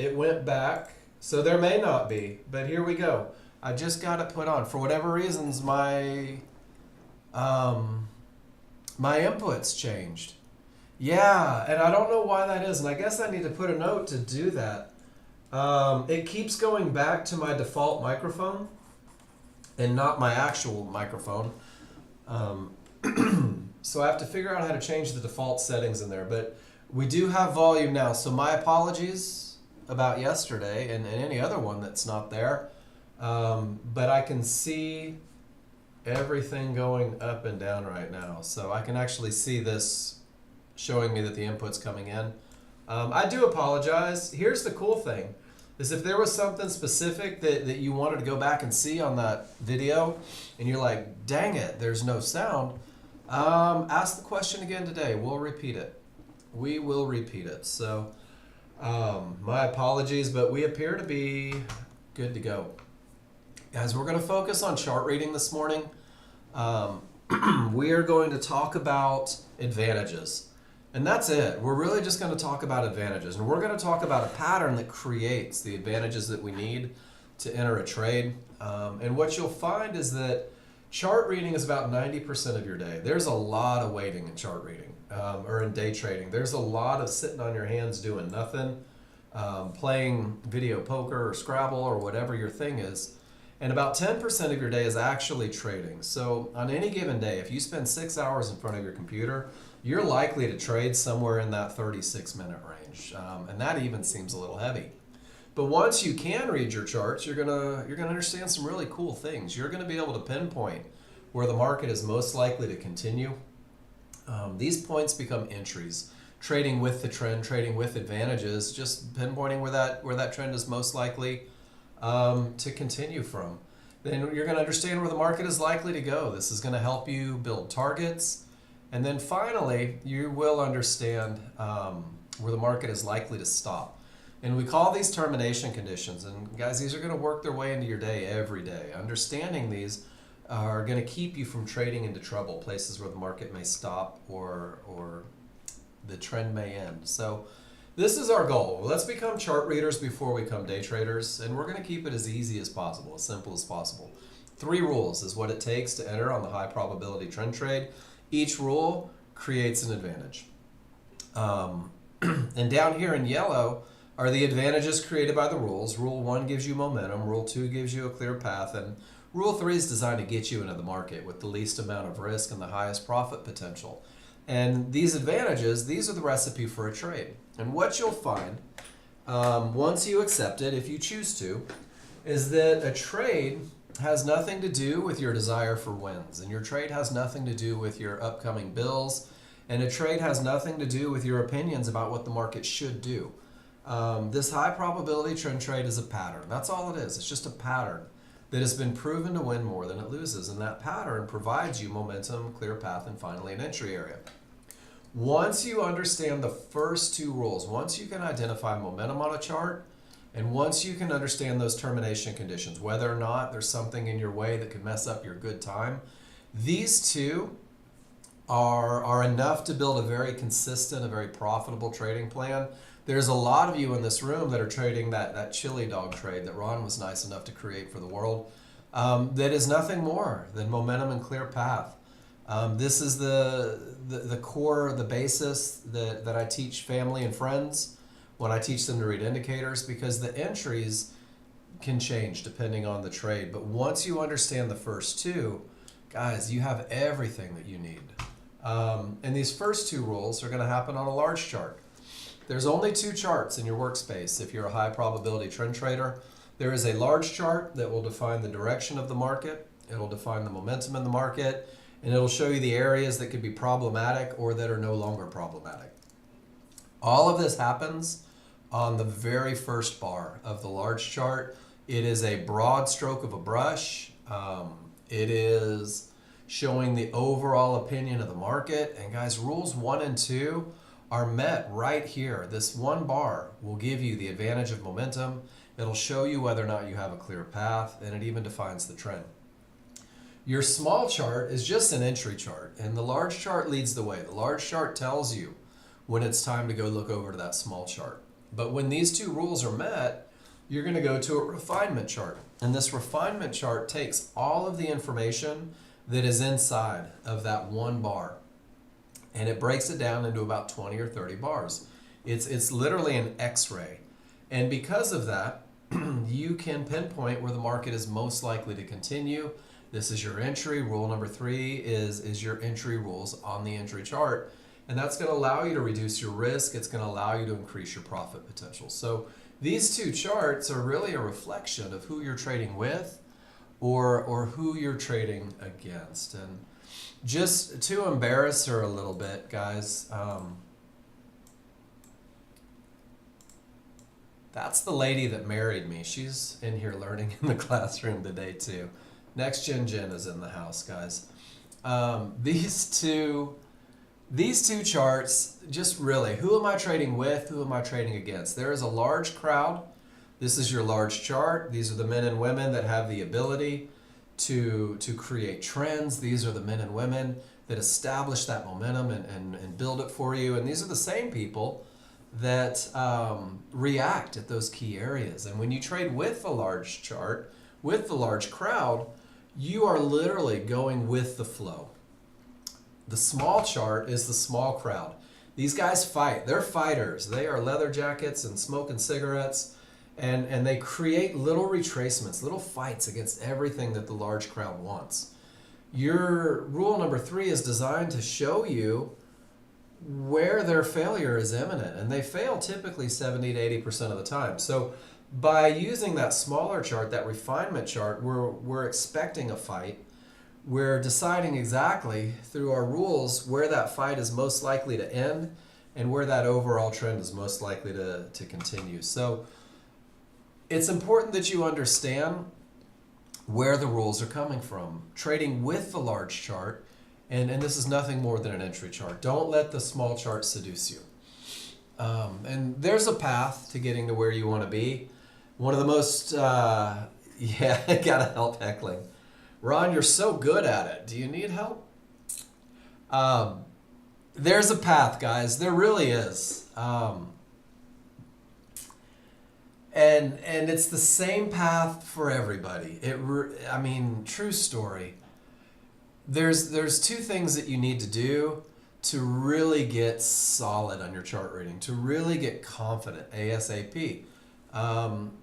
It went back. So there may not be, but here we go. I just got it put on. For whatever reasons, um, my inputs changed. Yeah, and I don't know why that is, and I guess I need to put a note to do that. It keeps going back to my default microphone and not my actual microphone. Um, so I have to figure out how to change the default settings in there. But we do have volume now, so my apologies about yesterday and any other one that's not there. But I can see everything going up and down right now. So I can actually see this showing me that the input's coming in. I do apologize. Here's the cool thing, is if there was something specific that you wanted to go back and see on that video, and you're like, dang it, there's no sound, ask the question again today. We'll repeat it. We will repeat it. So my apologies, but we appear to be good to go. Guys, we're going to focus on chart reading this morning. We are going to talk about advantages. And that's it. We're really just going to talk about advantages. And we're going to talk about a pattern that creates the advantages that we need to enter a trade. And what you'll find is that chart reading is about 90% of your day. There's a lot of waiting in chart reading, or in day trading. There's a lot of sitting on your hands doing nothing, playing video poker or Scrabble or whatever your thing is. And about 10% of your day is actually trading. So on any given day, if you spend 6 hours in front of your computer, you're likely to trade somewhere in that 36-minute range. And that even seems a little heavy. But once you can read your charts, you're gonna understand some really cool things. You're gonna be able to pinpoint where the market is most likely to continue. These points become entries. Trading with the trend, trading with advantages, just pinpointing where that trend is most likely to continue from. Then you're going to understand where the market is likely to go. This is going to help you build targets. And then finally, you will understand where the market is likely to stop. And we call these termination conditions. And guys, these are going to work their way into your day every day. Understanding these are going to keep you from trading into trouble, places where the market may stop or the trend may end. So this is our goal. Let's become chart readers before we become day traders, and we're going to keep it as easy as possible, as simple as possible. 3 rules is what it takes to enter on the high probability trend trade. Each rule creates an advantage. And down here in yellow are the advantages created by the rules. Rule 1 gives you momentum, Rule 2 gives you a clear path, and Rule 3 is designed to get you into the market with the least amount of risk and the highest profit potential. And these advantages, these are the recipe for a trade. And what you'll find, once you accept it, if you choose to, is that a trade has nothing to do with your desire for wins. And your trade has nothing to do with your upcoming bills. And a trade has nothing to do with your opinions about what the market should do. This high probability trend trade is a pattern. That's all it is. It's just a pattern that has been proven to win more than it loses. And that pattern provides you momentum, clear path, and finally an entry area. Once you understand the first 2 rules, once you can identify momentum on a chart, and once you can understand those termination conditions, whether or not there's something in your way that could mess up your good time, these 2 are enough to build a very consistent, a very profitable trading plan. There's a lot of you in this room that are trading that chili dog trade that Ron was nice enough to create for the world, that is nothing more than momentum and clear path. This is the core, the basis that I teach family and friends when I teach them to read indicators, because the entries can change depending on the trade. But once you understand the first 2, guys, you have everything that you need. And these first 2 rules are going to happen on a large chart. There's only 2 charts in your workspace if you're a high probability trend trader. There is a large chart that will define the direction of the market. It'll define the momentum in the market. And it'll show you the areas that could be problematic or that are no longer problematic. All of this happens on the very first bar of the large chart. It is a broad stroke of a brush. It is showing the overall opinion of the market. And guys, rules 1 and 2 are met right here. This 1 bar will give you the advantage of momentum. It'll show you whether or not you have a clear path, and it even defines the trend. Your small chart is just an entry chart, and the large chart leads the way. The large chart tells you when it's time to go look over to that small chart. But when these two rules are met, you're going to go to a refinement chart. And this refinement chart takes all of the information that is inside of that one bar, and it breaks it down into about 20 or 30 bars. It's literally an X-ray. And because of that, you can pinpoint where the market is most likely to continue. This is your entry. Rule number 3 is your entry rules on the entry chart. And that's going to allow you to reduce your risk. It's going to allow you to increase your profit potential. So these two charts are really a reflection of who you're trading with or who you're trading against. And just to embarrass her a little bit, guys, that's the lady that married me. She's in here learning in the classroom today too. Nexgen Jen is in the house, guys. These two charts, just really, who am I trading with? Who am I trading against? There is a large crowd. This is your large chart. These are the men and women that have the ability to create trends. These are the men and women that establish that momentum and build it for you. And these are the same people that react at those key areas. And when you trade with the large chart, with the large crowd, you are literally going with the flow. The small chart is the small crowd. These guys fight. They're fighters. They are leather jackets and smoking cigarettes, and they create little retracements, little fights against everything that the large crowd wants. Your rule number 3 is designed to show you where their failure is imminent, and they fail typically 70 to 80% of the time. So by using that smaller chart, that refinement chart, we're expecting a fight. We're deciding exactly through our rules where that fight is most likely to end and where that overall trend is most likely to continue. So it's important that you understand where the rules are coming from. Trading with the large chart, and this is nothing more than an entry chart. Don't let the small chart seduce you. And there's a path to getting to where you want to be. One of the most, yeah, I gotta help heckling. Ron, you're so good at it. Do you need help? There's a path, guys. There really is. And it's the same path for everybody. I mean, true story. There's two things that you need to do to really get solid on your chart reading, to really get confident ASAP.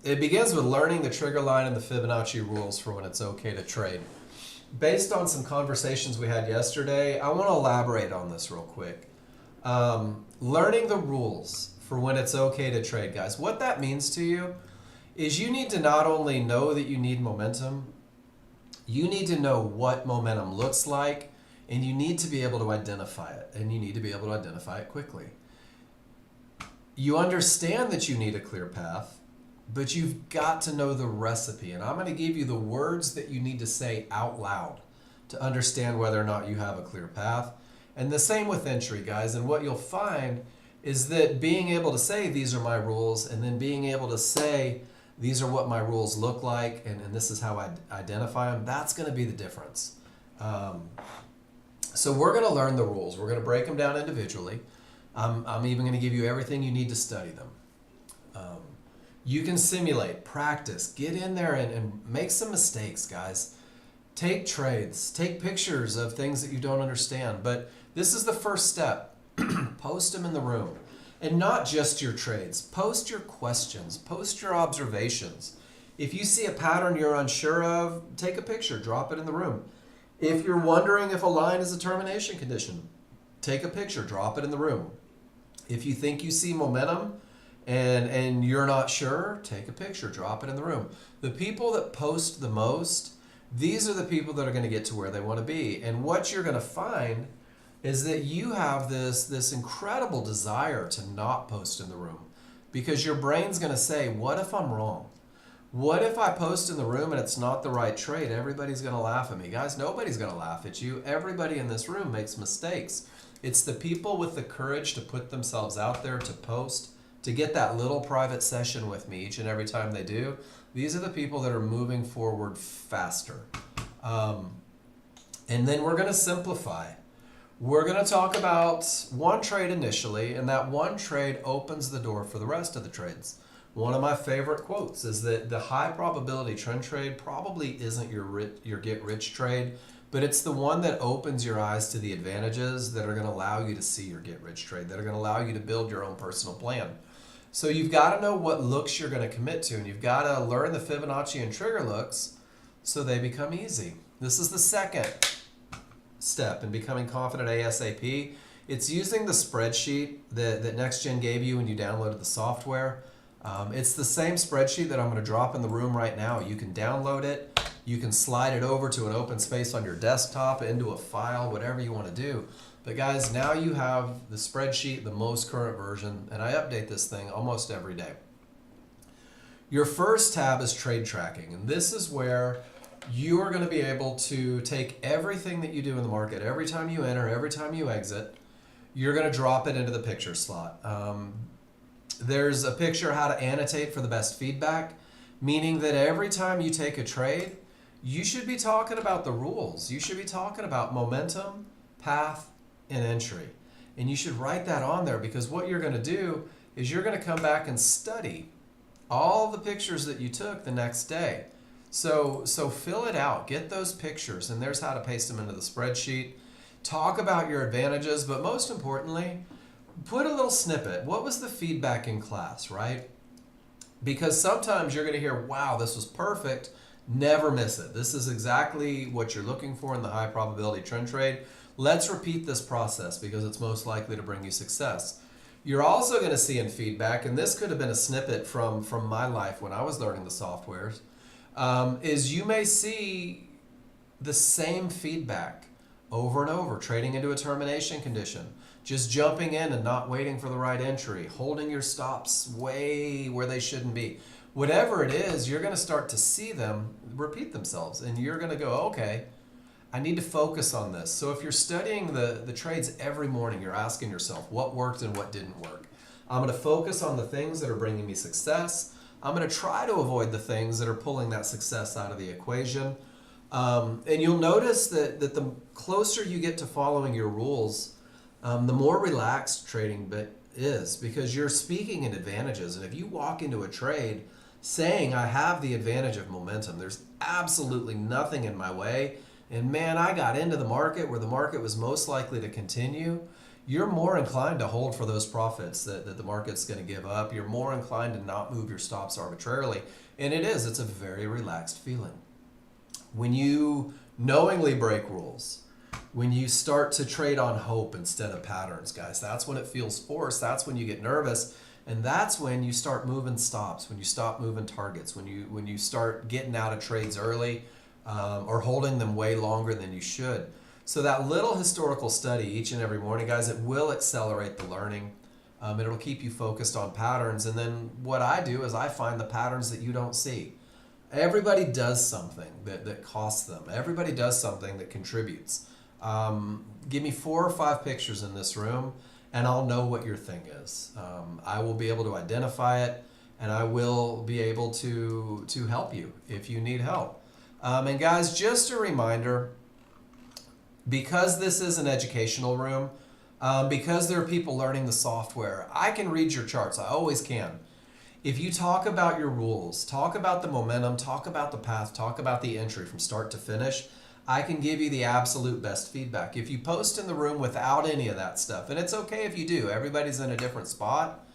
It begins with learning the trigger line and the Fibonacci rules for when it's okay to trade. Based on some conversations we had yesterday, I want to elaborate on this real quick. Learning the rules for when it's okay to trade, guys. What that means to you is you need to not only know that you need momentum, you need to know what momentum looks like, and you need to be able to identify it, and you need to be able to identify it quickly. You understand that you need a clear path, but you've got to know the recipe, and I'm going to give you the words that you need to say out loud to understand whether or not you have a clear path. And the same with entry, guys, and what you'll find is that being able to say these are my rules, and then being able to say these are what my rules look like, and this is how I identify them, that's going to be the difference. So we're going to learn the rules. We're going to break them down individually. I'm even going to give you everything you need to study them. You can simulate, practice, get in there and make some mistakes, guys. Take trades, take pictures of things that you don't understand. But this is the first step. Post them in the room. And not just your trades. Post your questions. Post your observations. If you see a pattern you're unsure of, take a picture, drop it in the room. If you're wondering if a line is a termination condition, take a picture, drop it in the room. If you think you see momentum and you're not sure, take a picture, drop it in the room. The people that post the most, these are the people that are going to get to where they want to be. And what you're going to find is that you have this incredible desire to not post in the room, because your brain's going to say, what if I'm wrong? What if I post in the room and it's not the right trade? Everybody's going to laugh at me. Guys, nobody's going to laugh at you. Everybody in this room makes mistakes. It's the people with the courage to put themselves out there, to post, to get that little private session with me each and every time they do. These are the people that are moving forward faster. And then we're going to simplify. We're going to talk about one trade initially, and that one trade opens the door for the rest of the trades. One of my favorite quotes is that the high probability trend trade probably isn't your get rich trade, but it's the one that opens your eyes to the advantages that are going to allow you to see your get rich trade, that are going to allow you to build your own personal plan. So you've got to know what looks you're going to commit to, and you've got to learn the Fibonacci and trigger looks so they become easy. This is the second step in becoming confident ASAP. It's using the spreadsheet that Nexgen gave you when you downloaded the software. It's the same spreadsheet that I'm going to drop in the room right now. You can download it. You can slide it over to an open space on your desktop, into a file, whatever you want to do. But guys, now you have the spreadsheet, the most current version, and I update this thing almost every day. Your first tab is trade tracking, and this is where you are going to be able to take everything that you do in the market, every time you enter, every time you exit, you're going to drop it into the picture slot. There's a picture how to annotate for the best feedback, meaning that every time you take a trade, you should be talking about the rules. You should be talking about momentum, path, and entry. And you should write that on there, because what you're going to do is you're going to come back and study all the pictures that you took the next day. So fill it out, get those pictures, and there's how to paste them into the spreadsheet. Talk about your advantages, but most importantly, put a little snippet. What was the feedback in class, right? Because sometimes you're going to hear, wow, this was perfect. Never miss it. This is exactly what you're looking for in the high probability trend trade. Let's repeat this process because it's most likely to bring you success. You're also going to see in feedback, and this could have been a snippet from my life when I was learning the softwares, is you may see the same feedback over and over, trading into a termination condition, just jumping in and not waiting for the right entry, holding your stops way where they shouldn't be. Whatever it is, you're going to start to see them repeat themselves, and you're going to go, okay, I need to focus on this. So if you're studying the trades every morning, you're asking yourself, what worked and what didn't work? I'm going to focus on the things that are bringing me success. I'm going to try to avoid the things that are pulling that success out of the equation. And you'll notice that the closer you get to following your rules, the more relaxed trading is, because you're speaking in advantages. And if you walk into a trade saying, I have the advantage of momentum, there's absolutely nothing in my way, and man, I got into the market where the market was most likely to continue, you're more inclined to hold for those profits that the market's going to give up. You're more inclined to not move your stops arbitrarily. And it's a very relaxed feeling. When you knowingly break rules, when you start to trade on hope instead of patterns, guys, that's when it feels forced. That's when you get nervous. And that's when you start moving stops, when you stop moving targets, when you start getting out of trades early, or holding them way longer than you should. So that little historical study each and every morning, guys, it will accelerate the learning. It'll keep you focused on patterns. And then what I do is I find the patterns that you don't see. Everybody does something that costs them. Everybody does something that contributes. Give me 4 or 5 pictures in this room, and I'll know what your thing is. I will be able to identify it, and I will be able to help you if you need help. And guys, just a reminder, because this is an educational room, because there are people learning the software, I can read your charts. I always can. If you talk about your rules, talk about the momentum, talk about the path, talk about the entry from start to finish, I can give you the absolute best feedback. If you post in the room without any of that stuff, and it's okay if you do, everybody's in a different spot,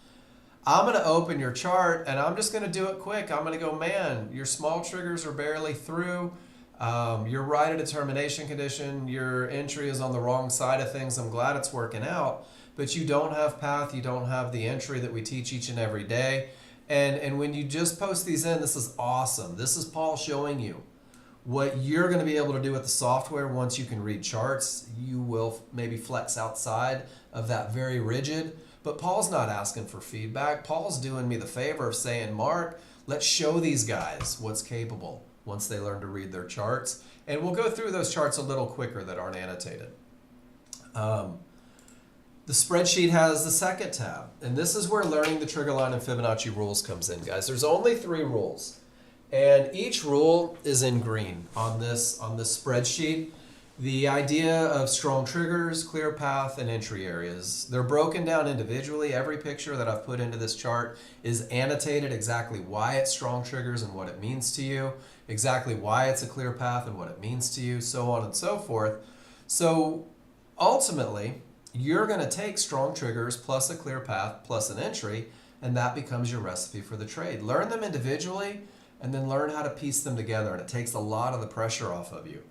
I'm going to open your chart and I'm just going to do it quick. I'm going to go, man, your small triggers are barely through. You're right at a termination condition. Your entry is on the wrong side of things. I'm glad it's working out. But you don't have path. You don't have the entry that we teach each and every day. And when you just post these in, this is awesome. This is Paul showing you what you're going to be able to do with the software once you can read charts. You will maybe flex outside of that very rigid. But Paul's not asking for feedback. Paul's doing me the favor of saying, Mark, let's show these guys what's capable once they learn to read their charts. And we'll go through those charts a little quicker that aren't annotated. The spreadsheet has the second tab. And this is where learning the trigger line and Fibonacci rules comes in, guys. There's only 3 rules. And each rule is in green on this spreadsheet. The idea of strong triggers, clear path, and entry areas. They're broken down individually. Every picture that I've put into this chart is annotated exactly why it's strong triggers and what it means to you, exactly why it's a clear path and what it means to you, so on and so forth. So ultimately, you're going to take strong triggers plus a clear path plus an entry, and that becomes your recipe for the trade. Learn them individually and then learn how to piece them together, and it takes a lot of the pressure off of you.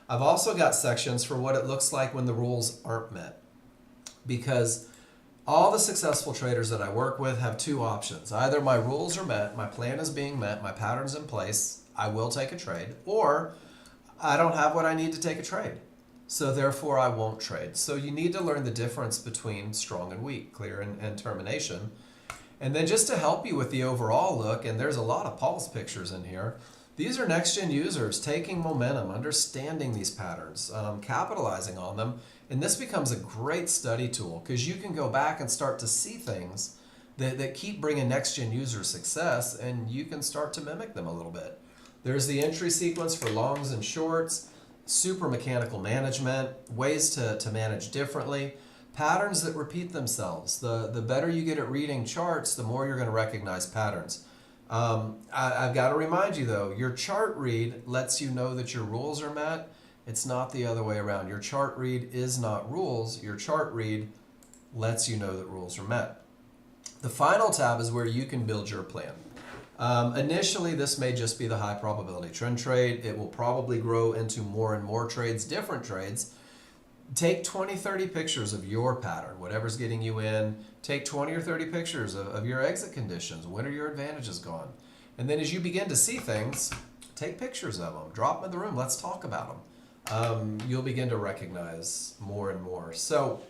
I've also got sections for what it looks like when the rules aren't met, because all the successful traders that I work with have two options. Either my rules are met, my plan is being met, my pattern's in place, I will take a trade, or I don't have what I need to take a trade. So therefore I won't trade. So you need to learn the difference between strong and weak, clear and termination. And then just to help you with the overall look, and there's a lot of pulse pictures in here, these are next-gen users taking momentum, understanding these patterns, capitalizing on them, and this becomes a great study tool because you can go back and start to see things that keep bringing next-gen users success, and you can start to mimic them a little bit. There's the entry sequence for longs and shorts, super mechanical management, ways to manage differently, patterns that repeat themselves. The better you get at reading charts, the more you're going to recognize patterns. I've got to remind you though, your chart read lets you know that your rules are met. It's not the other way around. Your chart read is not rules. Your chart read lets you know that rules are met. The final tab is where you can build your plan. Initially, this may just be the high probability trend trade. It will probably grow into more and more trades, different trades. Take 20, 30 pictures of your pattern, whatever's getting you in. Take 20 or 30 pictures of your exit conditions. When are your advantages gone? And then as you begin to see things, take pictures of them. Drop them in the room. Let's talk about them. You'll begin to recognize more and more. So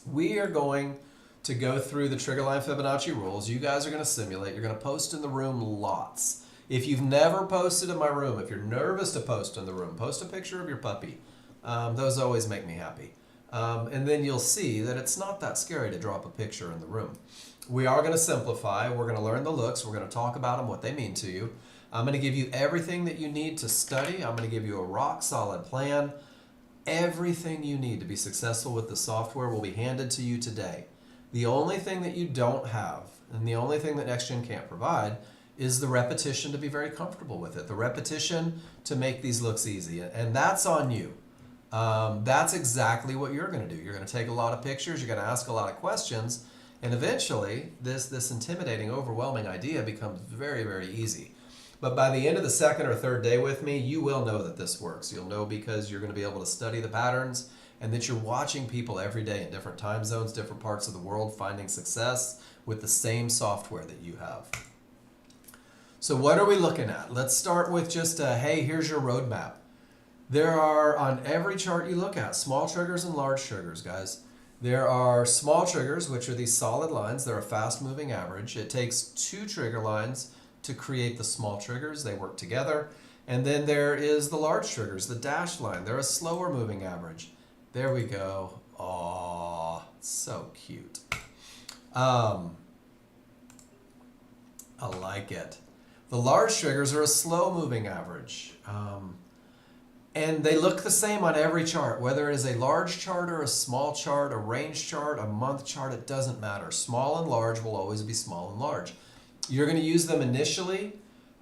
we are going to go through the triggerline Fibonacci rules. You guys are going to simulate. You're going to post in the room lots. If you've never posted in my room, if you're nervous to post in the room, post a picture of your puppy. Those always make me happy. And then you'll see that it's not that scary to drop a picture in the room. We are going to simplify. We're going to learn the looks. We're going to talk about them, what they mean to you. I'm going to give you everything that you need to study. I'm going to give you a rock solid plan. Everything you need to be successful with the software will be handed to you today. The only thing that you don't have, and the only thing that Nexgen can't provide, is the repetition to be very comfortable with it. The repetition to make these looks easy. And that's on you. That's exactly what you're going to do. You're going to take a lot of pictures, you're going to ask a lot of questions, and eventually this intimidating, overwhelming idea becomes very, very easy. But by the end of the second or third day with me, you will know that this works. You'll know because you're going to be able to study the patterns, and that you're watching people every day in different time zones, different parts of the world, finding success with the same software that you have. So what are we looking at? Let's start with just hey, here's your roadmap. There are, on every chart you look at, small triggers and large triggers, guys. There are small triggers, which are these solid lines. They're a fast-moving average. It takes two trigger lines to create the small triggers. They work together. And then there is the large triggers, the dashed line. They're a slower-moving average. There we go. Aw, so cute. I like it. The large triggers are a slow-moving average. And they look the same on every chart, whether it is a large chart or a small chart, a range chart, a month chart, it doesn't matter. Small and large will always be small and large. You're going to use them initially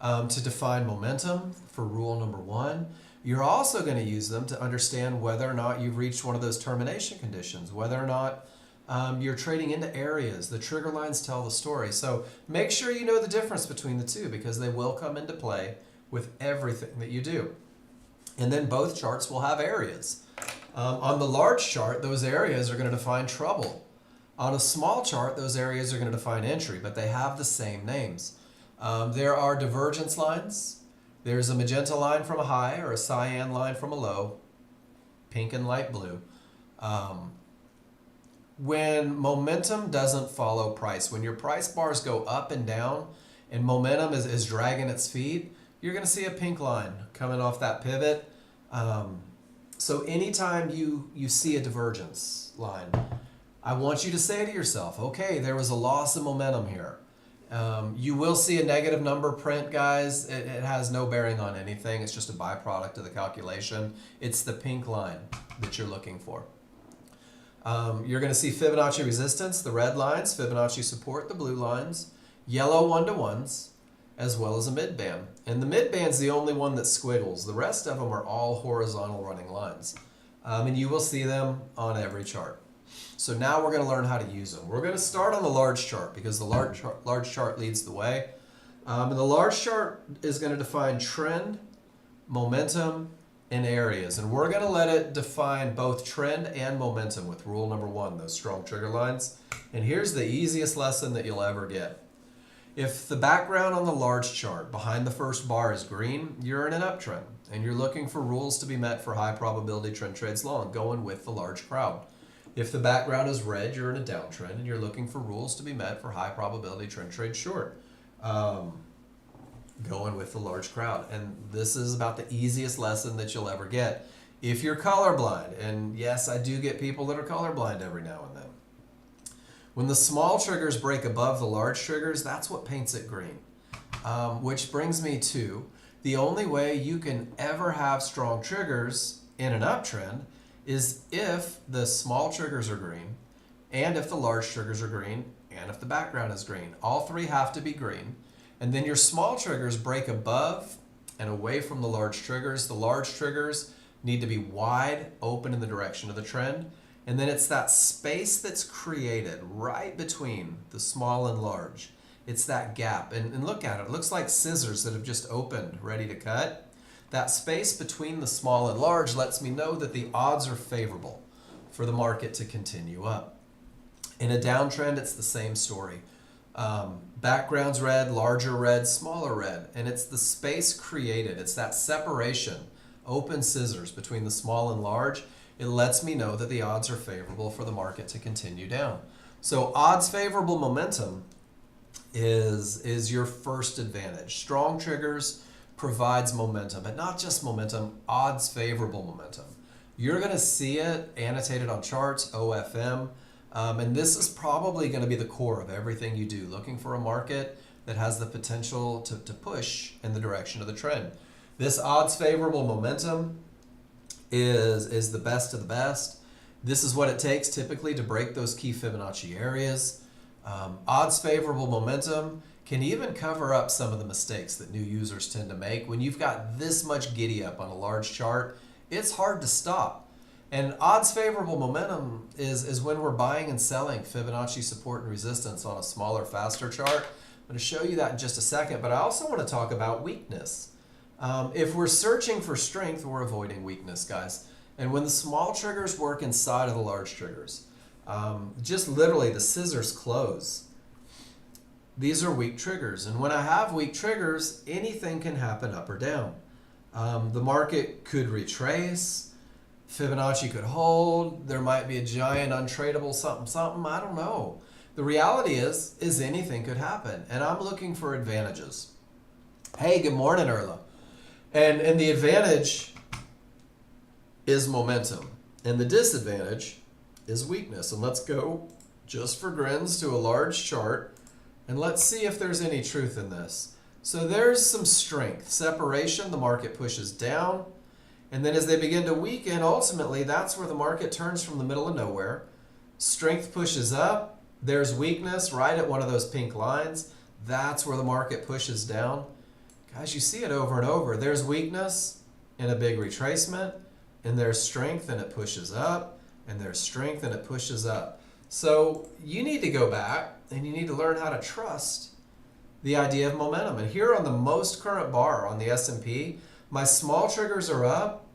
to define momentum for rule number one. You're also going to use them to understand whether or not you've reached one of those termination conditions, whether or not you're trading into areas. The trigger lines tell the story. So make sure you know the difference between the two, because they will come into play with everything that you do. And then both charts will have areas. On the large chart, those areas are going to define trouble. On a small chart, those areas are going to define entry, but they have the same names. There are divergence lines. There's a magenta line from a high, or a cyan line from a low, pink and light blue. When momentum doesn't follow price, when your price bars go up and down and momentum is dragging its feet, you're going to see a pink line coming off that pivot. So anytime you see a divergence line, I want you to say to yourself, okay, there was a loss of momentum here. You will see a negative number print, guys. It has no bearing on anything. It's just a byproduct of the calculation. It's the pink line that you're looking for. You're going to see Fibonacci resistance, the red lines, Fibonacci support, the blue lines, yellow one-to-ones, as well as a mid-band. And the mid-band's the only one that squiggles. The rest of them are all horizontal running lines. And you will see them on every chart. So now we're going to learn how to use them. We're going to start on the large chart because the large chart leads the way. And the large chart is going to define trend, momentum, and areas. And we're going to let it define both trend and momentum with rule number 1, those strong trigger lines. And here's the easiest lesson that you'll ever get. If the background on the large chart behind the first bar is green, you're in an uptrend. And you're looking for rules to be met for high probability trend trades long, going with the large crowd. If the background is red, you're in a downtrend and you're looking for rules to be met for high probability trend trade short, going with the large crowd. And this is about the easiest lesson that you'll ever get. If you're colorblind, and yes, I do get people that are colorblind every now and then. When the small triggers break above the large triggers, that's what paints it green. Which brings me to the only way you can ever have strong triggers in an uptrend is if the small triggers are green, and if the large triggers are green, and if the background is green. All three have to be green. And then your small triggers break above and away from the large triggers. The large triggers need to be wide open in the direction of the trend. And then it's that space that's created right between the small and large. It's that gap. And look at it. It looks like scissors that have just opened, ready to cut. That space between the small and large lets me know that the odds are favorable for the market to continue up. In a downtrend, it's the same story. Background's red, larger red, smaller red. And it's the space created. It's that separation, open scissors between the small and large. It lets me know that the odds are favorable for the market to continue down. So odds favorable momentum is your first advantage. Strong triggers provides momentum, but not just momentum, odds favorable momentum. You're going to see it annotated on charts, OFM, and this is probably going to be the core of everything you do, looking for a market that has the potential to push in the direction of the trend. This odds favorable momentum is the best of the best. This is what it takes typically to break those key Fibonacci areas. Odds favorable momentum can even cover up some of the mistakes that new users tend to make. When you've got this much giddy up on a large chart, it's hard to stop. And odds favorable momentum is when we're buying and selling Fibonacci support and resistance on a smaller, faster chart. I'm going to show you that in just a second, but I also want to talk about weakness. If we're searching for strength, we're avoiding weakness, guys. And when the small triggers work inside of the large triggers, just literally the scissors close. These are weak triggers. And when I have weak triggers, anything can happen up or down. The market could retrace. Fibonacci could hold. There might be a giant untradeable something. I don't know. The reality is anything could happen. And I'm looking for advantages. Hey, good morning, Erla. And the advantage is momentum. And the disadvantage is weakness. And let's go, just for grins, to a large chart. And let's see if there's any truth in this. So there's some strength. Separation, the market pushes down. And then as they begin to weaken, ultimately, that's where the market turns from the middle of nowhere. Strength pushes up. There's weakness right at one of those pink lines. That's where the market pushes down. Guys, you see it over and over. There's weakness in a big retracement. And there's strength and it pushes up. And there's strength and it pushes up. So you need to go back and you need to learn how to trust the idea of momentum. And here on the most current bar on the S&P, my small triggers are up,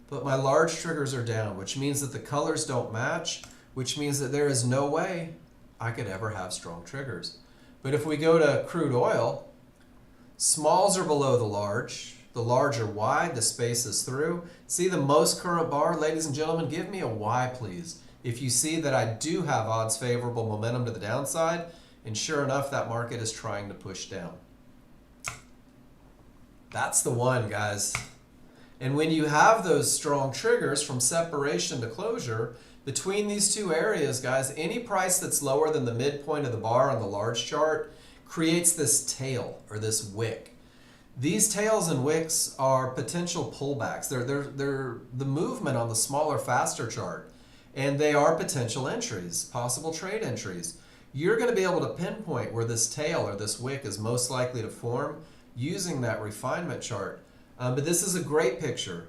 but my large triggers are down, which means that the colors don't match, which means that there is no way I could ever have strong triggers. But if we go to crude oil, smalls are below the large are wide, the space is through. See the most current bar, ladies and gentlemen, give me a Y, please. If you see that I do have odds favorable momentum to the downside, and sure enough, that market is trying to push down. That's the one, guys. And when you have those strong triggers from separation to closure, between these two areas, guys, any price that's lower than the midpoint of the bar on the large chart creates this tail or this wick. These tails and wicks are potential pullbacks. They're the movement on the smaller, faster chart, and they are potential entries, possible trade entries. You're going to be able to pinpoint where this tail or this wick is most likely to form using that refinement chart. But this is a great picture.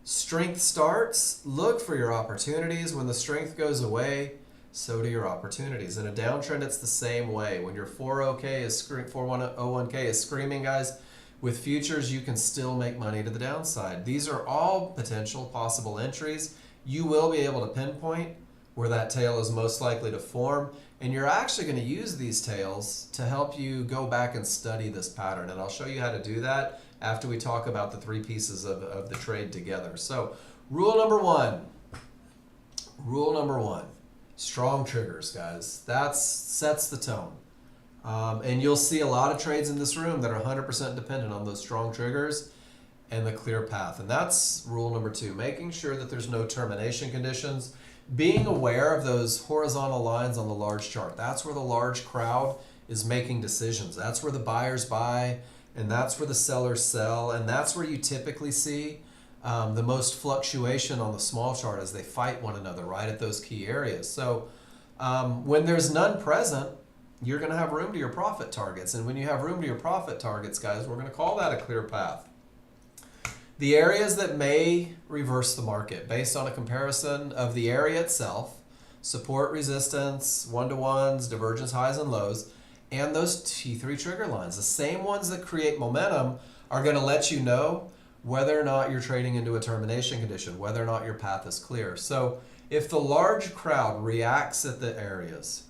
Strength starts, look for your opportunities. When the strength goes away, so do your opportunities. In a downtrend, it's the same way. When your 401k is screaming, guys, with futures, you can still make money to the downside. These are all potential possible entries. You will be able to pinpoint where that tail is most likely to form, and you're actually going to use these tails to help you go back and study this pattern. And I'll show you how to do that after we talk about the three pieces of the trade together. So rule number one, strong triggers, guys. That sets the tone. And you'll see a lot of trades in this room that are 100% dependent on those strong triggers and the clear path. And that's rule number two, making sure that there's no termination conditions, being aware of those horizontal lines on the large chart. That's where the large crowd is making decisions. That's where the buyers buy, and that's where the sellers sell, and that's where you typically see the most fluctuation on the small chart as they fight one another right at those key areas. So when there's none present, you're going to have room to your profit targets. And when you have room to your profit targets, guys, we're going to call that a clear path. The areas that may reverse the market based on a comparison of the area itself, support, resistance, one-to-ones, divergence, highs and lows, and those T3 trigger lines, the same ones that create momentum, are going to let you know whether or not you're trading into a termination condition, whether or not your path is clear. So if the large crowd reacts at the areas,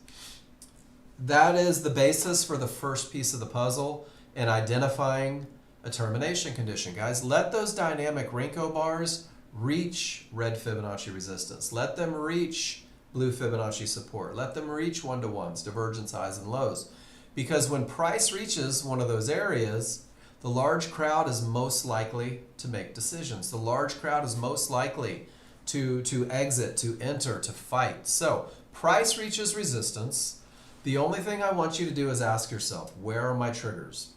that is the basis for the first piece of the puzzle in identifying a termination condition. Guys, let those dynamic Renko bars reach red Fibonacci resistance. Let them reach blue Fibonacci support. Let them reach one-to-ones, divergence highs and lows. Because when price reaches one of those areas, the large crowd is most likely to make decisions. The large crowd is most likely to exit, to enter, to fight. So price reaches resistance. The only thing I want you to do is ask yourself, where are my triggers?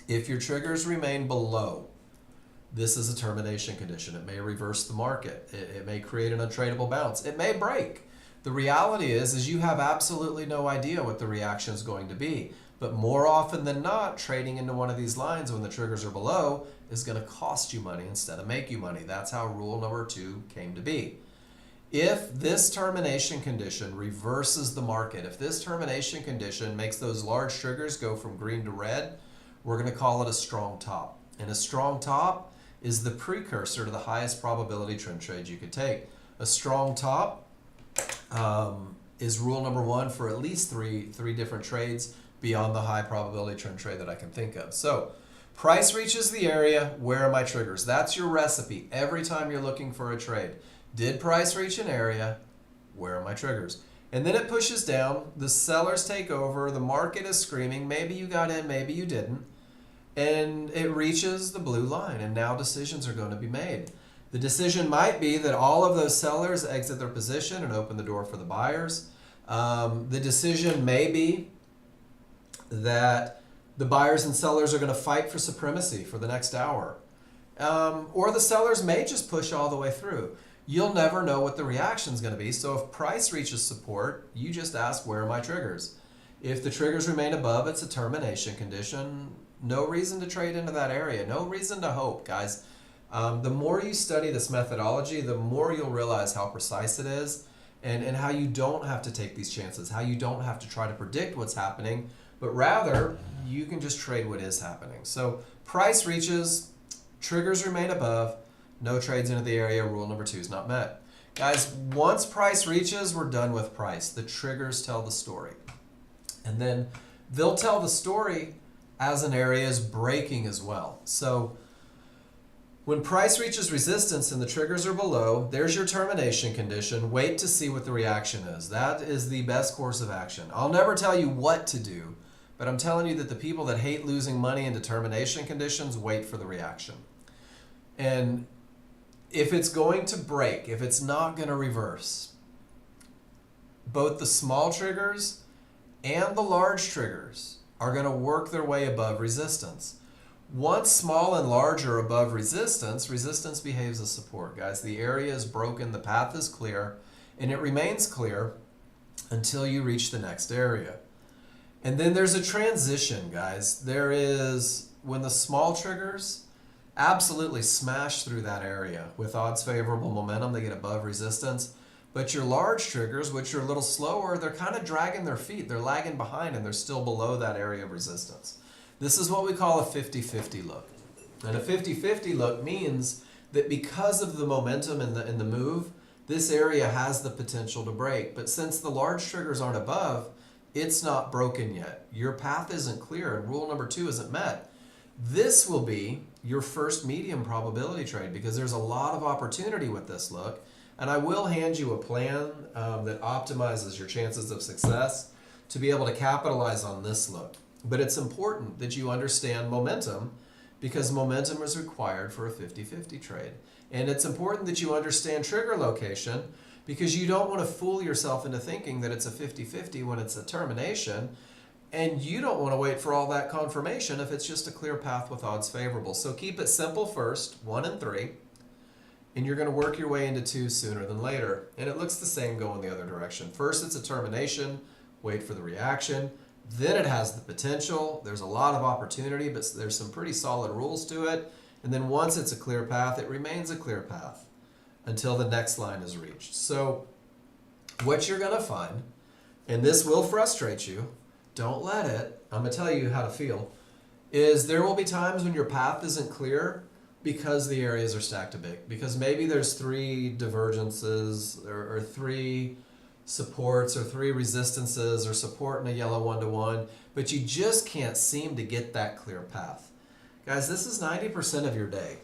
If your triggers remain below, this is a termination condition. It may reverse the market. It may create an untradeable bounce. It may break. The reality is you have absolutely no idea what the reaction is going to be. But more often than not, trading into one of these lines when the triggers are below is going to cost you money instead of make you money. That's how rule number two came to be. If this termination condition reverses the market, if this termination condition makes those large triggers go from green to red, we're going to call it a strong top. And a strong top is the precursor to the highest probability trend trade you could take. A strong top is rule number one for at least three different trades beyond the high probability trend trade that I can think of. So price reaches the area, where are my triggers? That's your recipe every time you're looking for a trade. Did price reach an area? Where are my triggers? And then it pushes down, the sellers take over, the market is screaming, maybe you got in, maybe you didn't, and it reaches the blue line, and now decisions are going to be made. The decision might be that all of those sellers exit their position and open the door for the buyers. The decision may be that the buyers and sellers are going to fight for supremacy for the next hour. Or the sellers may just push all the way through. You'll never know what the reaction is going to be. So if price reaches support, you just ask, where are my triggers? If the triggers remain above, it's a termination condition. No reason to trade into that area. No reason to hope, guys. The more you study this methodology, the more you'll realize how precise it is and how you don't have to take these chances, how you don't have to try to predict what's happening, but rather you can just trade what is happening. So price reaches, triggers remain above, no trades into the area, rule number two is not met. Guys, once price reaches, we're done with price. The triggers tell the story. And then they'll tell the story as an area is breaking as well. So when price reaches resistance and the triggers are below, there's your termination condition. Wait to see what the reaction is. That is the best course of action. I'll never tell you what to do, but I'm telling you that the people that hate losing money in termination conditions wait for the reaction. And if it's going to break, if it's not going to reverse, both the small triggers and the large triggers are going to work their way above resistance. Once small and large are above resistance, resistance behaves as support. Guys, the area is broken, the path is clear, and it remains clear until you reach the next area. And then there's a transition, guys. There is, when the small triggers absolutely smash through that area with odds favorable momentum, they get above resistance. But your large triggers, which are a little slower, they're kind of dragging their feet. They're lagging behind and they're still below that area of resistance. This is what we call a 50-50 look. And a 50-50 look means that because of the momentum in the move, this area has the potential to break. But since the large triggers aren't above, it's not broken yet. Your path isn't clear and rule number 2 isn't met. This will be your first medium probability trade because there's a lot of opportunity with this look. And I will hand you a plan that optimizes your chances of success to be able to capitalize on this look. But it's important that you understand momentum because momentum is required for a 50-50 trade. And it's important that you understand trigger location because you don't want to fool yourself into thinking that it's a 50-50 when it's a termination. And you don't want to wait for all that confirmation if it's just a clear path with odds favorable. So keep it simple first, 1 and 3. And you're going to work your way into 2 sooner than later. And it looks the same going the other direction. First, it's a termination. Wait for the reaction. Then it has the potential. There's a lot of opportunity, but there's some pretty solid rules to it. And then once it's a clear path, it remains a clear path until the next line is reached. So what you're going to find, and this will frustrate you, don't let it, I'm going to tell you how to feel, is there will be times when your path isn't clear because the areas are stacked too big. Because maybe there's 3 divergences or 3 supports or 3 resistances or support in a yellow 1-to-1, but you just can't seem to get that clear path. Guys, this is 90% of your day.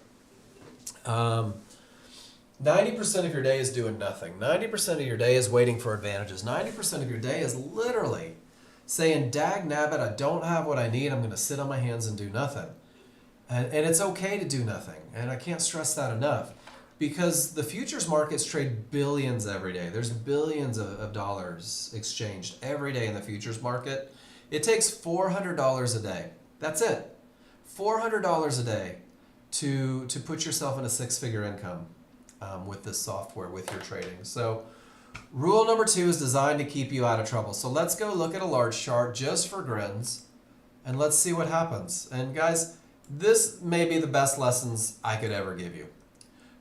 90% of your day is doing nothing. 90% of your day is waiting for advantages. 90% of your day is literally saying, dag nabbit, I don't have what I need. I'm going to sit on my hands and do nothing. And it's okay to do nothing. And I can't stress that enough. Because the futures markets trade billions every day. There's billions of dollars exchanged every day in the futures market. It takes $400 a day. That's it. $400 a day to put yourself in a 6-figure income with this software, with your trading. So rule number 2 is designed to keep you out of trouble. So let's go look at a large chart just for grins and let's see what happens. And guys, this may be the best lessons I could ever give you.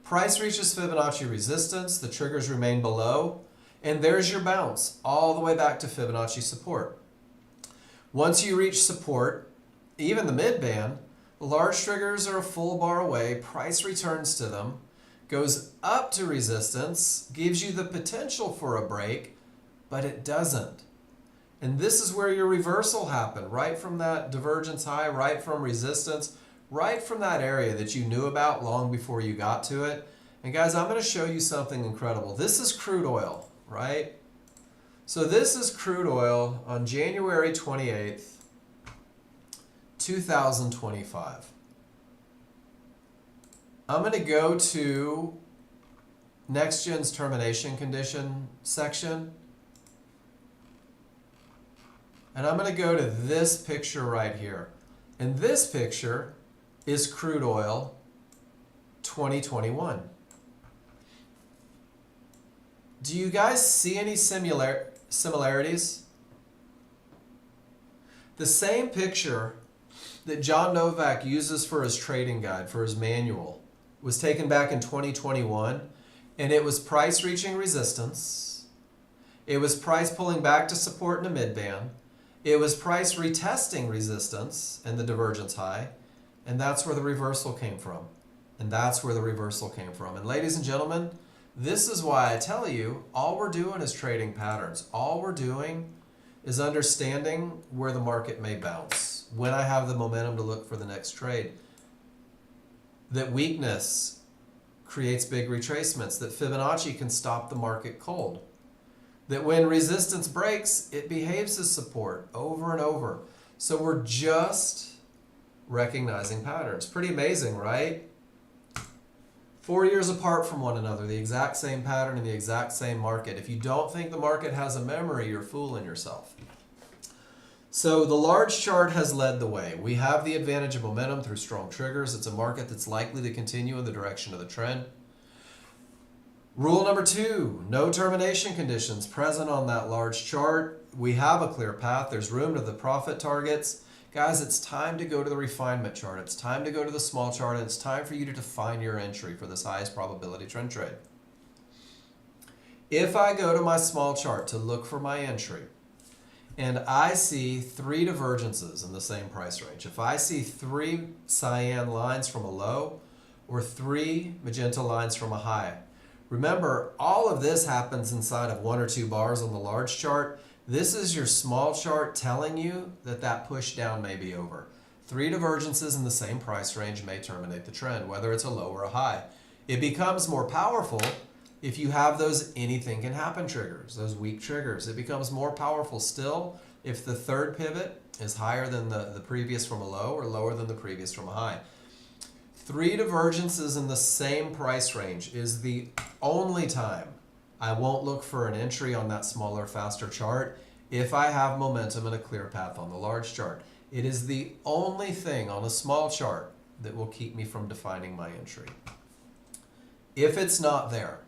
Price reaches Fibonacci resistance, the triggers remain below, and there's your bounce all the way back to Fibonacci support. Once you reach support, even the mid-band, the large triggers are a full bar away, price returns to them, goes up to resistance, gives you the potential for a break, but it doesn't. And this is where your reversal happened, right from that divergence high, right from resistance, right from that area that you knew about long before you got to it. And guys, I'm going to show you something incredible. This is crude oil, right? So this is crude oil on January 28th, 2025. I'm going to go to Nexgen's termination condition section. And I'm going to go to this picture right here. And this picture is crude oil 2021. Do you guys see any similarities? The same picture that John Novak uses for his trading guide, for his manual, was taken back in 2021, and it was price reaching resistance. It was price pulling back to support in a mid-band. It was price retesting resistance and the divergence high. And that's where the reversal came from. And that's where the reversal came from. And ladies and gentlemen, this is why I tell you, all we're doing is trading patterns. All we're doing is understanding where the market may bounce. When I have the momentum to look for the next trade. That weakness creates big retracements. That Fibonacci can stop the market cold. That when resistance breaks, it behaves as support over and over. So we're just recognizing patterns. Pretty amazing, right? 4 years apart from one another, the exact same pattern in the exact same market. If you don't think the market has a memory, you're fooling yourself. So the large chart has led the way. We have the advantage of momentum through strong triggers. It's a market that's likely to continue in the direction of the trend. Rule number 2, no termination conditions present on that large chart. We have a clear path. There's room to the profit targets. Guys, it's time to go to the refinement chart. It's time to go to the small chart, and it's time for you to define your entry for this highest probability trend trade. If I go to my small chart to look for my entry, and I see 3 divergences in the same price range, if I see 3 cyan lines from a low or 3 magenta lines from a high, remember, all of this happens inside of 1 or 2 bars on the large chart. This is your small chart telling you that that push down may be over. 3 divergences in the same price range may terminate the trend, whether it's a low or a high. It becomes more powerful if you have those anything can happen triggers, those weak triggers. It becomes more powerful still if the third pivot is higher than the previous from a low or lower than the previous from a high. 3 divergences in the same price range is the only time I won't look for an entry on that smaller, faster chart if I have momentum and a clear path on the large chart. It is the only thing on a small chart that will keep me from defining my entry. If it's not there,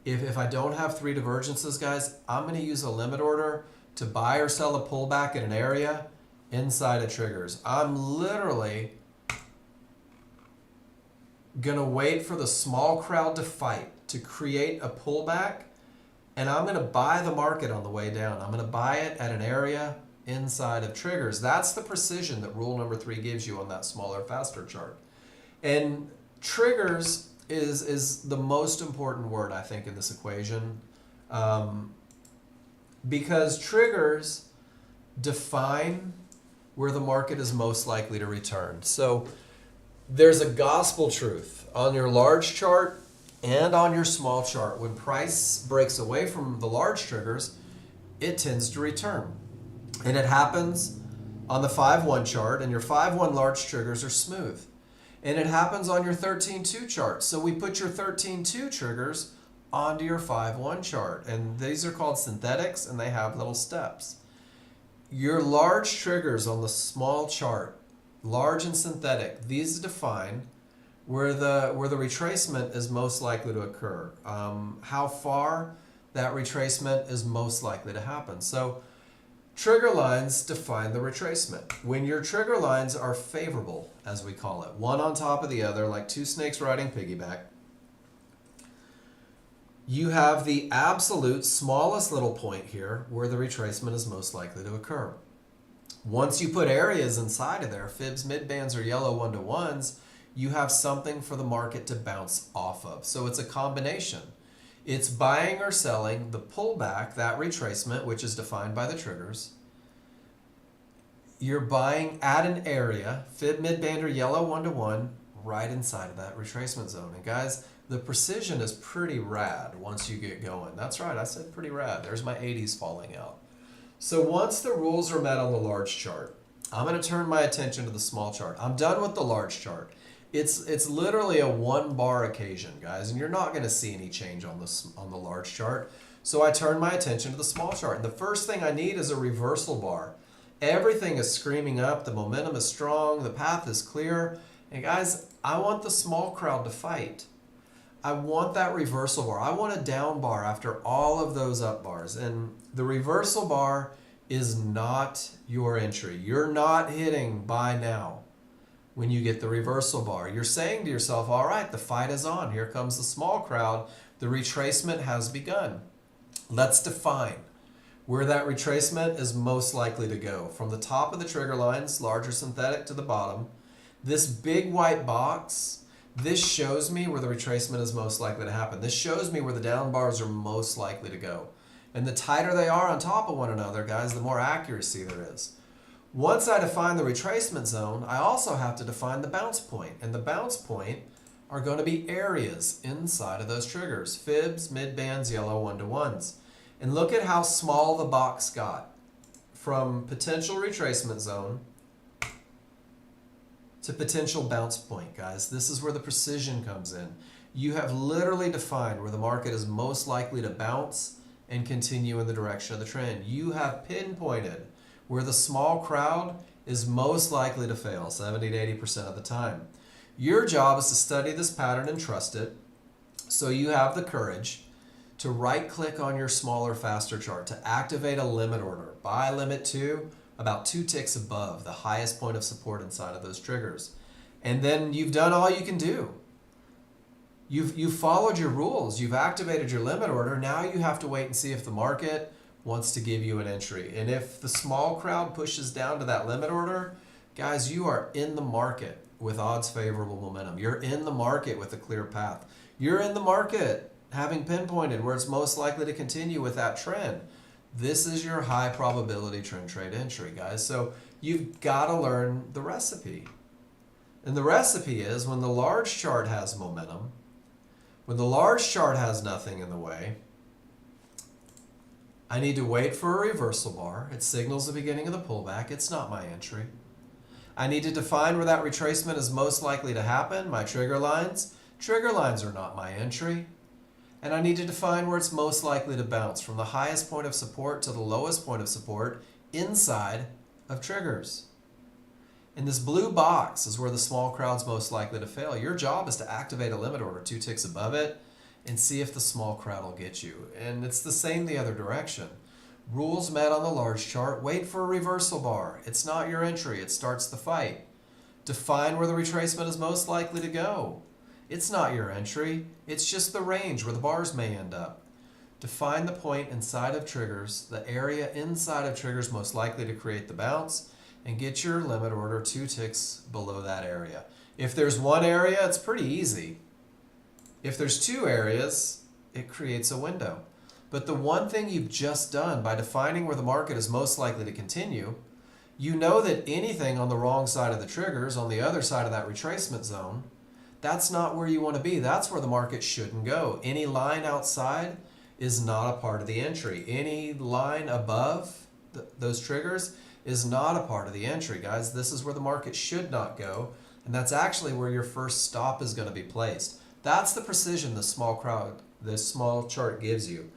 if I don't have 3 divergences, guys, I'm going to use a limit order to buy or sell a pullback in an area inside of triggers. I'm literally going to wait for the small crowd to fight to create a pullback, and I'm going to buy the market on the way down. I'm going to buy it at an area inside of triggers. That's the precision that rule number 3 gives you on that smaller, faster chart. And triggers is the most important word, I think, in this equation, because triggers define where the market is most likely to return. So there's a gospel truth on your large chart and on your small chart. When price breaks away from the large triggers, it tends to return. And it happens on the 5-1 chart, and your 5-1 large triggers are smooth. And it happens on your 13-2 chart. So we put your 13-2 triggers onto your 5-1 chart. And these are called synthetics, and they have little steps. Your large triggers on the small chart, large and synthetic, these define where the retracement is most likely to occur. How far that retracement is most likely to happen. So trigger lines define the retracement. When your trigger lines are favorable, as we call it, one on top of the other, like 2 snakes riding piggyback, you have the absolute smallest little point here where the retracement is most likely to occur. Once you put areas inside of there, fibs, midbands, or yellow 1-to-1s, you have something for the market to bounce off of. So it's a combination. It's buying or selling the pullback, that retracement, which is defined by the triggers. You're buying at an area, fib, midband, or yellow 1-to-1, right inside of that retracement zone. And guys, the precision is pretty rad once you get going. That's right, I said pretty rad. There's my 80s falling out. So once the rules are met on the large chart, I'm going to turn my attention to the small chart. I'm done with the large chart. It's literally a 1-bar occasion, guys, and you're not going to see any change on the large chart. So I turn my attention to the small chart. And the first thing I need is a reversal bar. Everything is screaming up. The momentum is strong. The path is clear. And guys, I want the small crowd to fight. I want that reversal bar. I want a down bar after all of those up bars. And the reversal bar is not your entry. You're not hitting buy now when you get the reversal bar. You're saying to yourself, all right, the fight is on. Here comes the small crowd. The retracement has begun. Let's define where that retracement is most likely to go. From the top of the trigger lines, larger synthetic, to the bottom, this big white box, this shows me where the retracement is most likely to happen. This shows me where the down bars are most likely to go. And the tighter they are on top of one another, guys, the more accuracy there is. Once I define the retracement zone, I also have to define the bounce point. And the bounce point are going to be areas inside of those triggers. Fibs, midbands, yellow 1-to-1s. And look at how small the box got. From potential retracement zone to potential bounce point, guys. This is where the precision comes in. You have literally defined where the market is most likely to bounce and continue in the direction of the trend. You have pinpointed where the small crowd is most likely to fail 70 to 80% of the time. Your job is to study this pattern and trust it, so you have the courage to right-click on your smaller, faster chart to activate a limit order. Buy limit 2, about 2 ticks above the highest point of support inside of those triggers. And then you've done all you can do. You've followed your rules. You've activated your limit order. Now you have to wait and see if the market wants to give you an entry. And if the small crowd pushes down to that limit order, guys, you are in the market with odds favorable momentum. You're in the market with a clear path. You're in the market having pinpointed where it's most likely to continue with that trend. This is your high probability trend trade entry, guys. So you've got to learn the recipe. And the recipe is when the large chart has momentum, when the large chart has nothing in the way, I need to wait for a reversal bar. It signals the beginning of the pullback. It's not my entry. I need to define where that retracement is most likely to happen, my trigger lines. Trigger lines are not my entry. And I need to define where it's most likely to bounce from the highest point of support to the lowest point of support inside of triggers. And this blue box is where the small crowd's most likely to fail. Your job is to activate a limit order 2 ticks above it and see if the small crowd will get you. And it's the same the other direction. Rules met on the large chart. Wait for a reversal bar. It's not your entry. It starts the fight. Define where the retracement is most likely to go. It's not your entry. It's just the range where the bars may end up. Define the point inside of triggers, the area inside of triggers most likely to create the bounce, and get your limit order 2 ticks below that area. If there's one area, it's pretty easy. If there's 2 areas, it creates a window. But the one thing you've just done by defining where the market is most likely to continue, you know that anything on the wrong side of the triggers, on the other side of that retracement zone, that's not where you want to be. That's where the market shouldn't go. Any line outside is not a part of the entry. Any line above those triggers is not a part of the entry, guys. This is where the market should not go, and that's actually where your first stop is going to be placed. That's the precision this small chart gives you.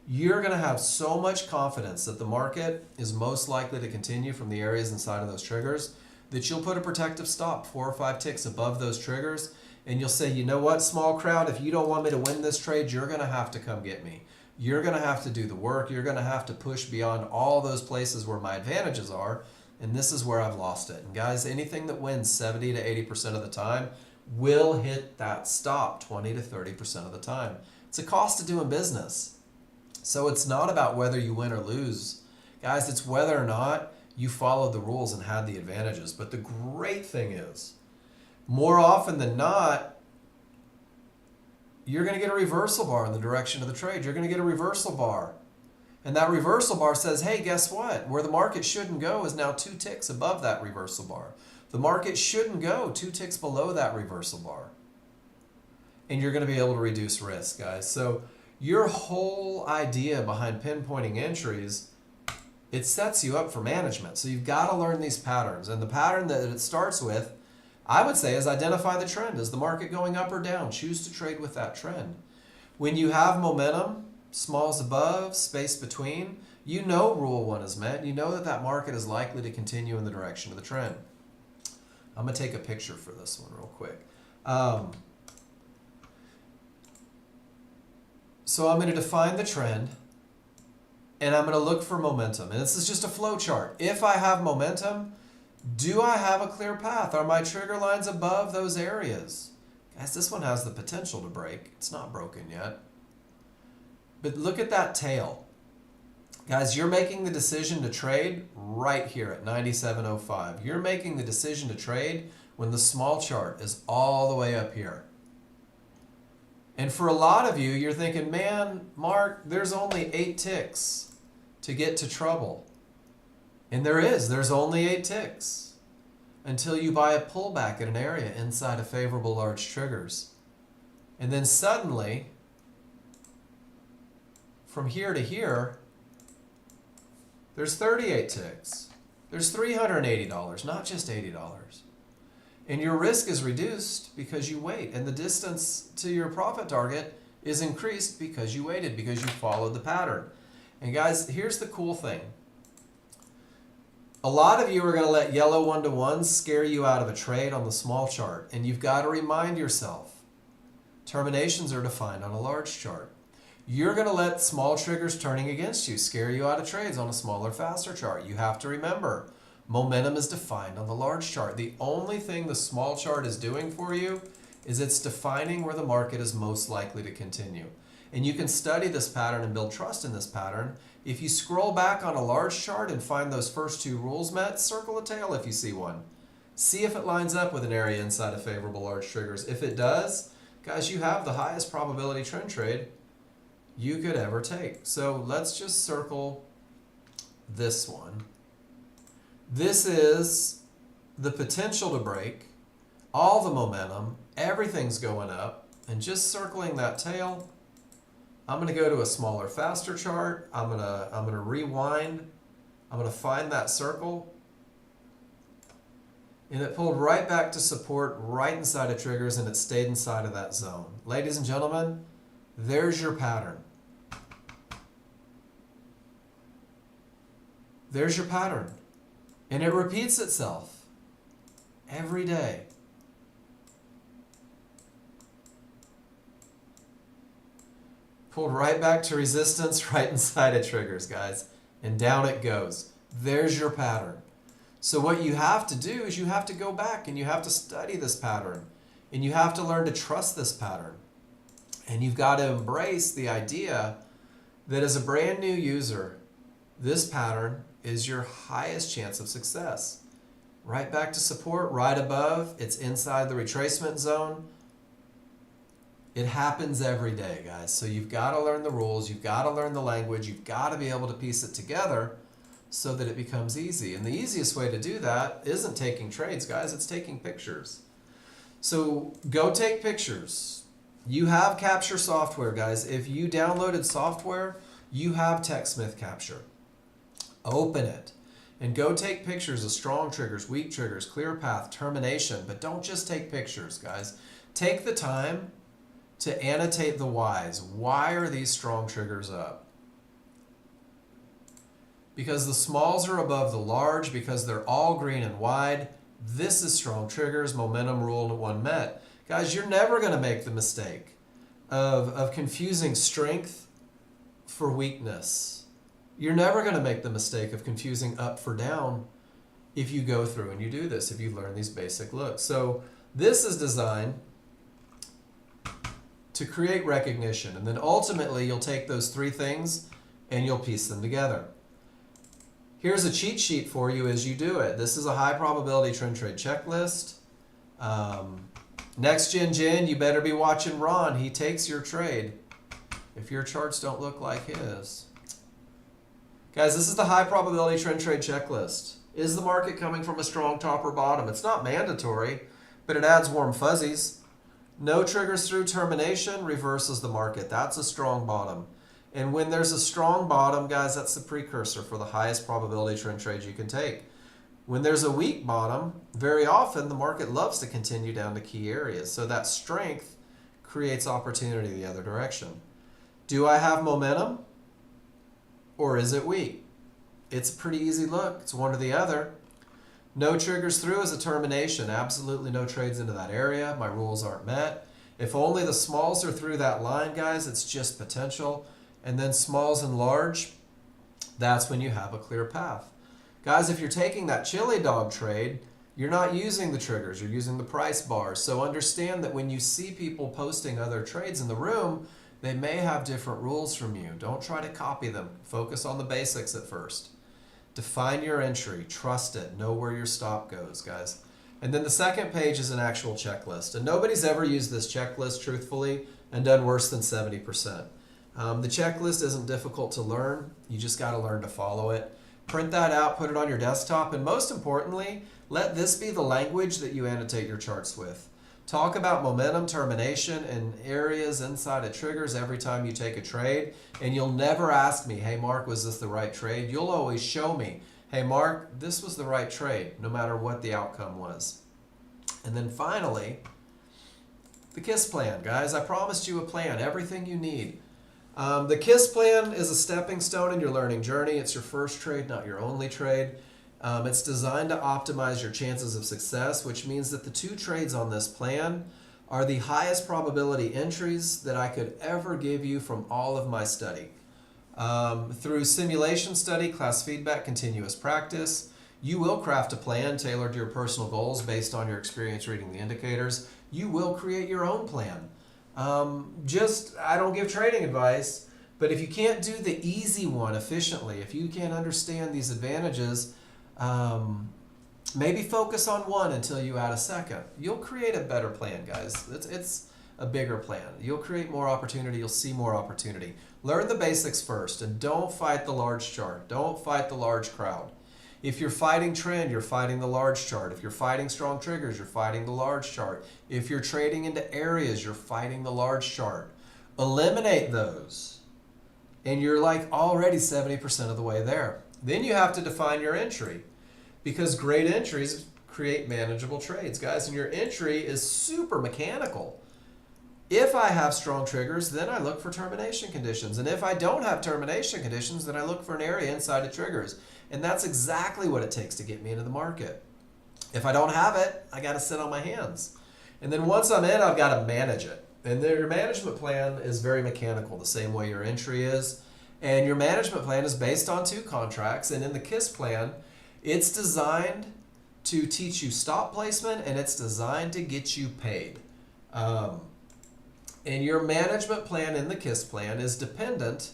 You're going to have so much confidence that the market is most likely to continue from the areas inside of those triggers that you'll put a protective stop 4 or 5 ticks above those triggers, and you'll say, you know what, small crowd, if you don't want me to win this trade, you're going to have to come get me. You're going to have to do the work. You're going to have to push beyond all those places where my advantages are, and this is where I've lost it. And guys, anything that wins 70 to 80% of the time will hit that stop 20 to 30% of the time. It's a cost of doing business. So it's not about whether you win or lose. Guys, it's whether or not you followed the rules and had the advantages. But the great thing is, more often than not, you're going to get a reversal bar in the direction of the trade. You're going to get a reversal bar. And that reversal bar says, hey, guess what? Where the market shouldn't go is now 2 ticks above that reversal bar. The market shouldn't go 2 ticks below that reversal bar. And you're going to be able to reduce risk, guys. So your whole idea behind pinpointing entries, it sets you up for management. So you've got to learn these patterns. And the pattern that it starts with, I would say, is identify the trend. Is the market going up or down? Choose to trade with that trend. When you have momentum, smalls above, space between, you know rule 1 is met. You know that that market is likely to continue in the direction of the trend. I'm going to take a picture for this one real quick. So I'm going to define the trend, and I'm going to look for momentum. And this is just a flow chart. If I have momentum, do I have a clear path? Are my trigger lines above those areas? Guys, this one has the potential to break. It's not broken yet. But look at that tail. Guys, you're making the decision to trade right here at 97.05. You're making the decision to trade when the small chart is all the way up here. And for a lot of you, you're thinking, man, Mark, there's only 8 ticks to get to trouble. And there's only 8 ticks until you buy a pullback at an area inside of favorable large triggers. And then suddenly, from here to here, there's 38 ticks. There's $380, not just $80. And your risk is reduced because you wait. And the distance to your profit target is increased because you waited, because you followed the pattern. And guys, here's the cool thing. A lot of you are going to let yellow 1-to-1s scare you out of a trade on the small chart, and you've got to remind yourself, terminations are defined on a large chart. You're going to let small triggers turning against you scare you out of trades on a smaller, faster chart. You have to remember, momentum is defined on the large chart. The only thing the small chart is doing for you is it's defining where the market is most likely to continue. And you can study this pattern and build trust in this pattern. If you scroll back on a large chart and find those first two rules met, circle a tail if you see one. See if it lines up with an area inside of favorable large triggers. If it does, guys, you have the highest probability trend trade you could ever take. So let's just circle this one. This is the potential to break, all the momentum, everything's going up, and just circling that tail, I'm going to go to a smaller, faster chart. I'm going to rewind. I'm going to find that circle. And it pulled right back to support right inside of triggers, and it stayed inside of that zone. Ladies and gentlemen, there's your pattern. There's your pattern. And it repeats itself every day. Pulled right back to resistance right inside of triggers, guys. And down it goes. There's your pattern. So what you have to do is you have to go back and you have to study this pattern. And you have to learn to trust this pattern. And you've got to embrace the idea that as a brand new user, this pattern is your highest chance of success. Right back to support, right above, it's inside the retracement zone. It happens every day, guys. So you've got to learn the rules, you've got to learn the language, you've got to be able to piece it together so that it becomes easy. And the easiest way to do that isn't taking trades, guys, it's taking pictures. So go take pictures. You have capture software, guys. If you downloaded software, you have TechSmith Capture. Open it and go take pictures of strong triggers, weak triggers, clear path, termination. But don't just take pictures, guys. Take the time to annotate the whys. Why are these strong triggers up? Because the smalls are above the large, because they're all green and wide. This is strong triggers, momentum rule 1 met. Guys, you're never going to make the mistake of confusing strength for weakness. You're never going to make the mistake of confusing up for down if you go through and you do this, if you learn these basic looks. So this is designed to create recognition, and then ultimately you'll take those three things and you'll piece them together. Here's a cheat sheet for you as you do it. This is a high probability trend trade checklist. Nexgen Jen, you better be watching Ron. He takes your trade if your charts don't look like his. Guys, this is the high probability trend trade checklist. Is the market coming from a strong top or bottom? It's not mandatory, but it adds warm fuzzies. No triggers through termination reverses the market. That's a strong bottom. And when there's a strong bottom, guys, that's the precursor for the highest probability trend trade you can take. When there's a weak bottom, very often the market loves to continue down to key areas. So that strength creates opportunity the other direction. Do I have momentum? Or is it weak? It's a pretty easy look. It's one or the other. No triggers through is a termination. Absolutely no trades into that area. My rules aren't met. If only the smalls are through that line, guys, it's just potential. And then smalls and large, that's when you have a clear path. Guys, if you're taking that chili dog trade, you're not using the triggers. You're using the price bars. So understand that when you see people posting other trades in the room, they may have different rules from you. Don't try to copy them. Focus on the basics at first. Define your entry. Trust it. Know where your stop goes, guys. And then the second page is an actual checklist. And nobody's ever used this checklist, truthfully, and done worse than 70%. The checklist isn't difficult to learn. You just got to learn to follow it. Print that out, put it on your desktop, and most importantly, let this be the language that you annotate your charts with. Talk about momentum, termination, and areas inside of triggers every time you take a trade. And you'll never ask me, hey, Mark, was this the right trade? You'll always show me, hey, Mark, this was the right trade, no matter what the outcome was. And then finally, the KISS plan, guys. I promised you a plan, everything you need. The KISS plan is a stepping stone in your learning journey. It's your first trade, not your only trade. It's designed to optimize your chances of success, which means that the two trades on this plan are the highest probability entries that I could ever give you from all of my study. Through simulation study, class feedback, continuous practice, you will craft a plan tailored to your personal goals based on your experience reading the indicators. You will create your own plan. I don't give trading advice, but if you can't do the easy one efficiently, if you can't understand these advantages, maybe focus on one until you add a second. You'll create a better plan, guys. It's a bigger plan. You'll create more opportunity. You'll see more opportunity. Learn the basics first, and don't fight the large chart. Don't fight the large crowd. If you're fighting trend, you're fighting the large chart. If you're fighting strong triggers, you're fighting the large chart. If you're trading into areas, you're fighting the large chart. Eliminate those, and you're like already 70% of the way there. Then you have to define your entry, because great entries create manageable trades, guys, and your entry is super mechanical. If I have strong triggers, then I look for termination conditions. And if I don't have termination conditions, then I look for an area inside of triggers. And that's exactly what it takes to get me into the market. If I don't have it, I got to sit on my hands. And then once I'm in, I've got to manage it. And your management plan is very mechanical, the same way your entry is. And your management plan is based on 2 contracts. And in the KISS plan, it's designed to teach you stop placement, and it's designed to get you paid. And your management plan in the KISS plan is dependent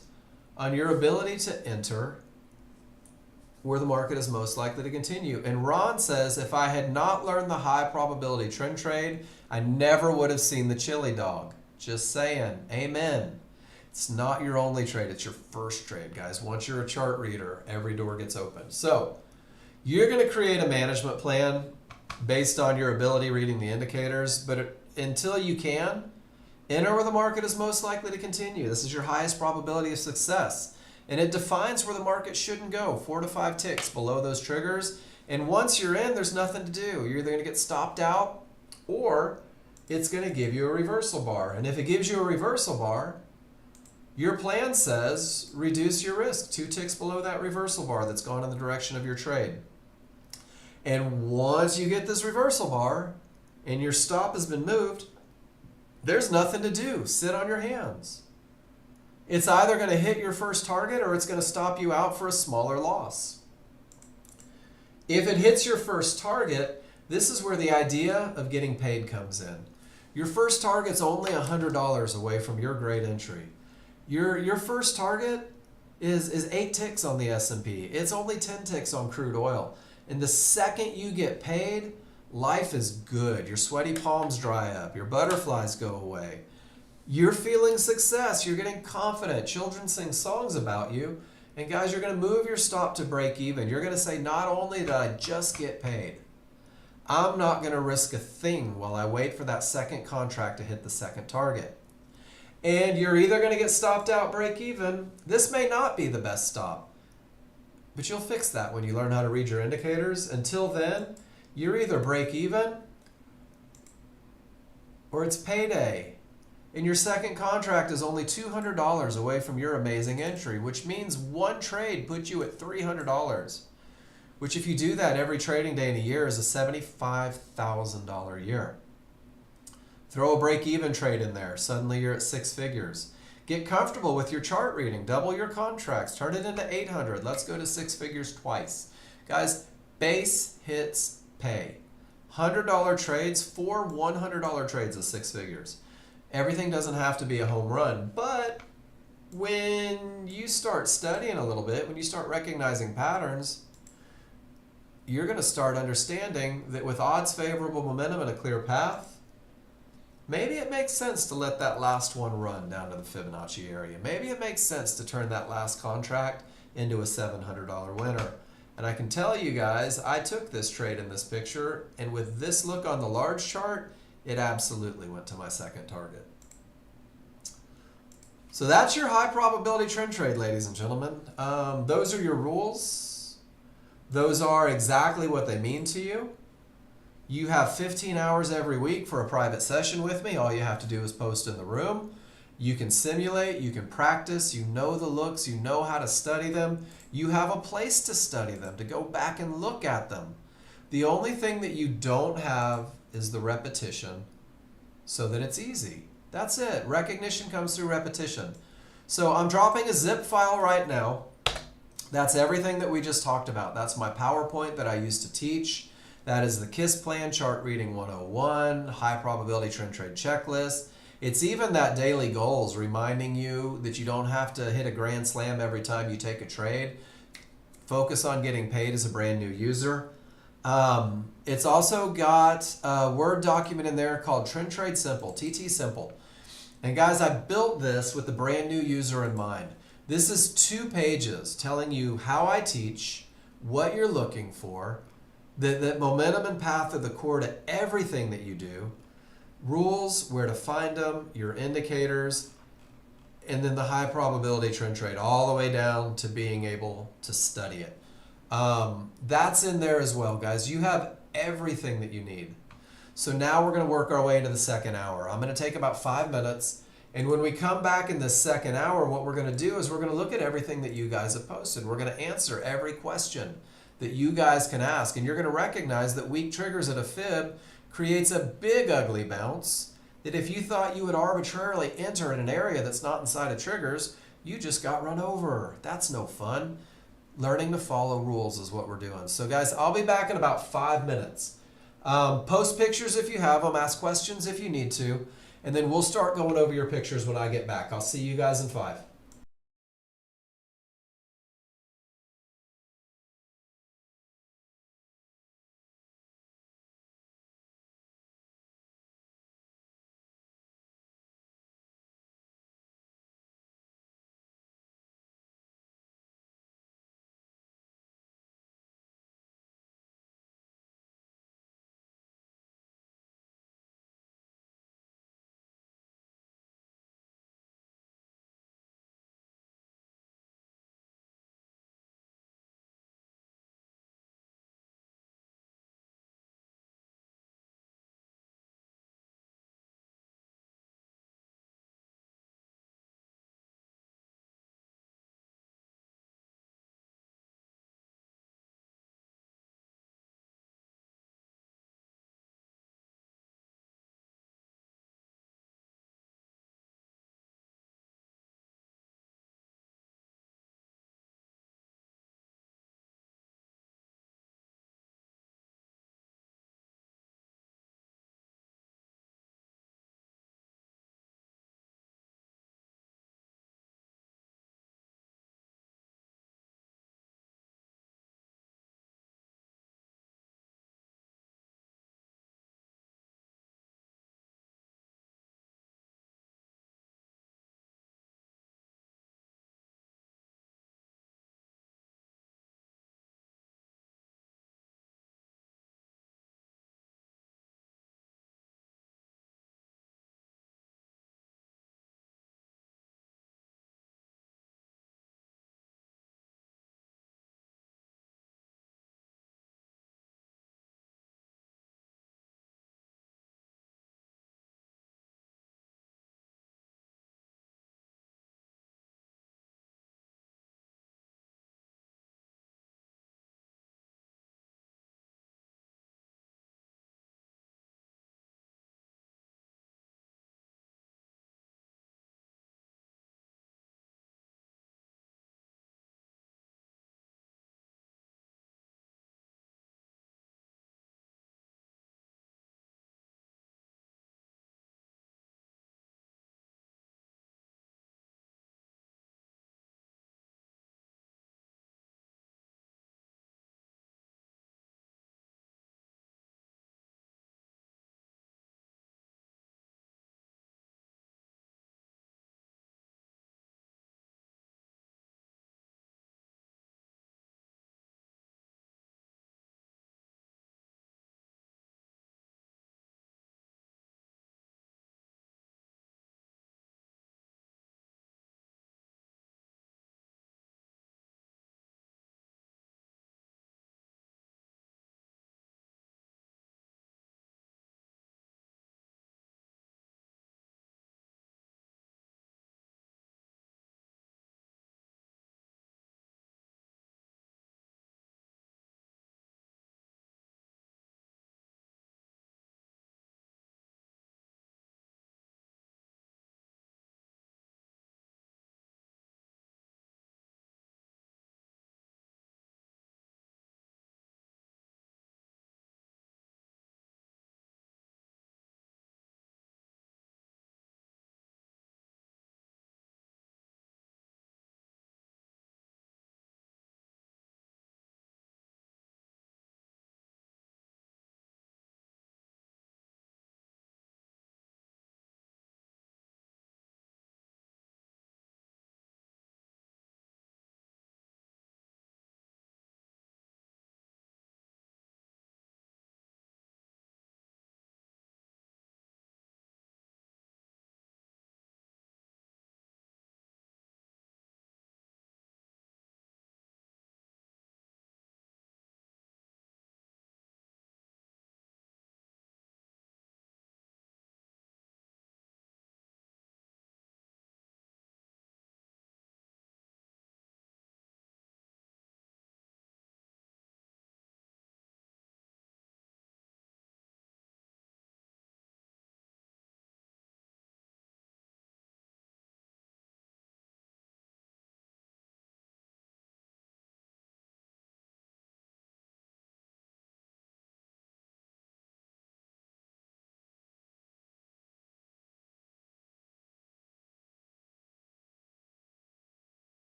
on your ability to enter where the market is most likely to continue. And Ron says, if I had not learned the high probability trend trade, I never would have seen the chili dog. Just saying. Amen. It's not your only trade. It's your first trade, guys. Once you're a chart reader, every door gets open. So you're going to create a management plan based on your ability reading the indicators. But until you can, enter where the market is most likely to continue. This is your highest probability of success. And it defines where the market shouldn't go, 4 to 5 ticks below those triggers. And once you're in, there's nothing to do. You're either going to get stopped out, or it's going to give you a reversal bar. And if it gives you a reversal bar, your plan says reduce your risk 2 ticks below that reversal bar that's gone in the direction of your trade. And once you get this reversal bar and your stop has been moved, there's nothing to do. Sit on your hands. It's either going to hit your first target, or it's going to stop you out for a smaller loss. If it hits your first target, this is where the idea of getting paid comes in. Your first target's only $100 away from your great entry. Your first target is 8 ticks on the S&P. It's only 10 ticks on crude oil. And the second you get paid, life is good. Your sweaty palms dry up. Your butterflies go away. You're feeling success. You're getting confident. Children sing songs about you. And guys, you're going to move your stop to break even. You're going to say, not only did I just get paid, I'm not going to risk a thing while I wait for that second contract to hit the second target. And you're either going to get stopped out, break even. This may not be the best stop, but you'll fix that when you learn how to read your indicators. Until then, you're either break even or it's payday. And your second contract is only $200 away from your amazing entry, which means one trade puts you at $300, which if you do that every trading day in a year is a $75,000 a year. Throw a break-even trade in there. Suddenly you're at 6 figures. Get comfortable with your chart reading. Double your contracts. Turn it into 800. Let's go to 6 figures twice. Guys, base hits pay. $100 trades, 4 $100 trades is 6 figures. Everything doesn't have to be a home run, but when you start studying a little bit, when you start recognizing patterns, you're going to start understanding that with odds favorable momentum and a clear path, maybe it makes sense to let that last one run down to the Fibonacci area. Maybe it makes sense to turn that last contract into a $700 winner. And I can tell you guys, I took this trade in this picture, and with this look on the large chart, it absolutely went to my second target. So that's your high probability trend trade, ladies and gentlemen. Those are your rules. Those are exactly what they mean to you. You have 15 hours every week for a private session with me. All you have to do is post in the room. You can simulate, you can practice, you know the looks, you know how to study them. You have a place to study them, to go back and look at them. The only thing that you don't have is the repetition so that it's easy. That's it. Recognition comes through repetition. So I'm dropping a zip file right now. That's everything that we just talked about. That's my PowerPoint that I used to teach. That is the KISS plan, chart reading 101, high probability trend trade checklist. It's even that daily goals reminding you that you don't have to hit a grand slam every time you take a trade. Focus on getting paid as a brand new user. It's also got a Word document in there called Trend Trade Simple, TT Simple. And guys, I built this with the brand new user in mind. This is 2 pages telling you how I teach, what you're looking for, that momentum and path are the core to everything that you do, rules, where to find them, your indicators, and then the high probability trend trade all the way down to being able to study it. That's in there as well, guys. You have everything that you need. So now we're going to work our way into the second hour. I'm going to take about 5 minutes. And when we come back in the second hour, what we're going to do is we're going to look at everything that you guys have posted. We're going to answer every question that you guys can ask. And you're going to recognize that weak triggers at a fib creates a big ugly bounce that if you thought you would arbitrarily enter in an area that's not inside of triggers, you just got run over. That's no fun. Learning to follow rules is what we're doing. So guys, I'll be back in about 5 minutes. Post pictures if you have them, ask questions if you need to, and then we'll start going over your pictures when I get back. I'll see you guys in 5.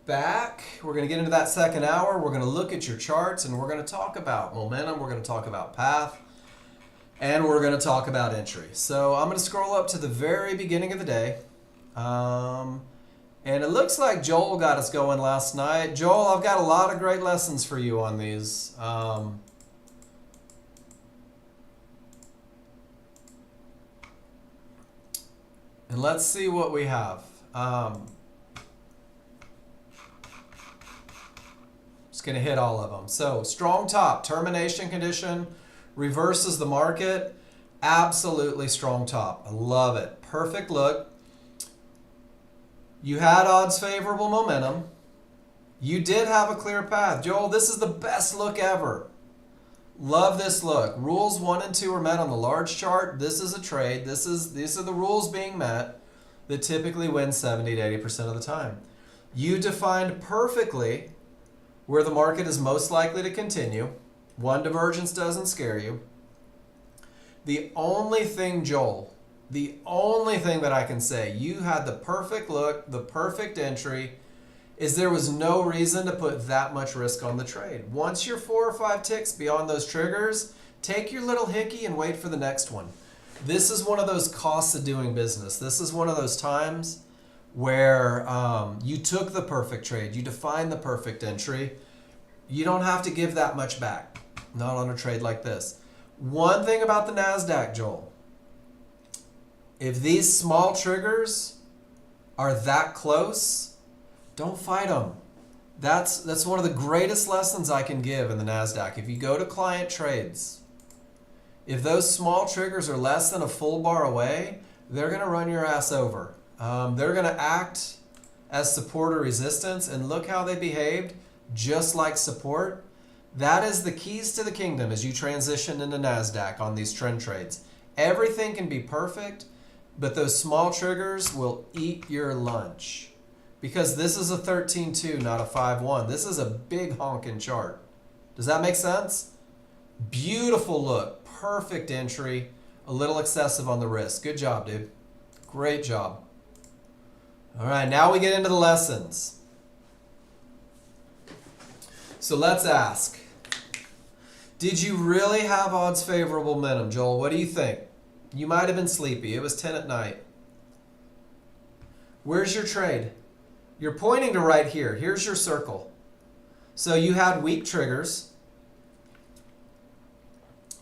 back. We're going to get into that second hour. We're going to look at your charts and we're going to talk about momentum. We're going to talk about path. And we're going to talk about entry. So I'm going to scroll up to the very beginning of the day. And it looks like Joel got us going last night. Joel, I've got a lot of great lessons for you on these. And let's see what we have. Just going to hit all of them. So strong top, termination condition, reverses the market. Absolutely strong top. I love it. Perfect look. You had odds favorable momentum. You did have a clear path. Joel, this is the best look ever. Love this look. Rules 1 and 2 are met on the large chart. This is a trade. These are the rules being met that typically win 70 to 80% of the time. You defined perfectly where the market is most likely to continue. One divergence doesn't scare you. The only thing, Joel, the only thing that I can say, you had the perfect look, the perfect entry, is there was no reason to put that much risk on the trade. Once you're 4 or 5 ticks beyond those triggers, take your little hickey and wait for the next one. This is one of those costs of doing business. This is one of those times where you took the perfect trade, you defined the perfect entry. You don't have to give that much back, not on a trade like this. One thing about the NASDAQ, Joel, if these small triggers are that close, don't fight them. That's one of the greatest lessons I can give in the NASDAQ. If you go to client trades, if those small triggers are less than a full bar away, they're going to run your ass over. They're going to act as support or resistance, and look how they behaved, just like support. That is the keys to the kingdom as you transition into NASDAQ on these trend trades. Everything can be perfect, but those small triggers will eat your lunch. Because this is a 13-2, not a 5-1. This is a big honking chart. Does that make sense? Beautiful look. Perfect entry. A little excessive on the risk. Good job, dude. Great job. All right, now we get into the lessons. So let's ask. Did you really have odds favorable momentum, Joel? What do you think? You might have been sleepy. It was 10 at night. Where's your trade? You're pointing to right here. Here's your circle. So you had weak triggers.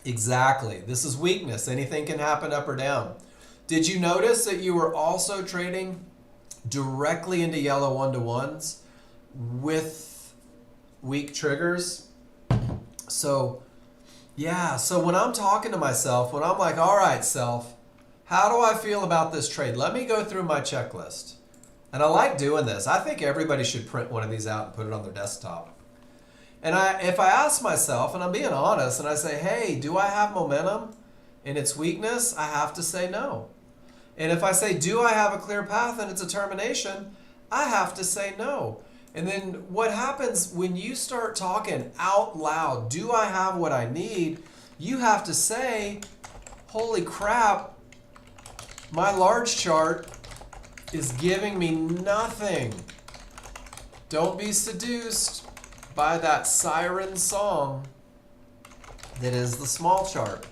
Exactly. This is weakness. Anything can happen up or down. Did you notice that you were also trading directly into yellow 1-to-1s with weak triggers? So, yeah. So when I'm talking to myself, when I'm like, all right, self, how do I feel about this trade? Let me go through my checklist. And I like doing this. I think everybody should print one of these out and put it on their desktop. And if I ask myself, and I'm being honest, and I say, hey, do I have momentum in its weakness? I have to say no. And if I say, do I have a clear path and it's a termination? I have to say no. And then what happens when you start talking out loud, do I have what I need? You have to say, holy crap, my large chart is giving me nothing. Don't be seduced by that siren song that is the small chart.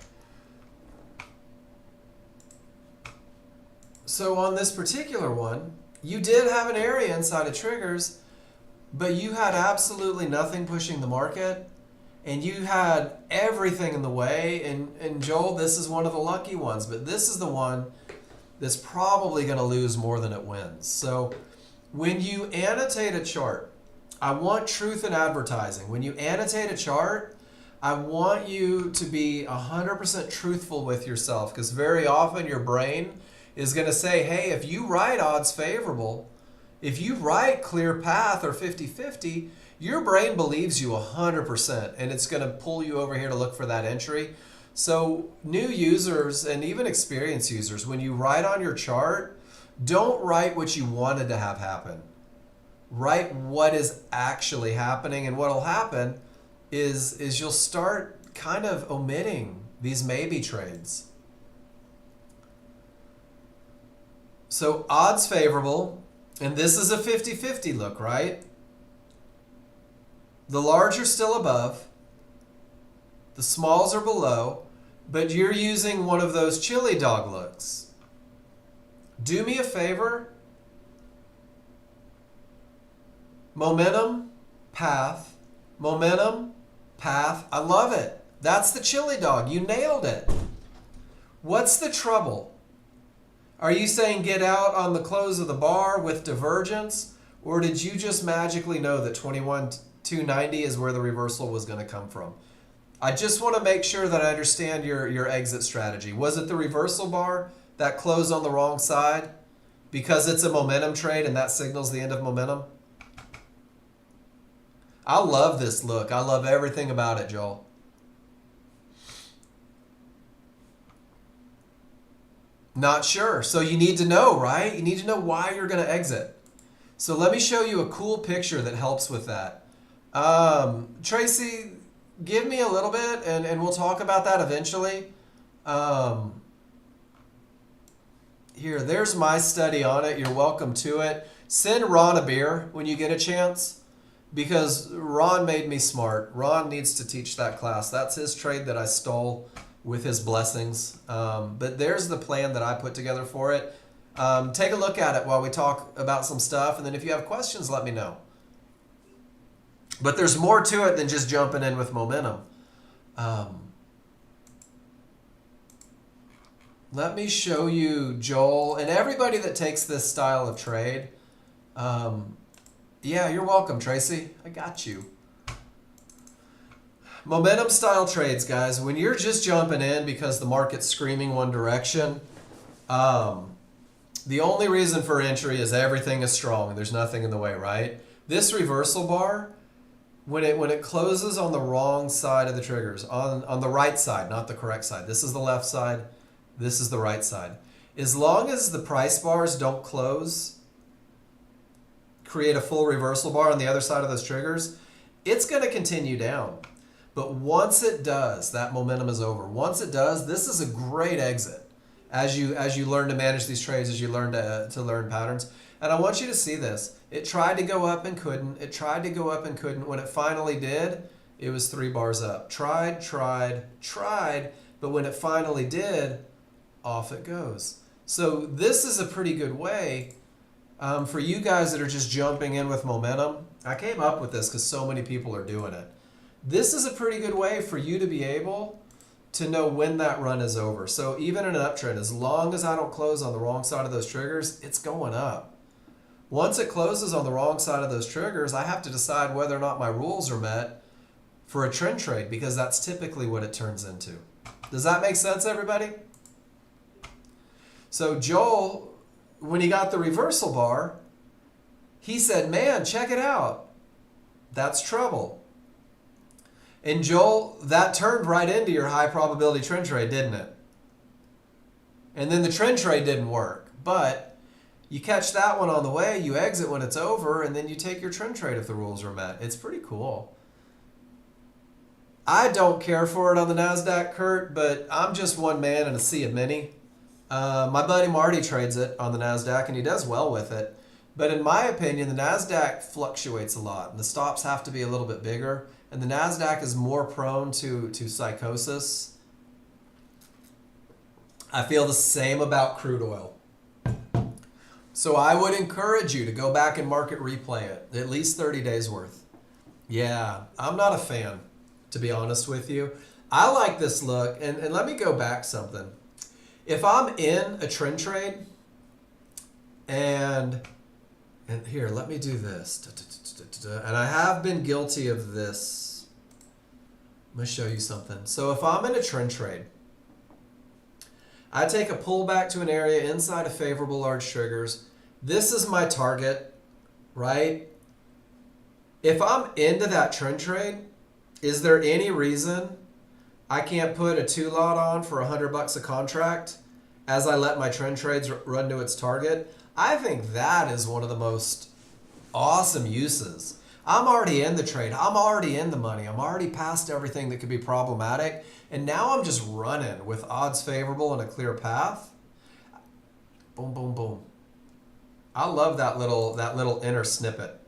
So on this particular one, you did have an area inside of triggers, but you had absolutely nothing pushing the market, and you had everything in the way. And Joel, this is one of the lucky ones, but this is the one that's probably going to lose more than it wins. So when you annotate a chart, I want truth in advertising. When you annotate a chart, I want you to be 100% truthful with yourself, because very often your brain is going to say, hey, if you write odds favorable, if you write clear path or 50-50, your brain believes you 100%, and it's going to pull you over here to look for that entry. So new users and even experienced users, when you write on your chart, don't write what you wanted to have happen. Write what is actually happening, and what will happen is you'll start kind of omitting these maybe trades. So odds favorable, and this is a 50-50 look, right? The large are still above. The smalls are below. But you're using one of those chili dog looks. Do me a favor. Momentum, path, momentum, path. I love it. That's the chili dog. You nailed it. What's the trouble? Are you saying get out on the close of the bar with divergence? Or did you just magically know that 21,290 is where the reversal was going to come from? I just want to make sure that I understand your exit strategy. Was it the reversal bar that closed on the wrong side because it's a momentum trade and that signals the end of momentum? I love this look. I love everything about it, Joel. Not sure. So you need to know, right? You need to know why you're going to exit. So let me show you a cool picture that helps with that. Tracy, give me a little bit, and we'll talk about that eventually. Here, there's my study on it. You're welcome to it. Send Ron a beer when you get a chance, because Ron made me smart. Ron needs to teach that class. That's his trade that I stole with his blessings. But there's the plan that I put together for it. Take a look at it while we talk about some stuff, and then if you have questions, let me know. But there's more to it than just jumping in with momentum. Let me show you, Joel, and everybody that takes this style of trade. Yeah, you're welcome, Tracy. I got you. Momentum style trades, guys. When you're just jumping in because the market's screaming one direction, the only reason for entry is everything is strong and there's nothing in the way, right? This reversal bar, when it closes on the wrong side of the triggers, on the right side, not the correct side. This is the left side. This is the right side. As long as the price bars don't close, create a full reversal bar on the other side of those triggers, it's going to continue down. But once it does, that momentum is over. Once it does, this is a great exit as you learn to manage these trades, as you learn to learn patterns. And I want you to see this. It tried to go up and couldn't. It tried to go up and couldn't. When it finally did, it was 3 bars up. Tried, but when it finally did, off it goes. So this is a pretty good way for you guys that are just jumping in with momentum. I came up with this because so many people are doing it. This is a pretty good way for you to be able to know when that run is over. So even in an uptrend, as long as I don't close on the wrong side of those triggers, it's going up. Once it closes on the wrong side of those triggers, I have to decide whether or not my rules are met for a trend trade, because that's typically what it turns into. Does that make sense, everybody? So Joel, when he got the reversal bar, he said, man, check it out. That's trouble. And Joel, that turned right into your high probability trend trade, didn't it? And then the trend trade didn't work. But you catch that one on the way, you exit when it's over, and then you take your trend trade if the rules are met. It's pretty cool. I don't care for it on the NASDAQ, Kurt, but I'm just one man in a sea of many. My buddy Marty trades it on the NASDAQ, and he does well with it. But in my opinion, the NASDAQ fluctuates a lot, and the stops have to be a little bit bigger. And the NASDAQ is more prone to psychosis. I feel the same about crude oil. So I would encourage you to go back and market replay it, at least 30 days worth. Yeah, I'm not a fan, to be honest with you. I like this look, and let me go back something. If I'm in a trend trade, and here, let me do this. And I have been guilty of this. I'm going to show you something. So if I'm in a trend trade, I take a pullback to an area inside of favorable large triggers. This is my target, right? If I'm into that trend trade, is there any reason I can't put a 2 lot on for $100 a contract as I let my trend trades run to its target? I think that is one of the most awesome uses. I'm already in the trade. I'm already in the money. I'm already past everything that could be problematic. And now I'm just running with odds favorable and a clear path. Boom, boom, boom. I love that little inner snippet.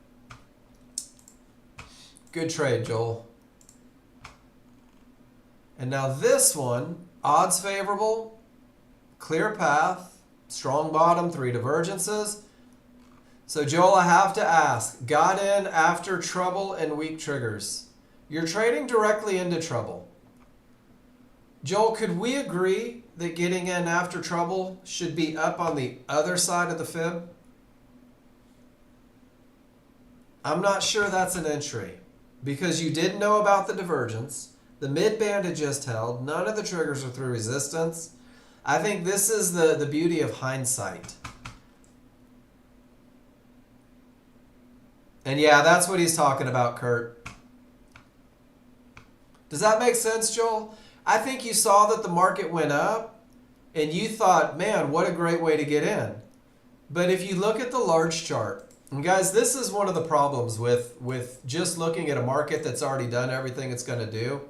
Good trade, Joel. And now this one, odds favorable, clear path, strong bottom, 3 divergences. So Joel, I have to ask, got in after trouble and weak triggers. You're trading directly into trouble. Joel, could we agree that getting in after trouble should be up on the other side of the fib? I'm not sure that's an entry because you didn't know about the divergence. The mid band had just held. None of the triggers are through resistance. I think this is the beauty of hindsight. And yeah, that's what he's talking about, Kurt. Does that make sense, Joel? I think you saw that the market went up and you thought, man, what a great way to get in. But if you look at the large chart, and guys, this is one of the problems with just looking at a market that's already done everything it's going to do,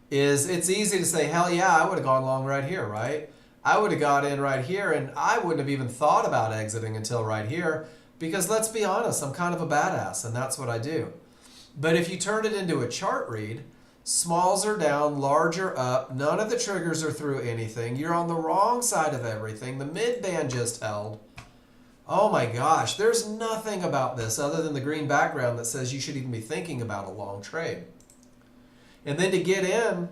is it's easy to say, hell yeah, I would have gone long right here, right? I would have got in right here and I wouldn't have even thought about exiting until right here because let's be honest, I'm kind of a badass and that's what I do. But if you turn it into a chart read, smalls are down, large are up, none of the triggers are through anything. You're on the wrong side of everything. The mid band just held. Oh my gosh, there's nothing about this other than the green background that says you should even be thinking about a long trade. And then to get in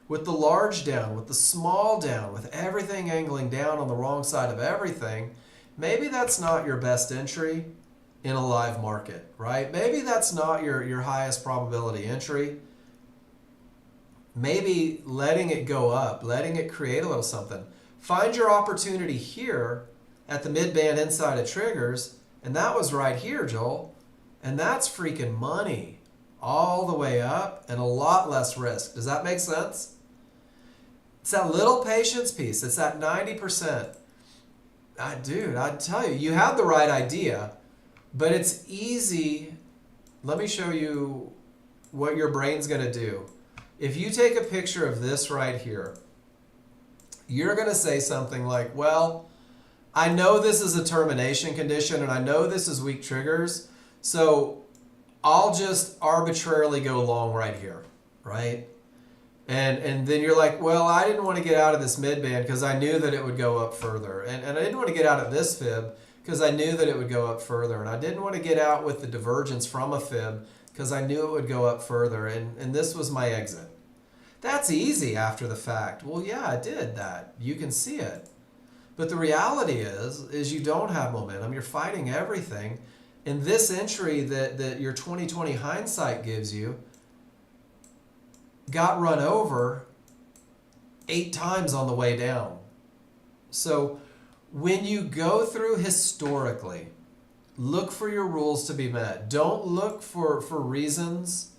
with the large down, with the small down, with everything angling down on the wrong side of everything, maybe that's not your best entry in a live market, right? Maybe that's not your highest probability entry. Maybe letting it go up, letting it create a little something. Find your opportunity here at the mid-band inside of triggers, and that was right here, Joel. And that's freaking money all the way up and a lot less risk. Does that make sense? It's that little patience piece. It's that 90%. Dude, I tell you, you had the right idea, but it's easy. Let me show you what your brain's going to do. If you take a picture of this right here, you're going to say something like, well, I know this is a termination condition and I know this is weak triggers, so I'll just arbitrarily go long right here, right? And then you're like, well, I didn't want to get out of this mid-band because I knew that it would go up further. And I didn't want to get out of this fib because I knew that it would go up further. And I didn't want to get out with the divergence from a fib because I knew it would go up further. And this was my exit. That's easy after the fact. Well, yeah, I did that. You can see it. But the reality is you don't have momentum. You're fighting everything. And this entry that your 2020 hindsight gives you got run over 8 times on the way down. So when you go through historically, look for your rules to be met. Don't look for reasons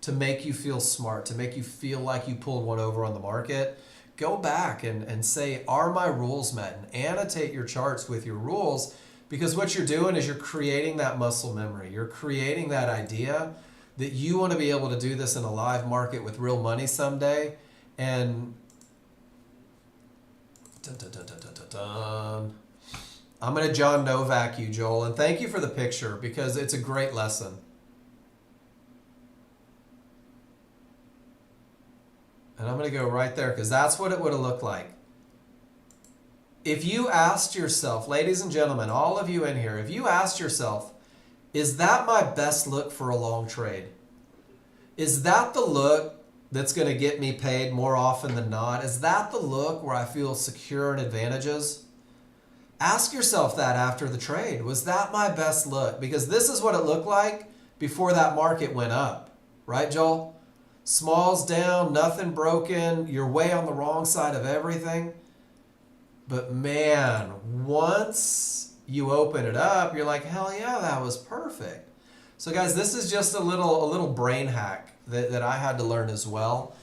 to make you feel smart, to make you feel like you pulled one over on the market. Go back and say, are my rules met? And annotate your charts with your rules, because what you're doing is you're creating that muscle memory. You're creating that idea that you want to be able to do this in a live market with real money someday. And I'm going to John Novak you, Joel, and thank you for the picture because it's a great lesson. And I'm going to go right there because that's what it would have looked like. If you asked yourself, ladies and gentlemen, all of you in here, if you asked yourself, is that my best look for a long trade? Is that the look that's going to get me paid more often than not? Is that the look where I feel secure in advantages? Ask yourself that after the trade. Was that my best look? Because this is what it looked like before that market went up. Right, Joel? Smalls down, nothing broken. You're way on the wrong side of everything. But man, once you open it up, you're like, hell yeah, that was perfect. So guys, this is just a little brain hack that I had to learn as well.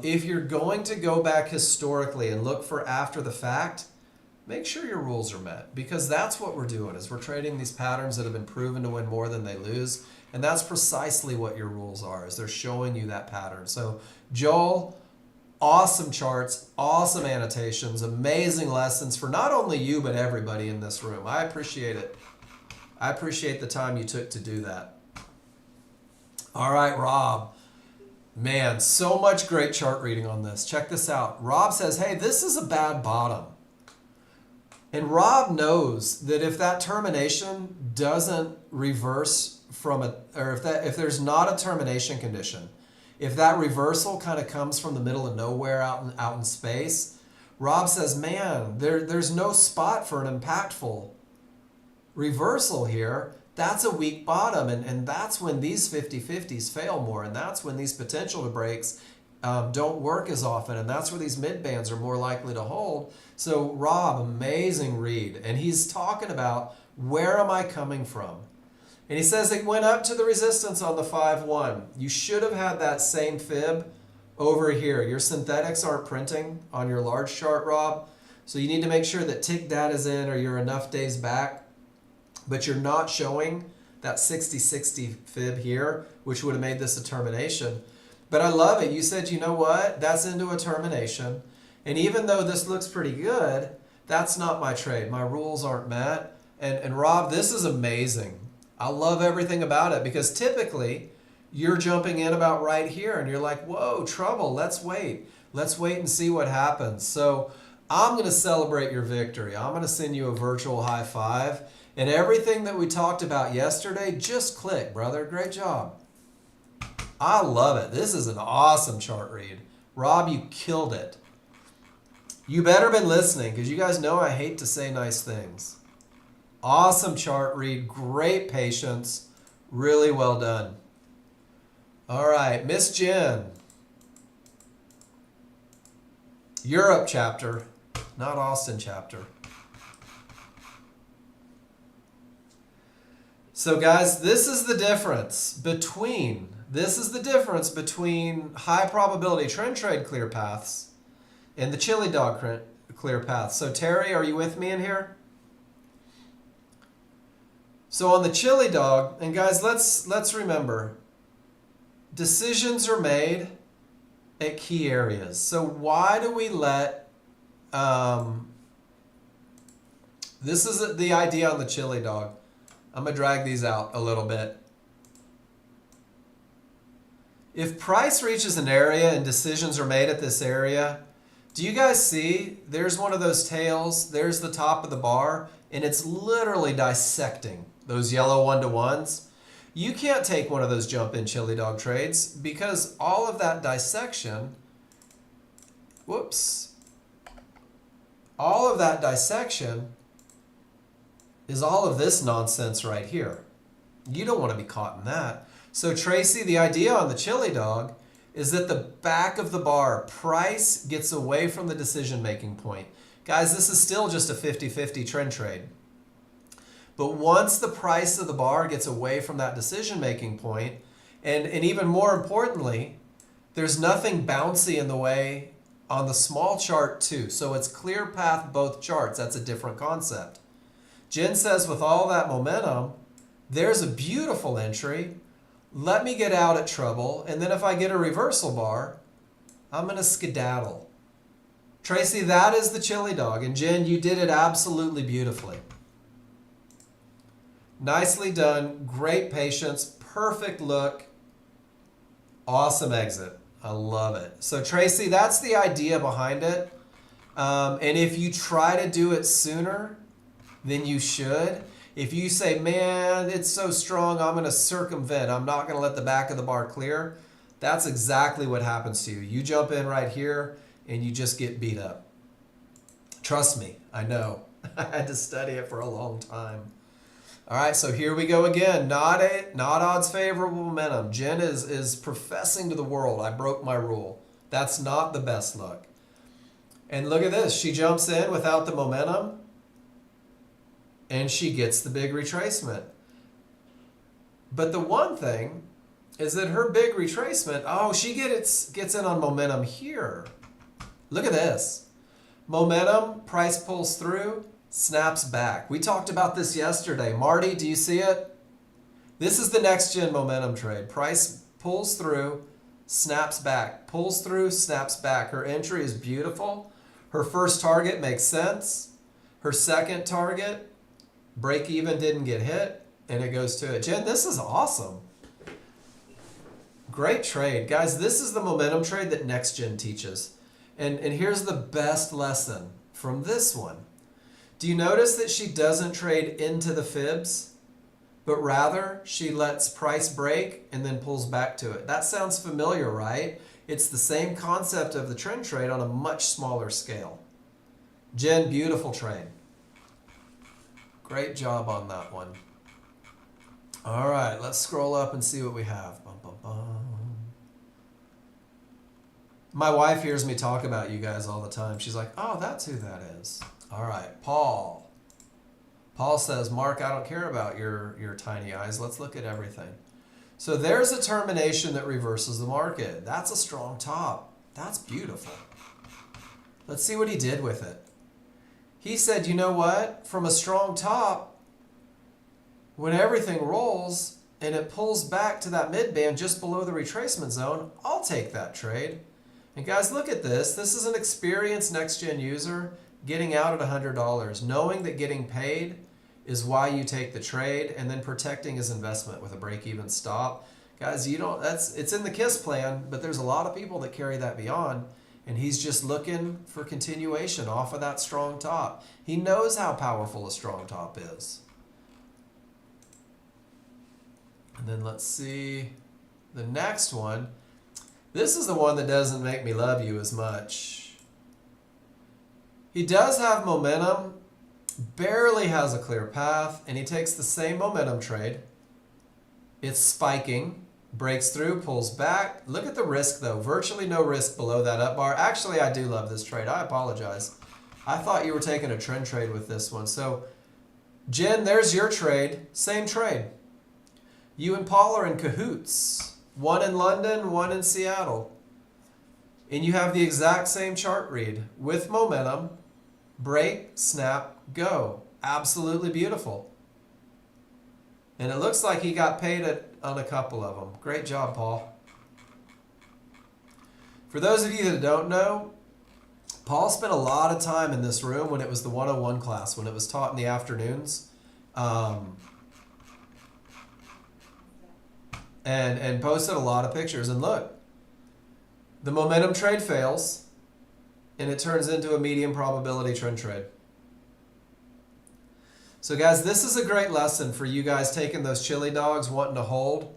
If you're going to go back historically and look for after the fact, make sure your rules are met, because that's what we're doing is we're trading these patterns that have been proven to win more than they lose. And that's precisely what your rules are, is they're showing you that pattern. So Joel, awesome charts, awesome annotations, amazing lessons for not only you, but everybody in this room. I appreciate it. I appreciate the time you took to do that. All right, Rob. Man, so much great chart reading on this. Check this out. Rob says, hey, this is a bad bottom. And Rob knows that if that termination doesn't reverse from if there's not a termination condition, if that reversal kind of comes from the middle of nowhere out in space, Rob says, man, there's no spot for an impactful reversal here. That's a weak bottom, and that's when these 50-50s fail more, and that's when these potential to breaks don't work as often, and that's where these mid bands are more likely to hold. So Rob, amazing read, and he's talking about where am I coming from? And he says it went up to the resistance on the 5-1. You should have had that same fib over here. Your synthetics aren't printing on your large chart, Rob, so you need to make sure that tick data's in or you're enough days back, but you're not showing that 60-60 fib here, which would have made this a termination. But I love it. You said, you know what? That's into a termination. And even though this looks pretty good, that's not my trade. My rules aren't met. And Rob, this is amazing. I love everything about it because typically you're jumping in about right here and you're like, whoa, trouble. Let's wait. Let's wait and see what happens. So I'm going to celebrate your victory. I'm going to send you a virtual high five. And everything that we talked about yesterday, just click, brother. Great job. I love it. This is an awesome chart read. Rob, you killed it. You better been listening because you guys know I hate to say nice things. Awesome chart read. Great patience. Really well done. All right, Miss Jen. Europe chapter, not Austin chapter. So guys, this is the difference between high probability trend trade clear paths and the chili dog clear paths. So Terry, are you with me in here? So on the chili dog, and guys, let's remember, decisions are made at key areas. So why do we let, this is the idea on the chili dog. I'm going to drag these out a little bit. If price reaches an area and decisions are made at this area, do you guys see? There's one of those tails. There's the top of the bar, and it's literally dissecting those yellow 1-to-1s. You can't take one of those jump-in chili dog trades because all of that dissection, all of that dissection is all of this nonsense right here. You don't want to be caught in that. So Tracy, the idea on the chili dog is that the back of the bar, price gets away from the decision-making point. Guys, this is still just a 50-50 trend trade. But once the price of the bar gets away from that decision-making point, and even more importantly, there's nothing bouncy in the way on the small chart too. So it's clear path both charts. That's a different concept. Jen says with all that momentum, there's a beautiful entry. Let me get out at trouble, and then if I get a reversal bar, I'm going to skedaddle. Tracy, that is the chili dog, and Jen, you did it absolutely beautifully. Nicely done, great patience, perfect look, awesome exit. I love it. So Tracy, that's the idea behind it. And if you try to do it sooner than you should, if you say, man, it's so strong, I'm going to circumvent, I'm not going to let the back of the bar clear, that's exactly what happens to you. You jump in right here and you just get beat up. Trust me, I know. I had to study it for a long time. All right, so here we go again. Not odds favorable momentum. Jen is professing to the world, I broke my rule. That's not the best look. And look at this. She jumps in without the momentum, and she gets the big retracement. But the one thing is that her big retracement, oh, she gets in on momentum here. Look at this. Momentum, price pulls through, snaps back. We talked about this yesterday. Marty, do you see it? This is the Nexgen momentum trade. Price pulls through, snaps back. Pulls through, snaps back. Her entry is beautiful. Her first target makes sense. Her second target, break even, didn't get hit, and it goes to it. Jen, this is awesome. Great trade. Guys, this is the momentum trade that Nexgen teaches. And here's the best lesson from this one. Do you notice that she doesn't trade into the fibs, but rather she lets price break and then pulls back to it? That sounds familiar, right? It's the same concept of the trend trade on a much smaller scale. Jen, beautiful trade. Great job on that one. All right, let's scroll up and see what we have. Bum, bum, bum. My wife hears me talk about you guys all the time. She's like, oh, that's who that is. All right, Paul. Paul says, Mark, I don't care about your tiny eyes. Let's look at everything. So there's a termination that reverses the market. That's a strong top. That's beautiful. Let's see what he did with it. He said, you know what? From a strong top, when everything rolls and it pulls back to that mid-band just below the retracement zone, I'll take that trade. And guys, look at this. This is an experienced Nexgen user getting out at $100, knowing that getting paid is why you take the trade, and then protecting his investment with a break-even stop. Guys, it's in the KISS plan, but there's a lot of people that carry that beyond, and he's just looking for continuation off of that strong top. He knows how powerful a strong top is. And then let's see the next one. This is the one that doesn't make me love you as much. He does have momentum, barely has a clear path, and he takes the same momentum trade. It's spiking, breaks through, pulls back. Look at the risk though, virtually no risk below that up bar. Actually, I do love this trade. I apologize. I thought you were taking a trend trade with this one. So, Jen, there's your trade. Same trade. You and Paul are in cahoots. One in London, one in Seattle. And you have the exact same chart read with momentum. Break, snap, go. Absolutely beautiful. And it looks like he got paid on a couple of them. Great job, Paul. For those of you that don't know, Paul spent a lot of time in this room when it was the 101 class, when it was taught in the afternoons. And posted a lot of pictures. And look, the momentum trade fails, and it turns into a medium probability trend trade. So guys, this is a great lesson for you guys taking those chili dogs, wanting to hold.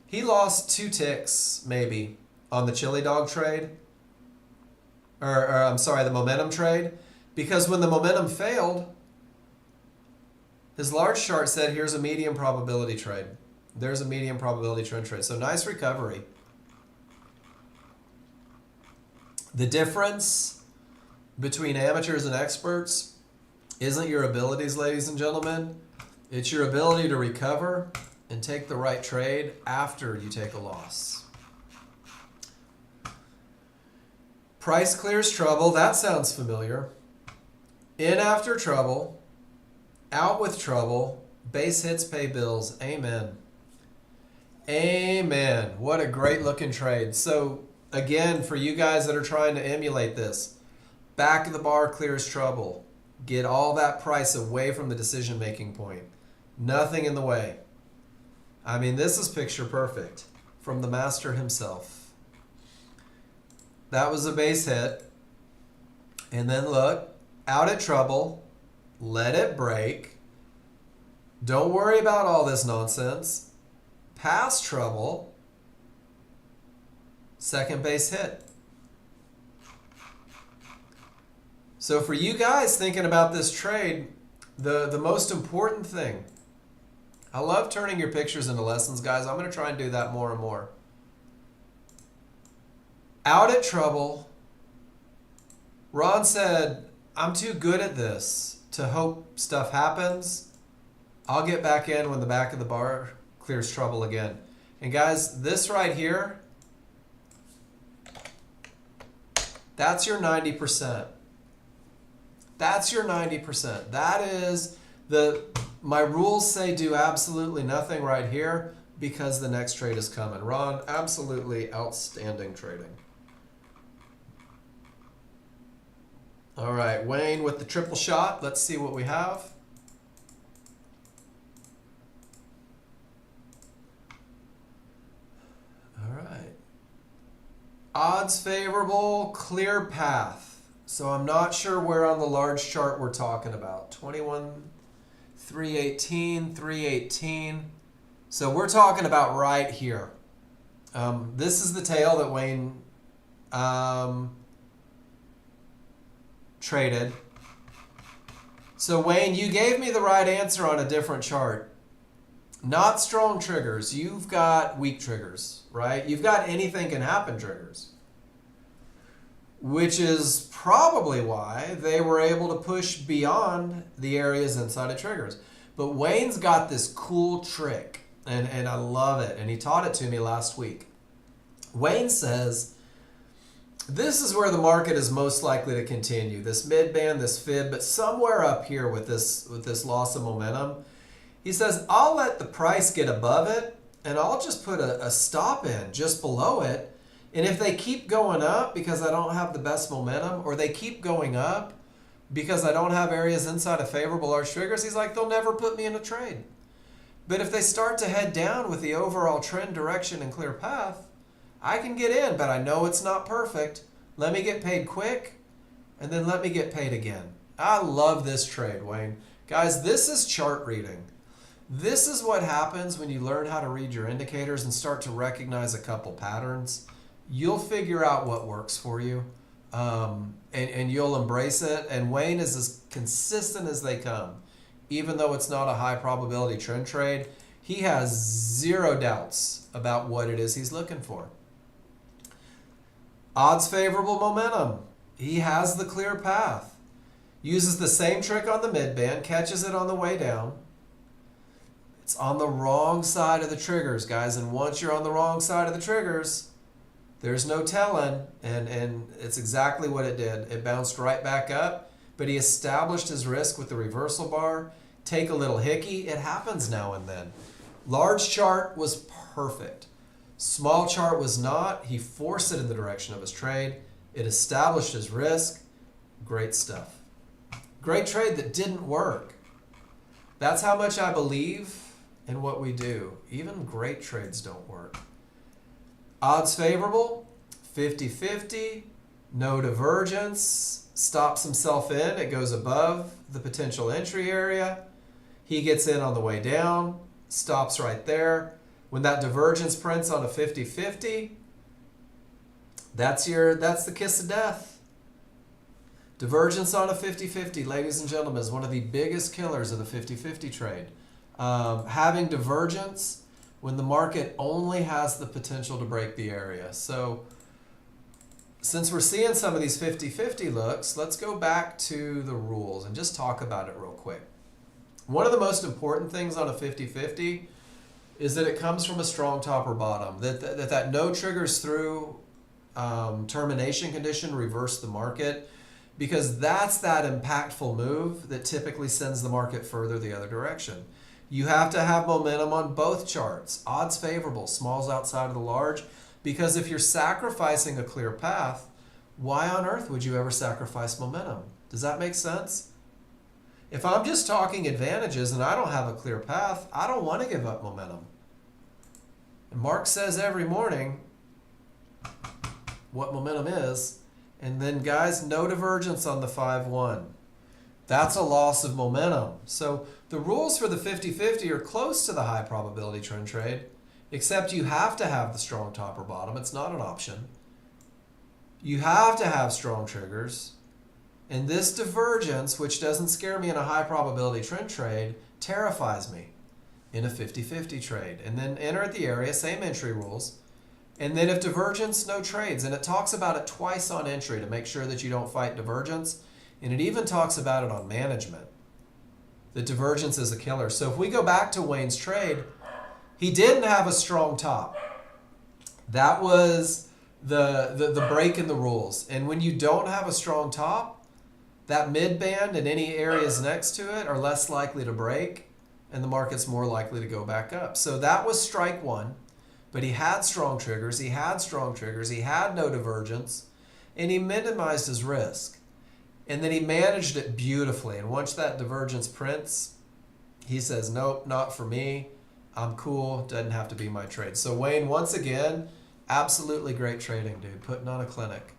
He lost 2 ticks, maybe, on the chili dog trade. Or I'm sorry, the momentum trade. Because when the momentum failed, his large chart said, here's a medium probability trade. There's a medium probability trend trade. So nice recovery. The difference between amateurs and experts isn't your abilities, ladies and gentlemen. It's your ability to recover and take the right trade after you take a loss. Price clears trouble. That sounds familiar. In after trouble. Out with trouble. Base hits pay bills. Amen. Amen. What a great looking trade. So again, for you guys that are trying to emulate this, back of the bar clears trouble. Get all that price away from the decision making point. Nothing in the way. I mean, this is picture perfect from the master himself. That was a base hit. And then look, out at trouble, let it break. Don't worry about all this nonsense. Past trouble, second base hit. So for you guys thinking about this trade, the most important thing, I love turning your pictures into lessons, guys. I'm going to try and do that more and more. Out at trouble, Ron said, I'm too good at this to hope stuff happens. I'll get back in when the back of the bar clears trouble again. And guys, this right here, that's your 90%. That's your 90%. That is my rules say do absolutely nothing right here because the next trade is coming. Ron, absolutely outstanding trading. All right, Wayne with the triple shot. Let's see what we have. All right. Odds favorable, clear path. So I'm not sure where on the large chart we're talking about. 21, 318, 318. So we're talking about right here. This is the tail that Wayne traded. So Wayne, you gave me the right answer on a different chart. Not strong triggers. You've got weak triggers, right? You've got anything can happen triggers, which is probably why they were able to push beyond the areas inside of triggers. But Wayne's got this cool trick, and I love it, and he taught it to me last week. Wayne says, this is where the market is most likely to continue, this mid-band, this fib, but somewhere up here with this loss of momentum. He says, I'll let the price get above it, and I'll just put a stop in just below it. And if they keep going up because I don't have the best momentum, or they keep going up because I don't have areas inside of favorable large triggers, he's like, they'll never put me in a trade. But if they start to head down with the overall trend direction and clear path, I can get in, but I know it's not perfect. Let me get paid quick, and then let me get paid again. I love this trade, Wayne. Guys, this is chart reading. This is what happens when you learn how to read your indicators and start to recognize a couple patterns. You'll figure out what works for you, and you'll embrace it. And Wayne is as consistent as they come. Even though it's not a high probability trend trade, he has zero doubts about what it is he's looking for. Odds favorable momentum. He has the clear path. Uses the same trick on the mid-band, catches it on the way down. It's on the wrong side of the triggers, guys. And once you're on the wrong side of the triggers, there's no telling. And it's exactly what it did. It bounced right back up, but he established his risk with the reversal bar. Take a little hickey. It happens now and then. Large chart was perfect. Small chart was not. He forced it in the direction of his trade. It established his risk. Great stuff. Great trade that didn't work. That's how much I believe in what we do. Even great trades don't work. Odds favorable, 50-50, no divergence, stops himself in. It goes above the potential entry area. He gets in on the way down, stops right there. When that divergence prints on a 50-50, that's the kiss of death. Divergence on a 50-50, ladies and gentlemen, is one of the biggest killers of the 50-50 trade. Having divergence when the market only has the potential to break the area. So since we're seeing some of these 50-50 looks, let's go back to the rules and just talk about it real quick. One of the most important things on a 50-50 is that it comes from a strong top or bottom. That no triggers through termination condition reverse the market, because that's that impactful move that typically sends the market further the other direction. You have to have momentum on both charts. Odds favorable, smalls outside of the large, because if you're sacrificing a clear path, why on earth would you ever sacrifice momentum? Does that make sense? If I'm just talking advantages and I don't have a clear path, I don't want to give up momentum. And Mark says every morning what momentum is. And then, guys, no divergence on the 5-1. That's a loss of momentum. So the rules for the 50-50 are close to the high probability trend trade, except you have to have the strong top or bottom. It's not an option. You have to have strong triggers. And this divergence, which doesn't scare me in a high probability trend trade, terrifies me in a 50-50 trade. And then enter at the area, same entry rules. And then if divergence, no trades. And it talks about it twice on entry to make sure that you don't fight divergence. And it even talks about it on management. The divergence is a killer. So if we go back to Wayne's trade, he didn't have a strong top. That was the break in the rules. And when you don't have a strong top, that mid-band and any areas next to it are less likely to break, and the market's more likely to go back up. So that was strike one. But he had strong triggers, he had no divergence, and he minimized his risk. And then he managed it beautifully. And once that divergence prints, he says, nope, not for me. I'm cool, doesn't have to be my trade. So Wayne, once again, Absolutely great trading, dude. Putting on a clinic.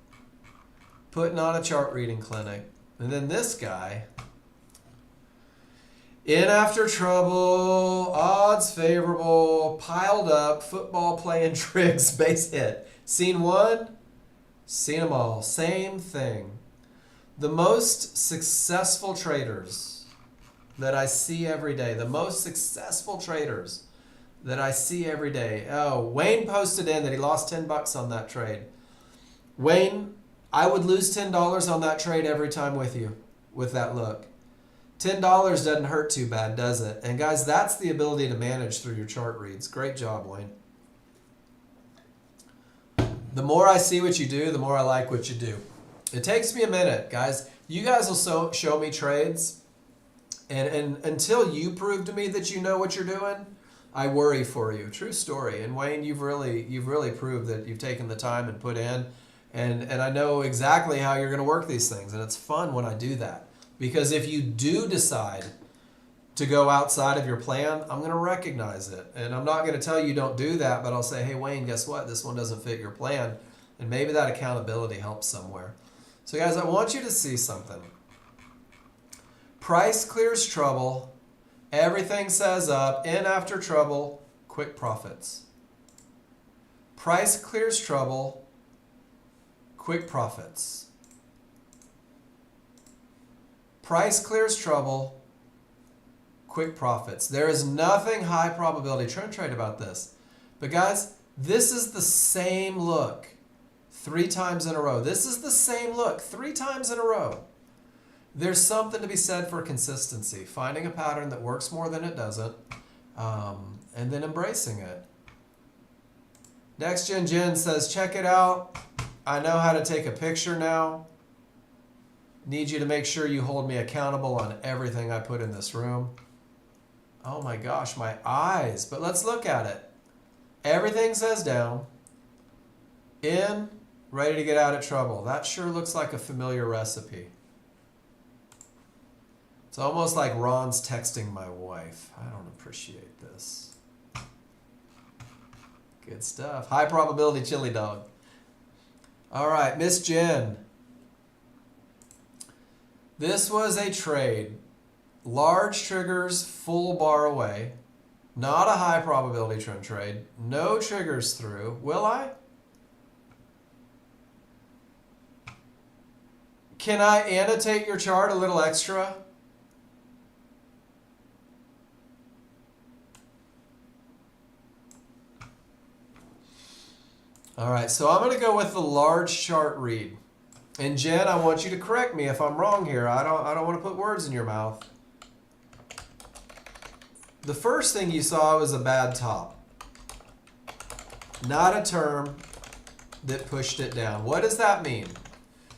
Putting on a chart reading clinic. And then this guy, in after trouble, odds favorable, piled up, football playing tricks, base hit. Seen one, seen them all. Same thing. The most successful traders that I see every day, the most successful traders that I see every day. Oh, Wayne posted in that he lost $10 on that trade. Wayne, I would lose $10 on that trade every time with you, with that look. $10 doesn't hurt too bad, does it? And guys, that's the ability to manage through your chart reads. Great job, Wayne. The more I see what you do, the more I like what you do. It takes me a minute, guys. You guys will show me trades, and until you prove to me that you know what you're doing, I worry for you. True story. And Wayne, you've really proved that you've taken the time and put in, and I know exactly how you're going to work these things, and it's fun when I do that. Because if you do decide to go outside of your plan, I'm going to recognize it. And I'm not going to tell you don't do that, but I'll say, hey, Wayne, guess what? This one doesn't fit your plan. And maybe that accountability helps somewhere. So guys, I want you to see something. Price clears trouble. Everything says up. In after trouble, quick profits. Price clears trouble, quick profits. Price clears trouble, quick profits. There is nothing high probability trade about this. But guys, this is the same look 3 times in a row. This is the same look 3 times in a row. There's something to be said for consistency, finding a pattern that works more than it doesn't, and then embracing it. Nexgen Jen says, check it out. I know how to take a picture now. Need you to make sure you hold me accountable on everything I put in this room. Oh my gosh, my eyes. But let's look at it. Everything says down. In, ready to get out of trouble. That sure looks like a familiar recipe. It's almost like Ron's texting my wife. I don't appreciate this. Good stuff. High probability chili dog. All right, Miss Jen. This was a trade. Large triggers, full bar away. Not a high probability trend trade. No triggers through. Will I? Can I annotate your chart a little extra? All right, so I'm going to go with the large chart read. And Jen, I want you to correct me if I'm wrong here. I don't want to put words in your mouth. The first thing you saw was a bad top. Not a term that pushed it down. What does that mean?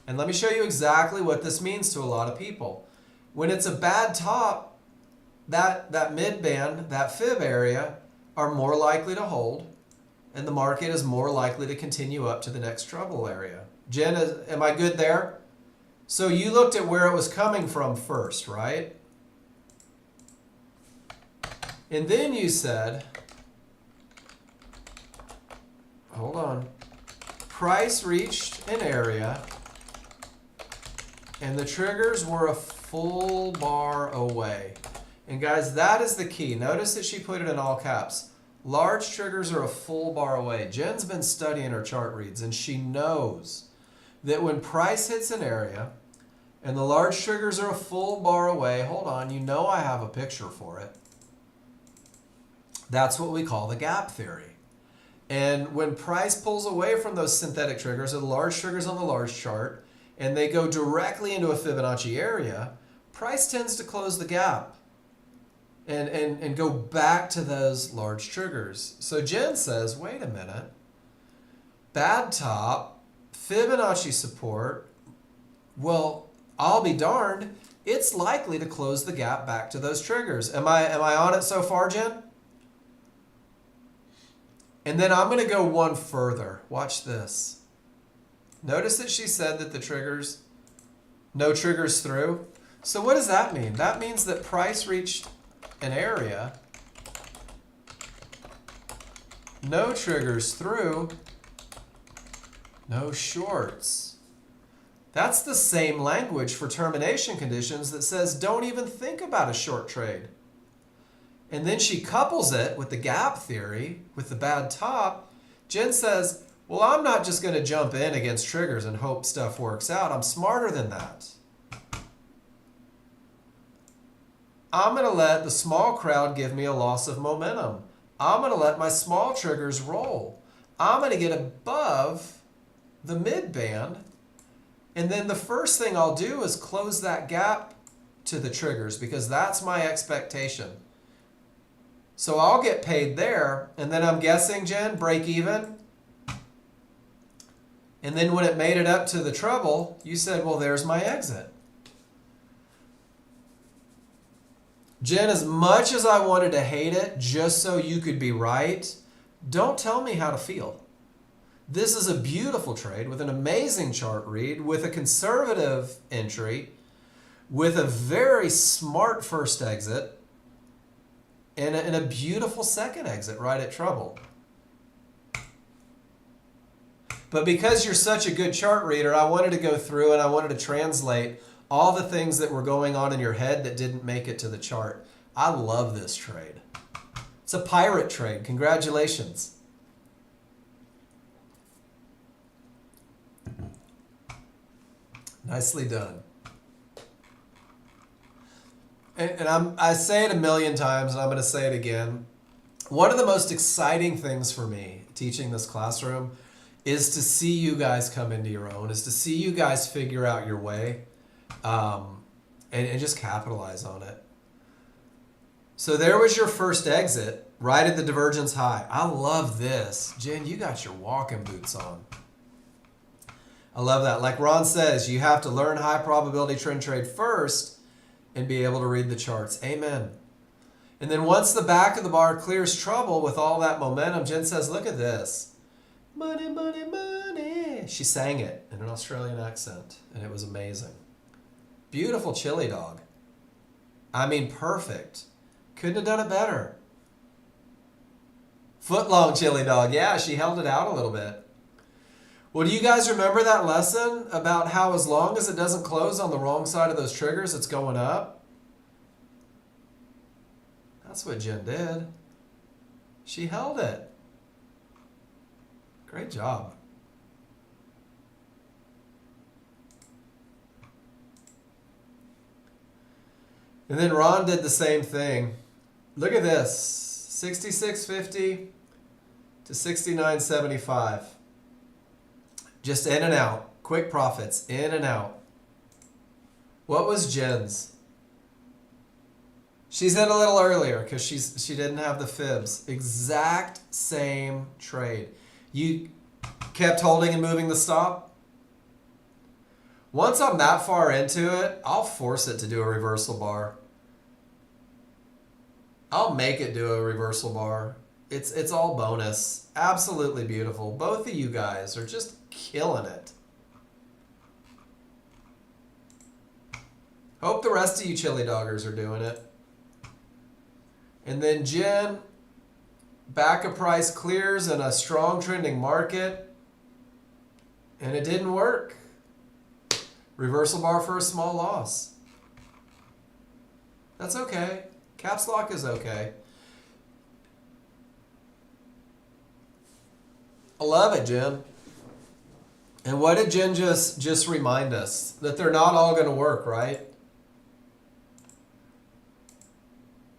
And let me show you exactly what this means to a lot of people. When it's a bad top, that mid band, that fib area, are more likely to hold, and the market is more likely to continue up to the next trouble area. Jen, am I good there? So you looked at where it was coming from first, right? And then you said, hold on, price reached an area and the triggers were a full bar away. And guys, that is the key. Notice that she put it in all caps. Large triggers are a full bar away. Jen's been studying her chart reads and she knows that when price hits an area and the large triggers are a full bar away, hold on, you know I have a picture for it. That's what we call the gap theory. And when price pulls away from those synthetic triggers or the large triggers on the large chart and they go directly into a Fibonacci area, price tends to close the gap and go back to those large triggers. So Jen says, wait a minute, bad top, Fibonacci support, well, I'll be darned, it's likely to close the gap back to those triggers. Am I on it so far, Jen? And then I'm going to go one further. Watch this. Notice that she said that the triggers, no triggers through. So what does that mean? That means that price reached an area, no triggers through, No shorts. That's the same language for termination conditions that says don't even think about a short trade. And then she couples it with the gap theory, with the bad top. Jen says, well, I'm not just going to jump in against triggers and hope stuff works out. I'm smarter than that. I'm going to let the small crowd give me a loss of momentum. I'm going to let my small triggers roll. I'm going to get above the mid band. And then the first thing I'll do is close that gap to the triggers because that's my expectation. So I'll get paid there. And then I'm guessing, Jen, break even. And then when it made it up to the treble, you said, well, there's my exit. Jen, as much as I wanted to hate it just so you could be right, don't tell me how to feel. This is a beautiful trade with an amazing chart read, with a conservative entry, with a very smart first exit, and a beautiful second exit right at treble. But because you're such a good chart reader, I wanted to go through and I wanted to translate all the things that were going on in your head that didn't make it to the chart. I love this trade. It's a pirate trade. Congratulations. Nicely done. And I say it a million times, and I'm going to say it again. One of the most exciting things for me teaching this classroom is to see you guys come into your own, is to see you guys figure out your way, and just capitalize on it. So there was your first exit, right at the divergence high. I love this. Jen, you got your walking boots on. I love that. Like Ron says, you have to learn high probability trend trade first and be able to read the charts. Amen. And then once the back of the bar clears trouble with all that momentum, Jen says, look at this. Money, money, money. She sang it in an Australian accent, and it was amazing. Beautiful chili dog. I mean, perfect. Couldn't have done it better. Foot-long chili dog. Yeah, she held it out a little bit. Well, do you guys remember that lesson about how as long as it doesn't close on the wrong side of those triggers, it's going up? That's what Jen did. She held it. Great job. And then Ron did the same thing. Look at this. 66.50 to 69.75. Just in and out. Quick profits. In and out. What was Jen's? She's in a little earlier because she didn't have the fibs. Exact same trade. You kept holding and moving the stop. Once I'm that far into it, I'll force it to do a reversal bar. I'll make it do a reversal bar. It's all bonus. Absolutely beautiful. Both of you guys are just killing it. Hope the rest of you chili doggers are doing it. And then Jen, back of price clears in a strong trending market, and it didn't work. Reversal bar for a small loss. That's okay. Caps lock is okay. I love it, Jen. And what did Jen just remind us? That they're not all going to work, right?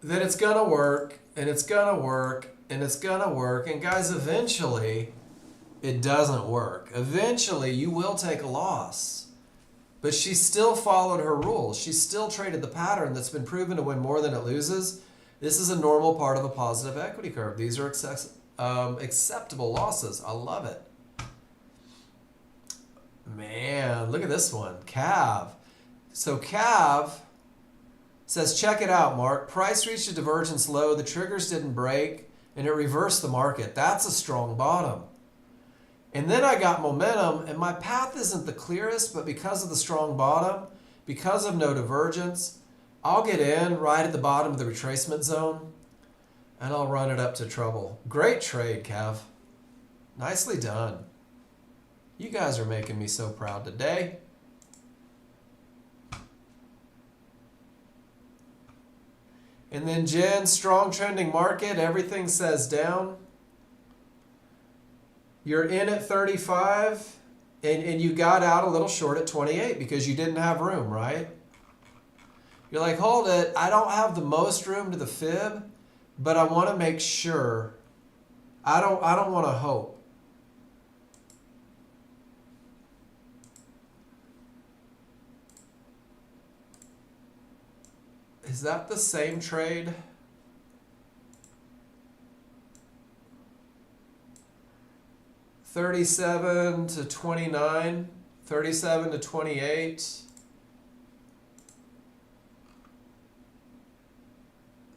That it's going to work, and it's going to work, and it's going to work. And guys, eventually, it doesn't work. Eventually, you will take a loss. But she still followed her rules. She still traded the pattern that's been proven to win more than it loses. This is a normal part of a positive equity curve. These are acceptable losses. I love it. Man, look at this one. CAV. So CAV says, check it out, Mark. Price reached a divergence low. The triggers didn't break, and it reversed the market. That's a strong bottom. And then I got momentum, and my path isn't the clearest, but because of the strong bottom, because of no divergence, I'll get in right at the bottom of the retracement zone, and I'll run it up to trouble. Great trade, Kev. Nicely done. You guys are making me so proud today. And then Jen, strong trending market, everything says down. You're in at 35 and you got out a little short at 28 because you didn't have room, right? You're like, hold it, I don't have the most room to the fib, but I want to make sure. I don't want to hope. Is that the same trade? $37 to $29, $37 to $28,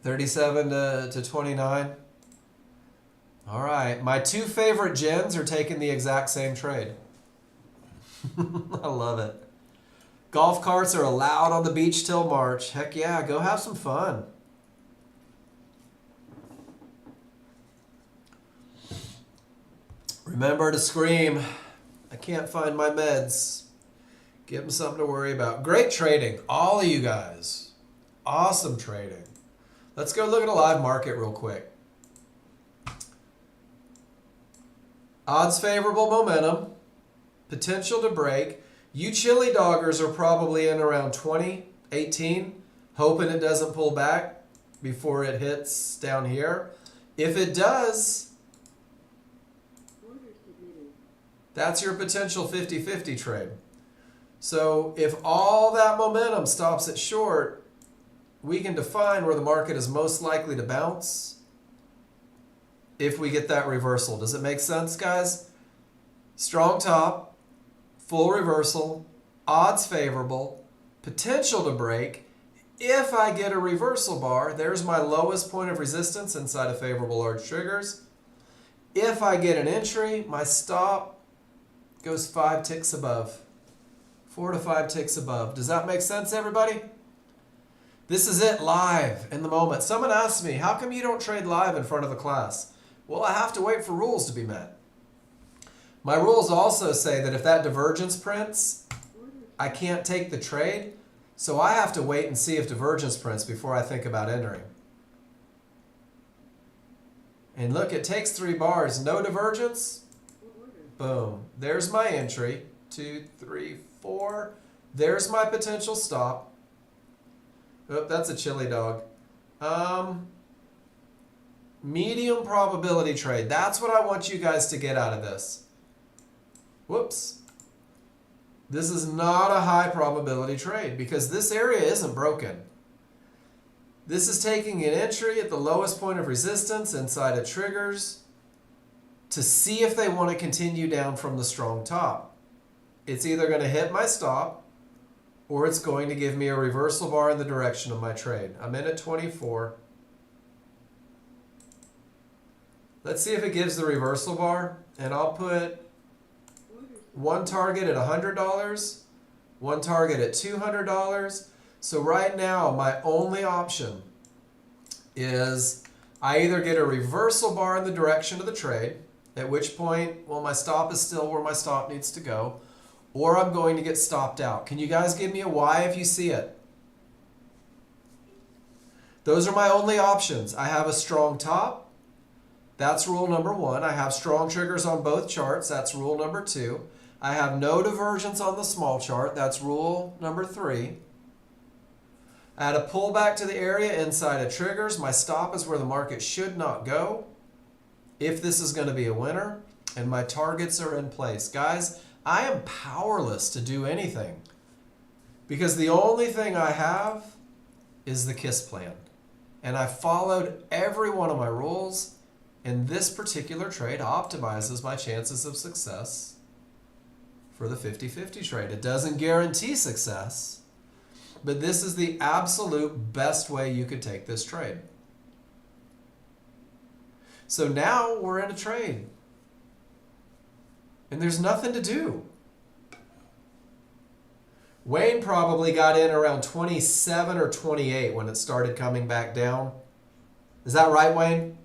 $37 to $29. All right, my two favorite gens are taking the exact same trade. I love it. Golf carts are allowed on the beach till March. Heck yeah, go have some fun. Remember to scream, I can't find my meds. Give them something to worry about. Great trading, all of you guys. Awesome trading. Let's go look at a live market real quick. Odds favorable momentum. Potential to break. You chili doggers are probably in around 20, 18, hoping it doesn't pull back before it hits down here. If it does, that's your potential 50-50 trade. So if all that momentum stops at short, we can define where the market is most likely to bounce if we get that reversal. Does it make sense, guys? Strong top. Full reversal, odds favorable, potential to break. If I get a reversal bar, there's my lowest point of resistance inside of favorable large triggers. If I get an entry, my stop goes 5 ticks above. 4 to 5 ticks above. Does that make sense, everybody? This is it live in the moment. Someone asked me, how come you don't trade live in front of the class? Well, I have to wait for rules to be met. My rules also say that if that divergence prints, I can't take the trade. So I have to wait and see if divergence prints before I think about entering. And look, it takes 3 bars. No divergence. Boom. There's my entry. 2, 3, 4. There's my potential stop. Oh, that's a chili dog. Medium probability trade. That's what I want you guys to get out of this. Whoops. This is not a high probability trade because this area isn't broken. This is taking an entry at the lowest point of resistance inside of triggers to see if they want to continue down from the strong top. It's either going to hit my stop or it's going to give me a reversal bar in the direction of my trade. I'm in at 24. Let's see if it gives the reversal bar, and I'll put one target at $100, one target at $200. So right now, my only option is I either get a reversal bar in the direction of the trade, at which point, well, my stop is still where my stop needs to go, or I'm going to get stopped out. Can you guys give me a Y if you see it? Those are my only options. I have a strong top. That's rule number 1. I have strong triggers on both charts. That's rule number 2. I have no divergence on the small chart. That's rule number 3. I had a pullback to the area inside of triggers. My stop is where the market should not go if this is going to be a winner, and my targets are in place. Guys, I am powerless to do anything because the only thing I have is the KISS plan. And I followed every one of my rules, and this particular trade optimizes my chances of success for the 50-50 trade. It doesn't guarantee success, but this is the absolute best way you could take this trade. So now we're in a trade, and there's nothing to do. Wayne probably got in around 27 or 28 when it started coming back down. Is that right, Wayne?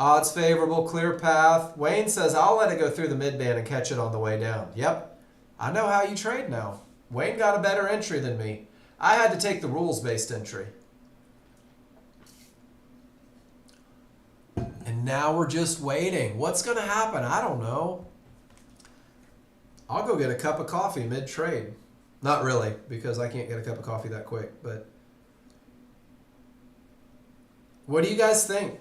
Odds favorable, clear path. Wayne says, I'll let it go through the mid-band and catch it on the way down. Yep, I know how you trade now. Wayne got a better entry than me. I had to take the rules-based entry. And now we're just waiting. What's going to happen? I don't know. I'll go get a cup of coffee mid-trade. Not really, because I can't get a cup of coffee that quick. But what do you guys think?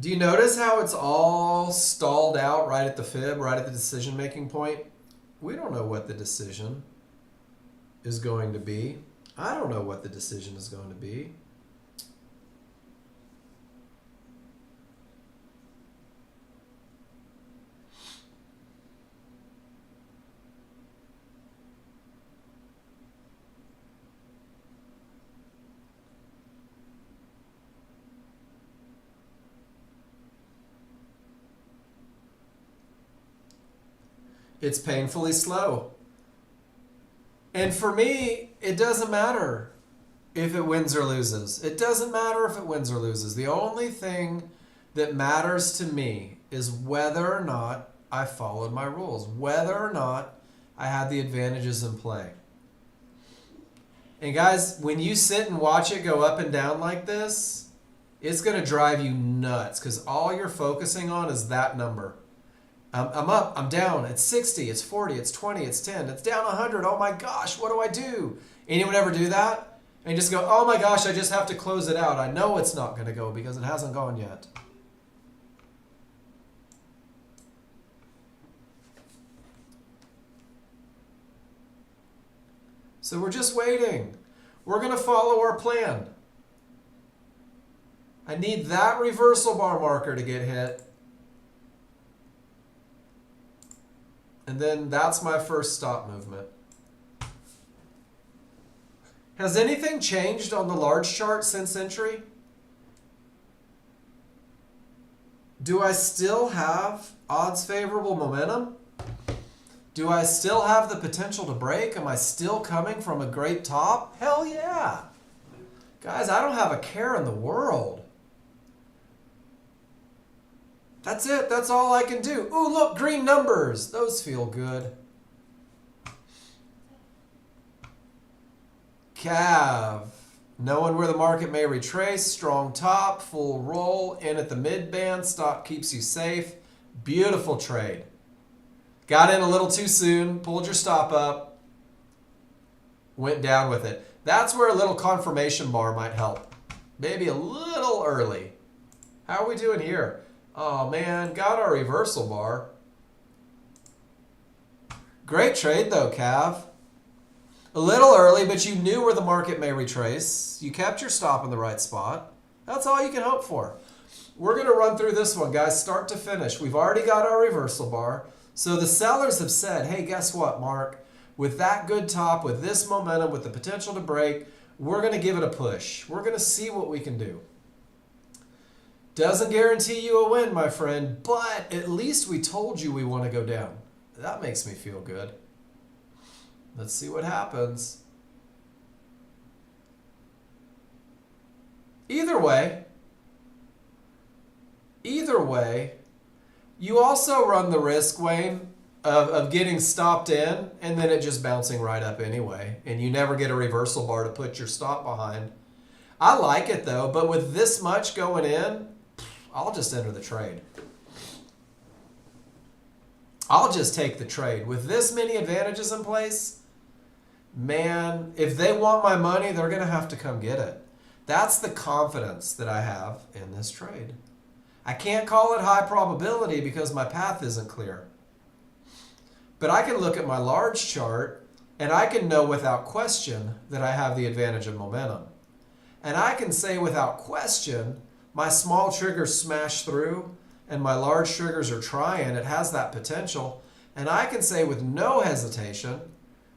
Do you notice how it's all stalled out right at the fib, right at the decision-making point? We don't know what the decision is going to be. I don't know what the decision is going to be. It's painfully slow. And for me, it doesn't matter if it wins or loses. It doesn't matter if it wins or loses. The only thing that matters to me is whether or not I followed my rules, whether or not I had the advantages in play. And guys, when you sit and watch it go up and down like this, it's going to drive you nuts because all you're focusing on is that number. I'm up, I'm down, it's 60, it's 40, it's 20, it's 10, it's down 100, oh my gosh, what do I do? Anyone ever do that? And you just go, oh my gosh, I just have to close it out. I know it's not going to go because it hasn't gone yet. So we're just waiting. We're going to follow our plan. I need that reversal bar marker to get hit. And then that's my first stop movement. Has anything changed on the large chart since entry? Do I still have odds favorable momentum? Do I still have the potential to break? Am I still coming from a great top? Hell yeah. Guys, I don't have a care in the world. That's it. That's all I can do. Ooh, look, green numbers. Those feel good. Cav. Knowing where the market may retrace. Strong top. Full roll. In at the mid-band. Stop keeps you safe. Beautiful trade. Got in a little too soon. Pulled your stop up. Went down with it. That's where a little confirmation bar might help. Maybe a little early. How are we doing here? Oh man, got our reversal bar. Great trade though, Cav. A little early, but you knew where the market may retrace. You kept your stop in the right spot. That's all you can hope for. We're going to run through this one, guys, start to finish. We've already got our reversal bar. So the sellers have said, hey, guess what, Mark? With that good top, with this momentum, with the potential to break, we're going to give it a push. We're going to see what we can do. Doesn't guarantee you a win, my friend, but at least we told you we want to go down. That makes me feel good. Let's see what happens. Either way, you also run the risk, Wayne, of getting stopped in and then it just bouncing right up anyway, and you never get a reversal bar to put your stop behind. I like it though, but with this much going in, I'll just enter the trade. I'll just take the trade. With this many advantages in place, man, if they want my money, they're going to have to come get it. That's the confidence that I have in this trade. I can't call it high probability because my path isn't clear. But I can look at my large chart and I can know without question that I have the advantage of momentum. And I can say without question, my small triggers smash through and my large triggers are trying. It has that potential. And I can say with no hesitation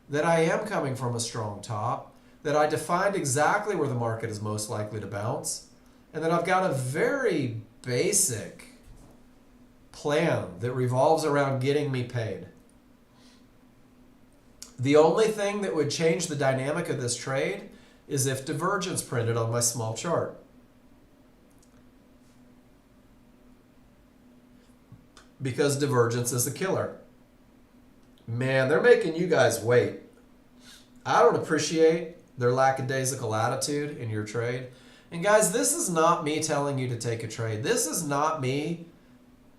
that I am coming from a strong top, that I defined exactly where the market is most likely to bounce, and that I've got a very basic plan that revolves around getting me paid. The only thing that would change the dynamic of this trade is if divergence printed on my small chart. because divergence is a killer. Man, they're making you guys wait. I don't appreciate their lackadaisical attitude in your trade. And guys, this is not me telling you to take a trade. This is not me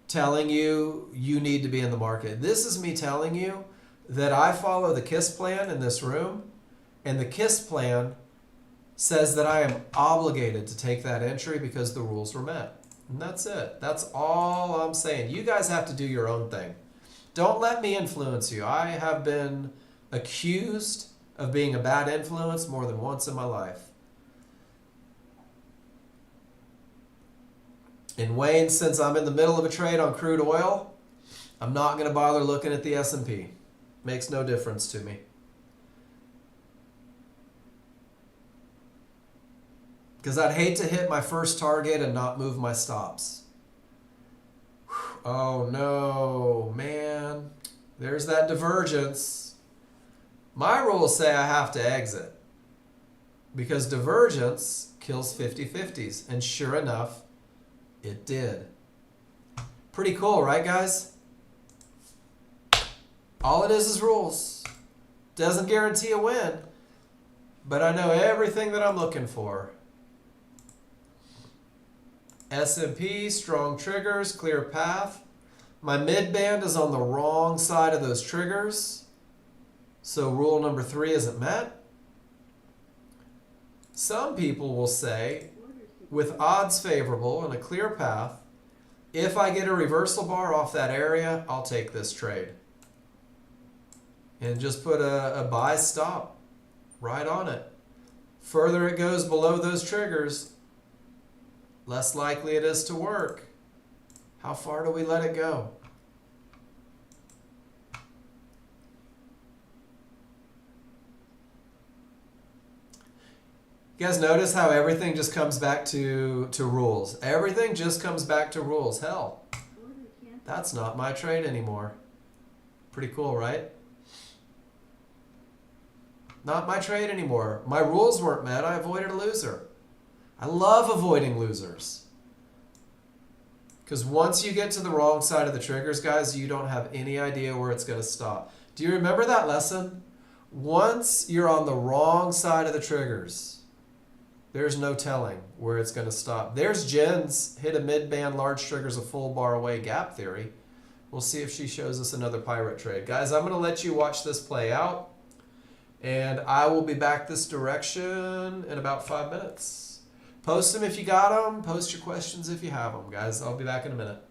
telling you you need to be in the market. This is me telling you that I follow the KISS plan in this room, and the KISS plan says that I am obligated to take that entry because the rules were met. And that's it. That's all I'm saying. You guys have to do your own thing. Don't let me influence you. I have been accused of being a bad influence more than once in my life. And Wayne, since I'm in the middle of a trade on crude oil, I'm not going to bother looking at the S&P. Makes no difference to me. Because I'd hate to hit my first target and not move my stops. Oh no, man. There's that divergence. My rules say I have to exit because divergence kills 50-50s. And sure enough, it did. Pretty cool, right, guys? All it is rules. Doesn't guarantee a win, but I know everything that I'm looking for. S&P, strong triggers, clear path. My mid band is on the wrong side of those triggers, so rule number 3 isn't met. Some people will say, with odds favorable and a clear path, if I get a reversal bar off that area, I'll take this trade. And just put a buy stop right on it. Further it goes below those triggers, less likely it is to work. How far do we let it go? You guys notice how everything just comes back to rules. Everything just comes back to rules. Hell, that's not my trade anymore. Pretty cool, right? Not my trade anymore. My rules weren't met. I avoided a loser. I love avoiding losers. Because once you get to the wrong side of the triggers, guys, you don't have any idea where it's going to stop. Do you remember that lesson? Once you're on the wrong side of the triggers, there's no telling where it's going to stop. There's Jen's hit a mid-band, large triggers, a full bar away gap theory. We'll see if she shows us another pirate trade. Guys, I'm going to let you watch this play out. And I will be back this direction in about 5 minutes. Post them if you got them. Post your questions if you have them, guys. I'll be back in a minute.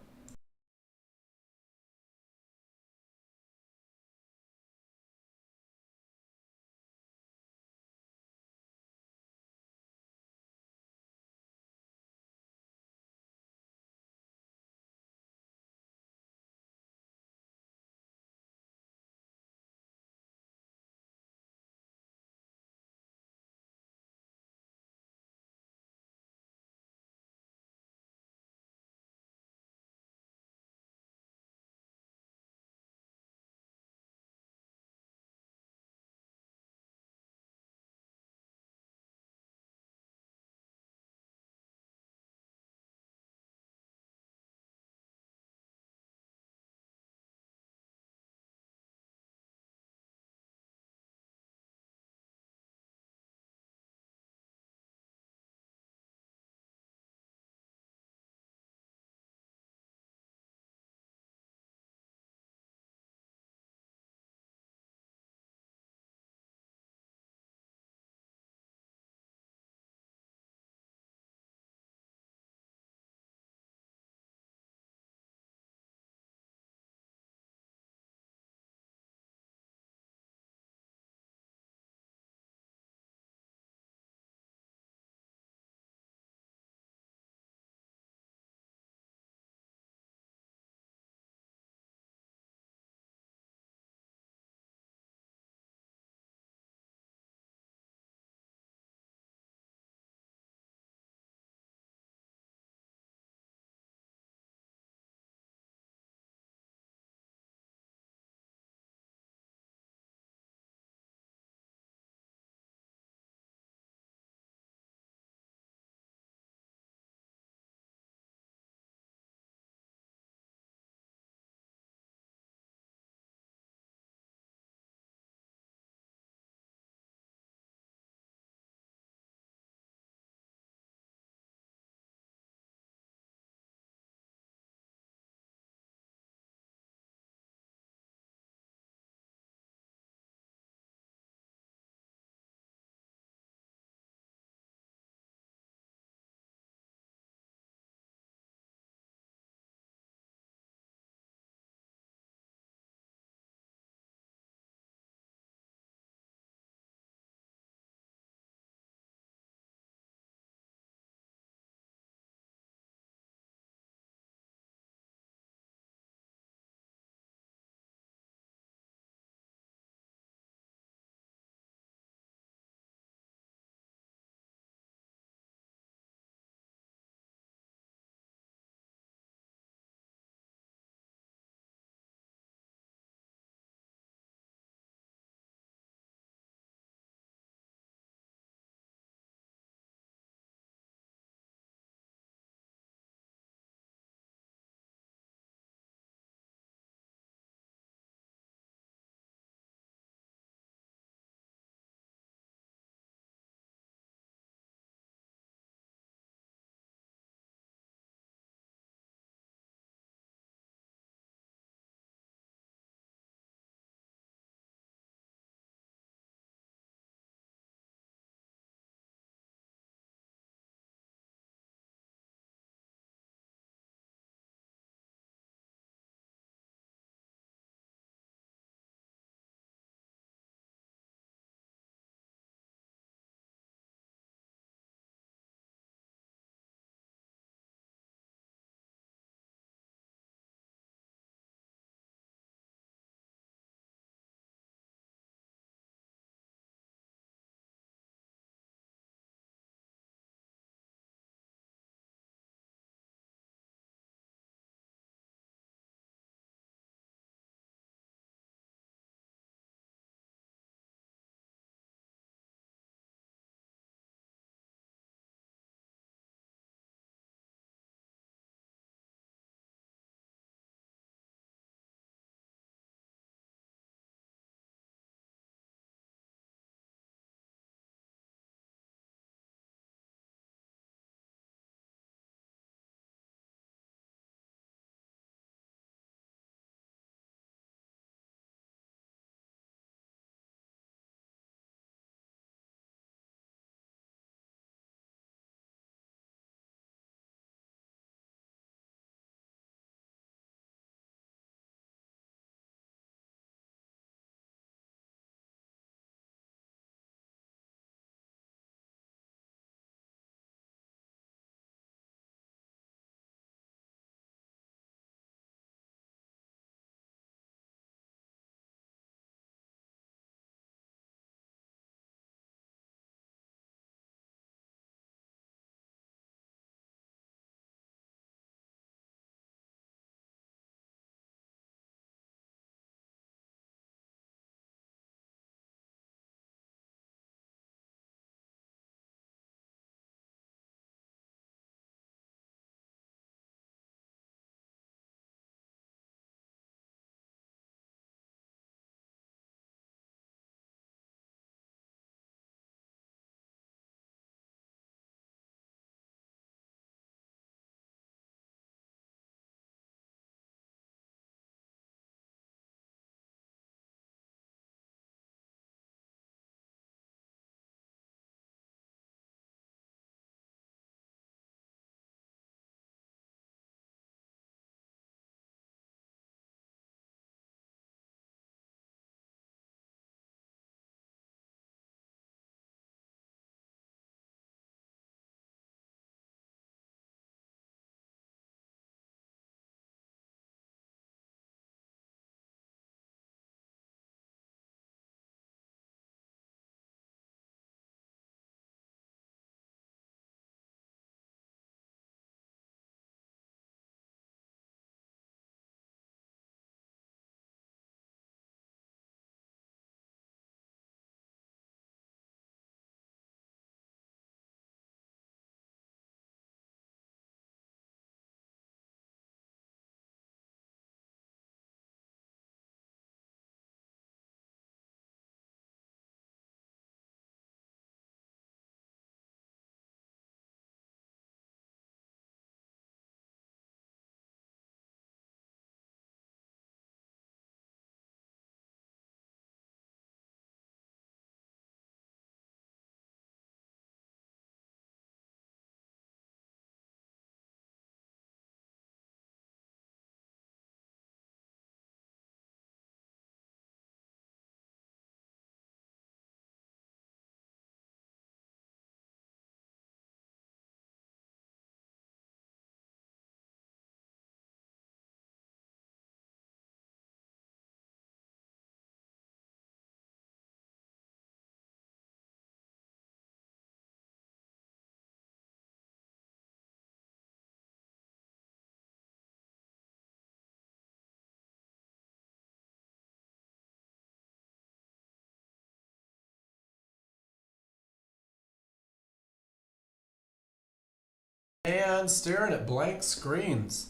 man, staring at blank screens.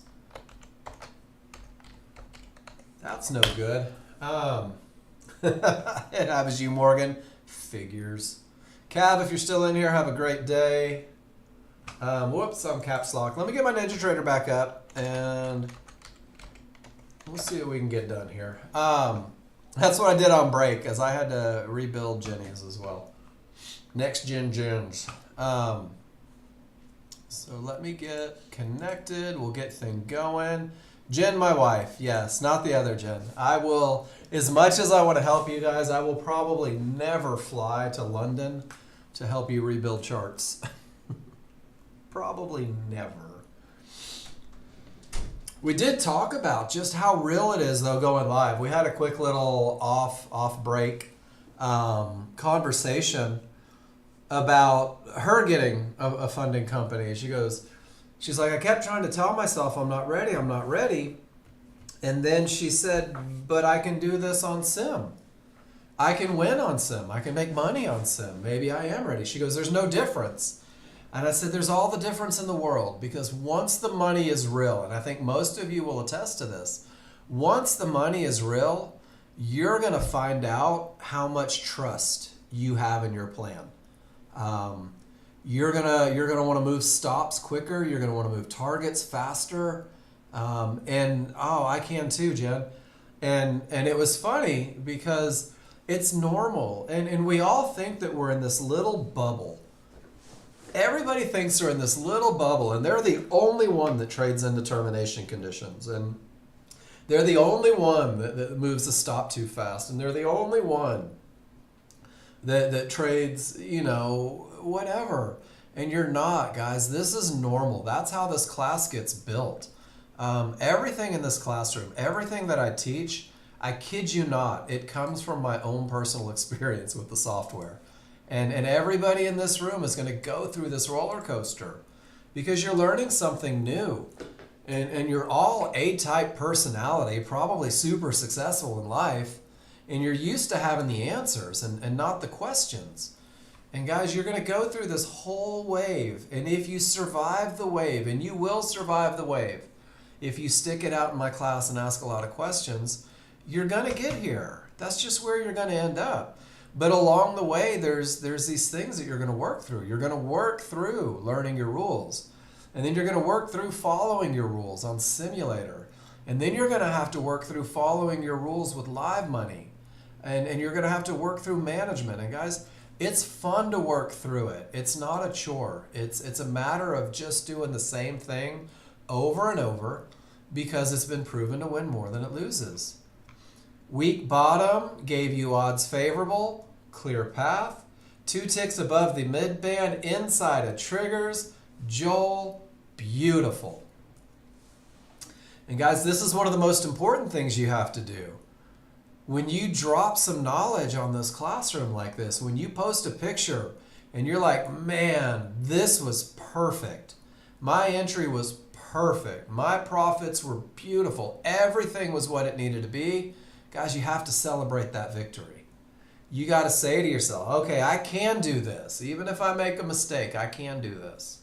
That's no good. It happens to you, Morgan. Figures. Cav, if you're still in here, have a great day. Whoops, I'm caps lock. Let me get my Ninja Trader back up, and we'll see what we can get done here. That's what I did on break, as I had to rebuild Jenny's as well. Nexgen gens. So let me get connected. We'll get thing going. Jen, my wife. Yes, not the other Jen. I will, as much as I want to help you guys, I will probably never fly to London to help you rebuild charts. Probably never. We did talk about just how real it is, though, going live. We had a quick little off break conversation about her getting a funding company. She's like, I kept trying to tell myself I'm not ready. And then she said, but I can do this on Sim. I can win on Sim. I can make money on Sim. Maybe I am ready. She goes, there's no difference. And I said, there's all the difference in the world, because once the money is real, and I think most of you will attest to this, once the money is real, you're going to find out how much trust you have in your plan. You're gonna want to move stops quicker. You're gonna want to move targets faster. And I can too, Jen. And it was funny because it's normal, and we all think that we're in this little bubble. Everybody thinks they're in this little bubble, and they're the only one that trades in determination conditions, and they're the only one that moves the stop too fast, and they're the only one that trades, whatever. And you're not, guys. This is normal. That's how this class gets built. Everything in this classroom, everything that I teach, I kid you not, it comes from my own personal experience with the software. And everybody in this room is going to go through this roller coaster because you're learning something new. And you're all A-type personality, probably super successful in life, and you're used to having the answers and not the questions. And guys, you're going to go through this whole wave, and if you survive the wave, and you will survive the wave, if you stick it out in my class and ask a lot of questions, you're going to get here. That's just where you're going to end up. But along the way, there's these things that you're going to work through. You're going to work through learning your rules. And then you're going to work through following your rules on Simulator. And then you're going to have to work through following your rules with live money. And you're going to have to work through management. And guys, it's fun to work through it. It's not a chore. It's a matter of just doing the same thing over and over because it's been proven to win more than it loses. Weak bottom gave you odds favorable, clear path. 2 ticks above the mid band, inside of triggers. Joel, beautiful. And guys, this is one of the most important things you have to do. When you drop some knowledge on this classroom like this, when you post a picture and you're like, man, this was perfect. My entry was perfect. My profits were beautiful. Everything was what it needed to be. Guys, you have to celebrate that victory. You got to say to yourself, okay, I can do this. Even if I make a mistake, I can do this.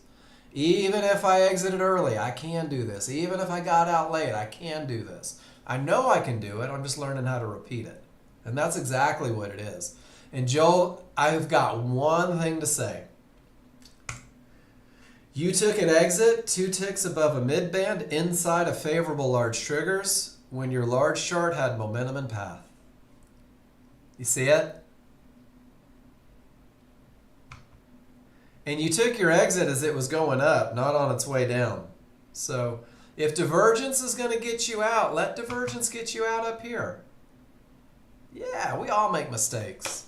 Even if I exited early, I can do this. Even if I got out late, I can do this. I know I can do it. I'm just learning how to repeat it. And that's exactly what it is. And Joel, I've got one thing to say. You took an exit 2 ticks above a mid-band inside of favorable large triggers when your large chart had momentum and path. You see it? And you took your exit as it was going up, not on its way down. So if divergence is going to get you out, let divergence get you out up here. Yeah, we all make mistakes.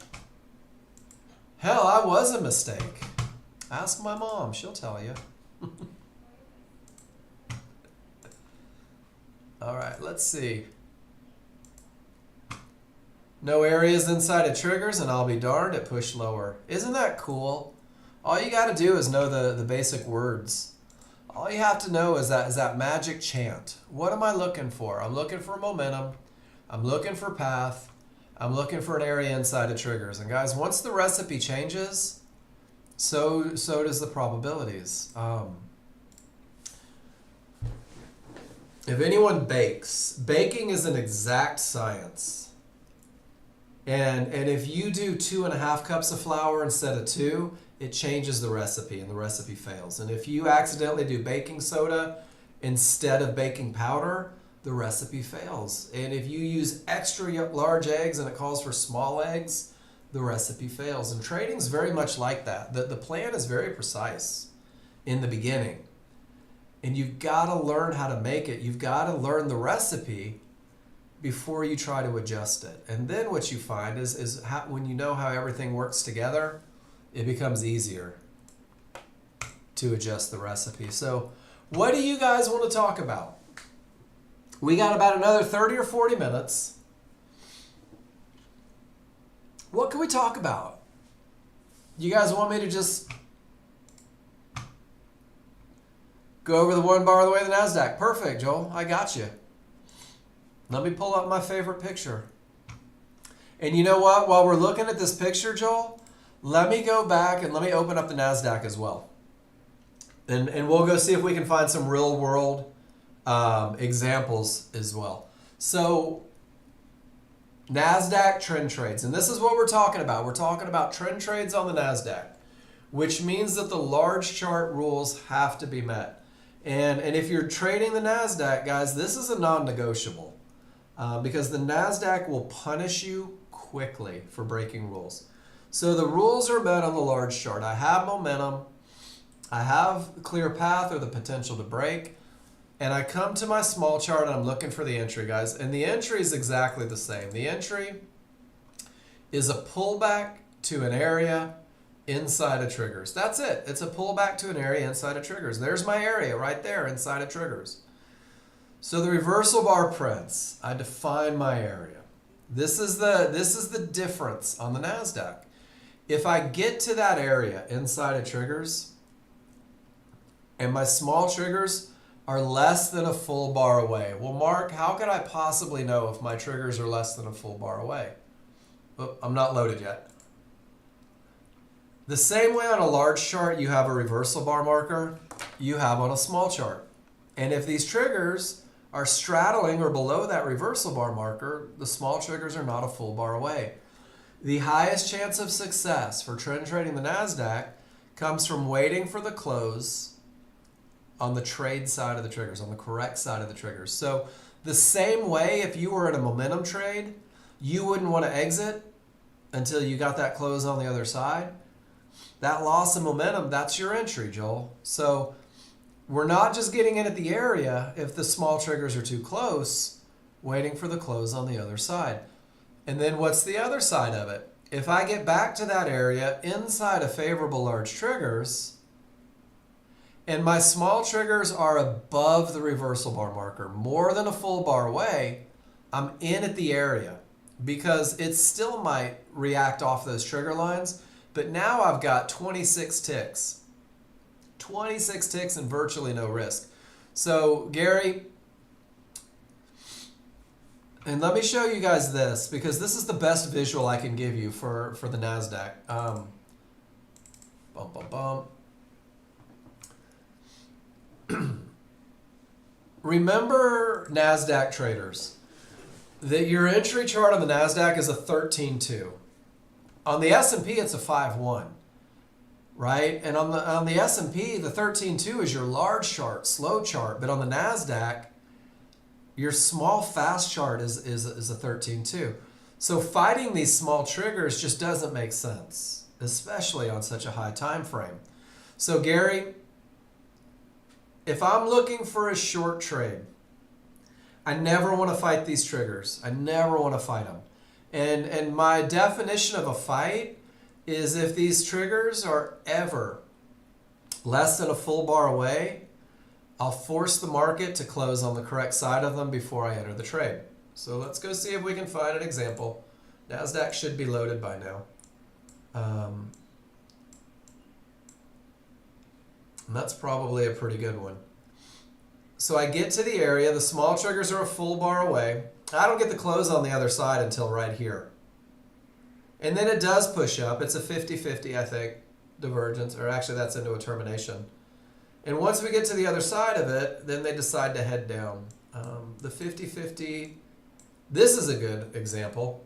Hell, I was a mistake. Ask my mom, she'll tell you. All right, let's see. No areas inside of triggers, and I'll be darned, it pushed lower. Isn't that cool? All you got to do is know the basic words. All you have to know is that magic chant. What am I looking for? I'm looking for momentum. I'm looking for path. I'm looking for an area inside of triggers. And guys, once the recipe changes, so does the probabilities. if anyone bakes, baking is an exact science. And if you do 2.5 cups of flour instead of 2, it changes the recipe and the recipe fails. And if you accidentally do baking soda instead of baking powder, the recipe fails. And if you use extra large eggs and it calls for small eggs, the recipe fails. And trading is very much like that. The plan is very precise in the beginning. And you've got to learn how to make it. You've got to learn the recipe before you try to adjust it. And then what you find is when you know how everything works together, it becomes easier to adjust the recipe. So what do you guys want to talk about? We got about another 30 or 40 minutes. What can we talk about? You guys want me to just go over the 1 bar of the way of the NASDAQ? Perfect, Joel. I got you. Let me pull up my favorite picture. And you know what? While we're looking at this picture, Joel, let me go back and let me open up the NASDAQ as well. And we'll go see if we can find some real world examples as well. So NASDAQ trend trades. And this is what we're talking about. We're talking about trend trades on the NASDAQ, which means that the large chart rules have to be met. And if you're trading the NASDAQ, guys, this is a non-negotiable. Because the NASDAQ will punish you quickly for breaking rules. So the rules are met on the large chart. I have momentum, I have a clear path or the potential to break, and I come to my small chart and I'm looking for the entry, guys. And the entry is exactly the same. The entry is a pullback to an area inside of triggers. That's it. It's a pullback to an area inside of triggers. There's my area right there inside of triggers. So the reversal bar prints, I define my area. This is the difference on the NASDAQ. If I get to that area inside of triggers and my small triggers are less than a full bar away. Well, Mark, how could I possibly know if my triggers are less than a full bar away? Oh, I'm not loaded yet. The same way on a large chart you have a reversal bar marker, you have on a small chart. And if these triggers are straddling or below that reversal bar marker, the small triggers are not a full bar away. The highest chance of success for trend trading the NASDAQ comes from waiting for the close on the trade side of the triggers, on the correct side of the triggers. So the same way if you were in a momentum trade, you wouldn't want to exit until you got that close on the other side. That loss of momentum, that's your entry, Joel. So we're not just getting in at the area if the small triggers are too close, waiting for the close on the other side. And then what's the other side of it? If I get back to that area inside of favorable large triggers, and my small triggers are above the reversal bar marker, more than a full bar away, I'm in at the area because it still might react off those trigger lines, but now I've got 26 ticks. 26 ticks and virtually no risk. So Gary, and let me show you guys this because this is the best visual I can give you for the NASDAQ. Bum, bum, bum. Remember NASDAQ traders, that your entry chart on the NASDAQ is a 13.2. On the S&P, it's a 5.1. Right? And on the S&P, the 13.2 is your large chart, slow chart. But on the NASDAQ, your small fast chart is a 13.2. So fighting these small triggers just doesn't make sense, especially on such a high time frame. So Gary, if I'm looking for a short trade, I never want to fight these triggers. I never want to fight them. And my definition of a fight is if these triggers are ever less than a full bar away, I'll force the market to close on the correct side of them before I enter the trade. So let's go see if we can find an example. NASDAQ should be loaded by now. And that's probably a pretty good one. So I get to the area, the small triggers are a full bar away. I don't get the close on the other side until right here. And then it does push up. It's a 50-50, I think, divergence, or actually that's into a termination. And once we get to the other side of it, then they decide to head down. the 50-50. This is a good example.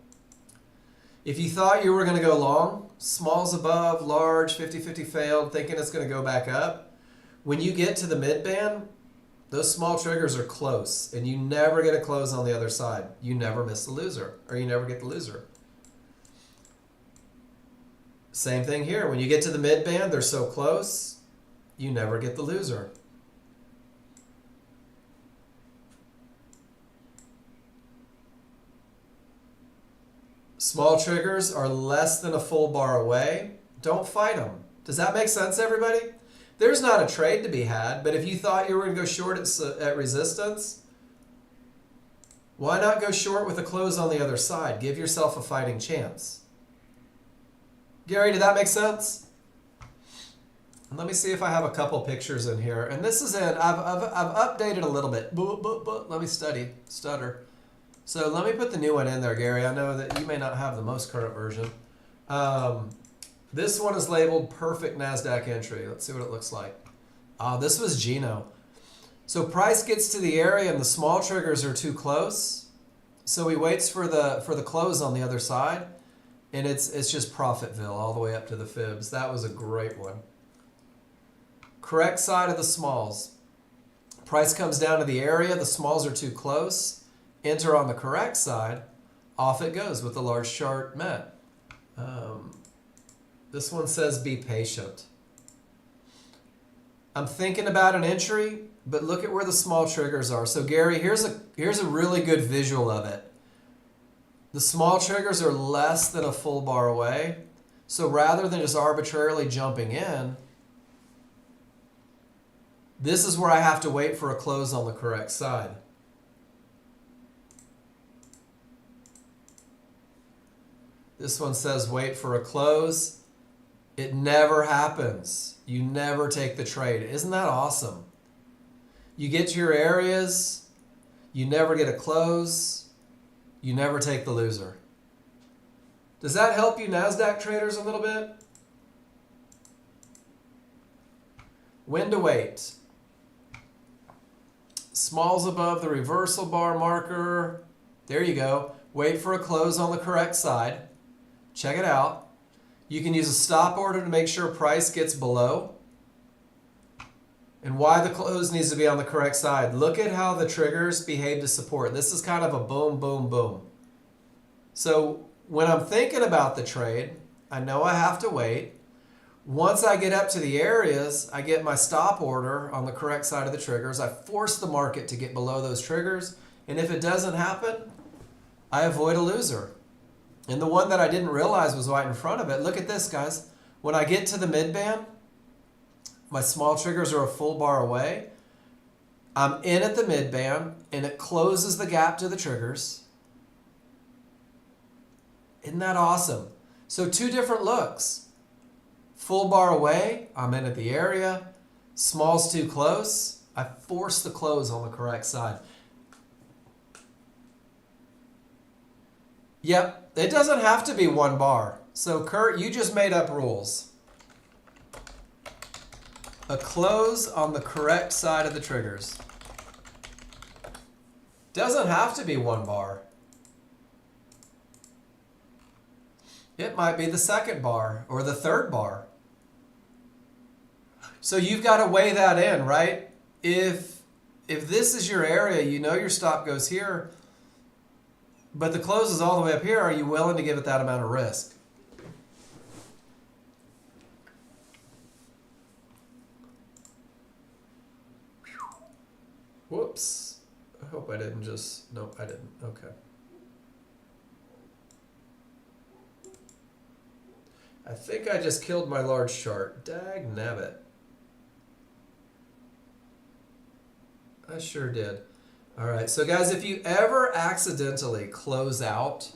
If you thought you were going to go long, smalls above, large, 50-50 failed, thinking it's going to go back up. When you get to the mid-band, those small triggers are close, and you never get a close on the other side. You never miss the loser, or you never get the loser. Same thing here. When you get to the mid-band, they're so close, you never get the loser. Small triggers are less than a full bar away. Don't fight them. Does that make sense, everybody? There's not a trade to be had, but if you thought you were going to go short at resistance, why not go short with a close on the other side? Give yourself a fighting chance. Gary, did that make sense? And let me see if I have a couple pictures in here. And this is in, I've updated a little bit. Let me stutter. So let me put the new one in there, Gary. I know that you may not have the most current version. This one is labeled perfect NASDAQ entry. Let's see what it looks like. This was Gino. So price gets to the area and the small triggers are too close. So he waits for the close on the other side. And it's just Profitville all the way up to the fibs. That was a great one. Correct side of the smalls. Price comes down to the area. The smalls are too close. Enter on the correct side, off it goes with the large chart met. This one says be patient. I'm thinking about an entry, but look at where the small triggers are. So Gary, here's a really good visual of it. The small triggers are less than a full bar away. So rather than just arbitrarily jumping in, this is where I have to wait for a close on the correct side. This one says wait for a close. It never happens. You never take the trade. Isn't that awesome? You get to your areas, you never get a close, you never take the loser. Does that help you NASDAQ traders a little bit? When to wait. Smalls above the reversal bar marker. There you go. Wait for a close on the correct side. Check it out. You can use a stop order to make sure price gets below. And why the close needs to be on the correct side. Look at how the triggers behave to support. This is kind of a boom, boom, boom. So when I'm thinking about the trade, I know I have to wait. Once I get up to the areas, I get my stop order on the correct side of the triggers. I force the market to get below those triggers. And if it doesn't happen, I avoid a loser. And the one that I didn't realize was right in front of it. Look at this, guys. When I get to the mid-band, my small triggers are a full bar away. I'm in at the mid-band, and it closes the gap to the triggers. Isn't that awesome? So two different looks. Full bar away, I'm in at the area. Small's too close. I force the close on the correct side. Yep, it doesn't have to be one bar. So Kurt, you just made up rules. A close on the correct side of the triggers. Doesn't have to be one bar. It might be the second bar or the third bar. So you've got to weigh that in, right? If this is your area, you know your stop goes here, but the close is all the way up here, are you willing to give it that amount of risk? Whoops. I hope I didn't just... Nope, I didn't. Okay. I think I just killed my large chart. Dag nabbit. I sure did. All right, so guys, if you ever accidentally close out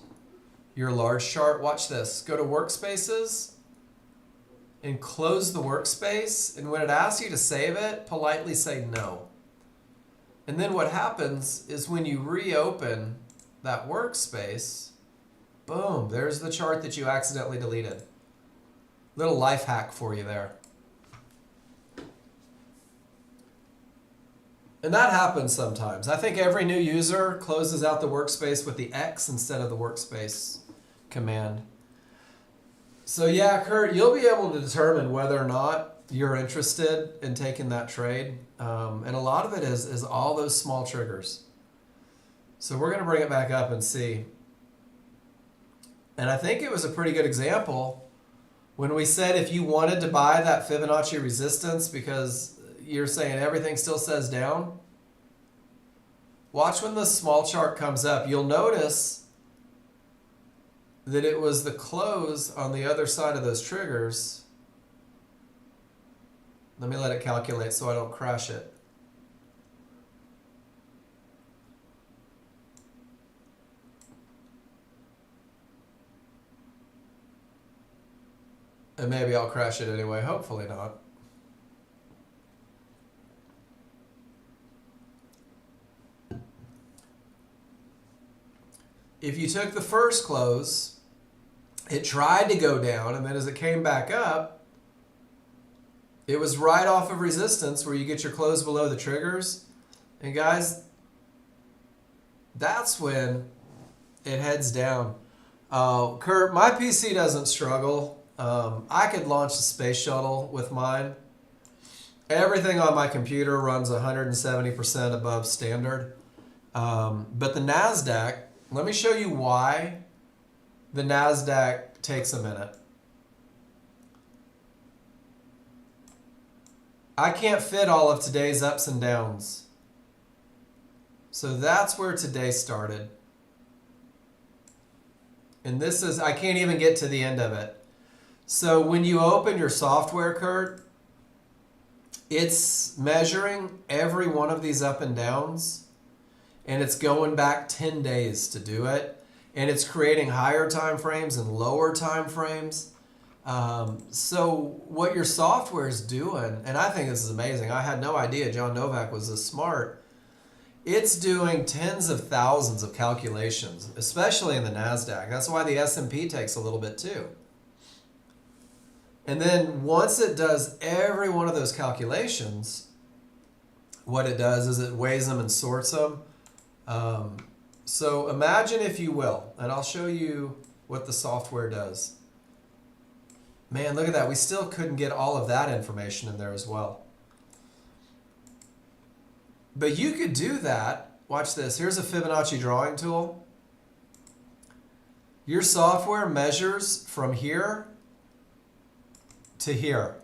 your large chart, watch this. Go to Workspaces and close the workspace. And when it asks you to save it, politely say no. And then what happens is when you reopen that workspace, boom, there's the chart that you accidentally deleted. Little life hack for you there. And that happens sometimes. I think every new user closes out the workspace with the X instead of the workspace command. So yeah, Kurt, you'll be able to determine whether or not you're interested in taking that trade. And a lot of it is all those small triggers. So we're going to bring it back up and see. And I think it was a pretty good example when we said if you wanted to buy that Fibonacci resistance because you're saying everything still says down. Watch when the small chart comes up. You'll notice that it was the close on the other side of those triggers. Let me let it calculate so I don't crash it. And maybe I'll crash it anyway. Hopefully not. If you took the first close, it tried to go down, and then as it came back up, it was right off of resistance where you get your close below the triggers. And guys, that's when it heads down. Kurt, my PC doesn't struggle. I could launch a space shuttle with mine. Everything on my computer runs 170% above standard. But the NASDAQ, let me show you why the NASDAQ takes a minute. I can't fit all of today's ups and downs. So that's where today started. And this is, I can't even get to the end of it. So when you open your software, Kurt, it's measuring every one of these up and downs. And it's going back 10 days to do it. And it's creating higher time frames and lower time frames. So what your software is doing, and I think this is amazing. I had no idea John Novak was this smart. It's doing tens of thousands of calculations, especially in the NASDAQ. That's why the S&P takes a little bit too. And then once it does every one of those calculations, what it does is it weighs them and sorts them. So imagine, if you will, and I'll show you what the software does. Man, look at that. We still couldn't get all of that information in there as well. But you could do that. Watch this. Here's a Fibonacci drawing tool. Your software measures from here to here.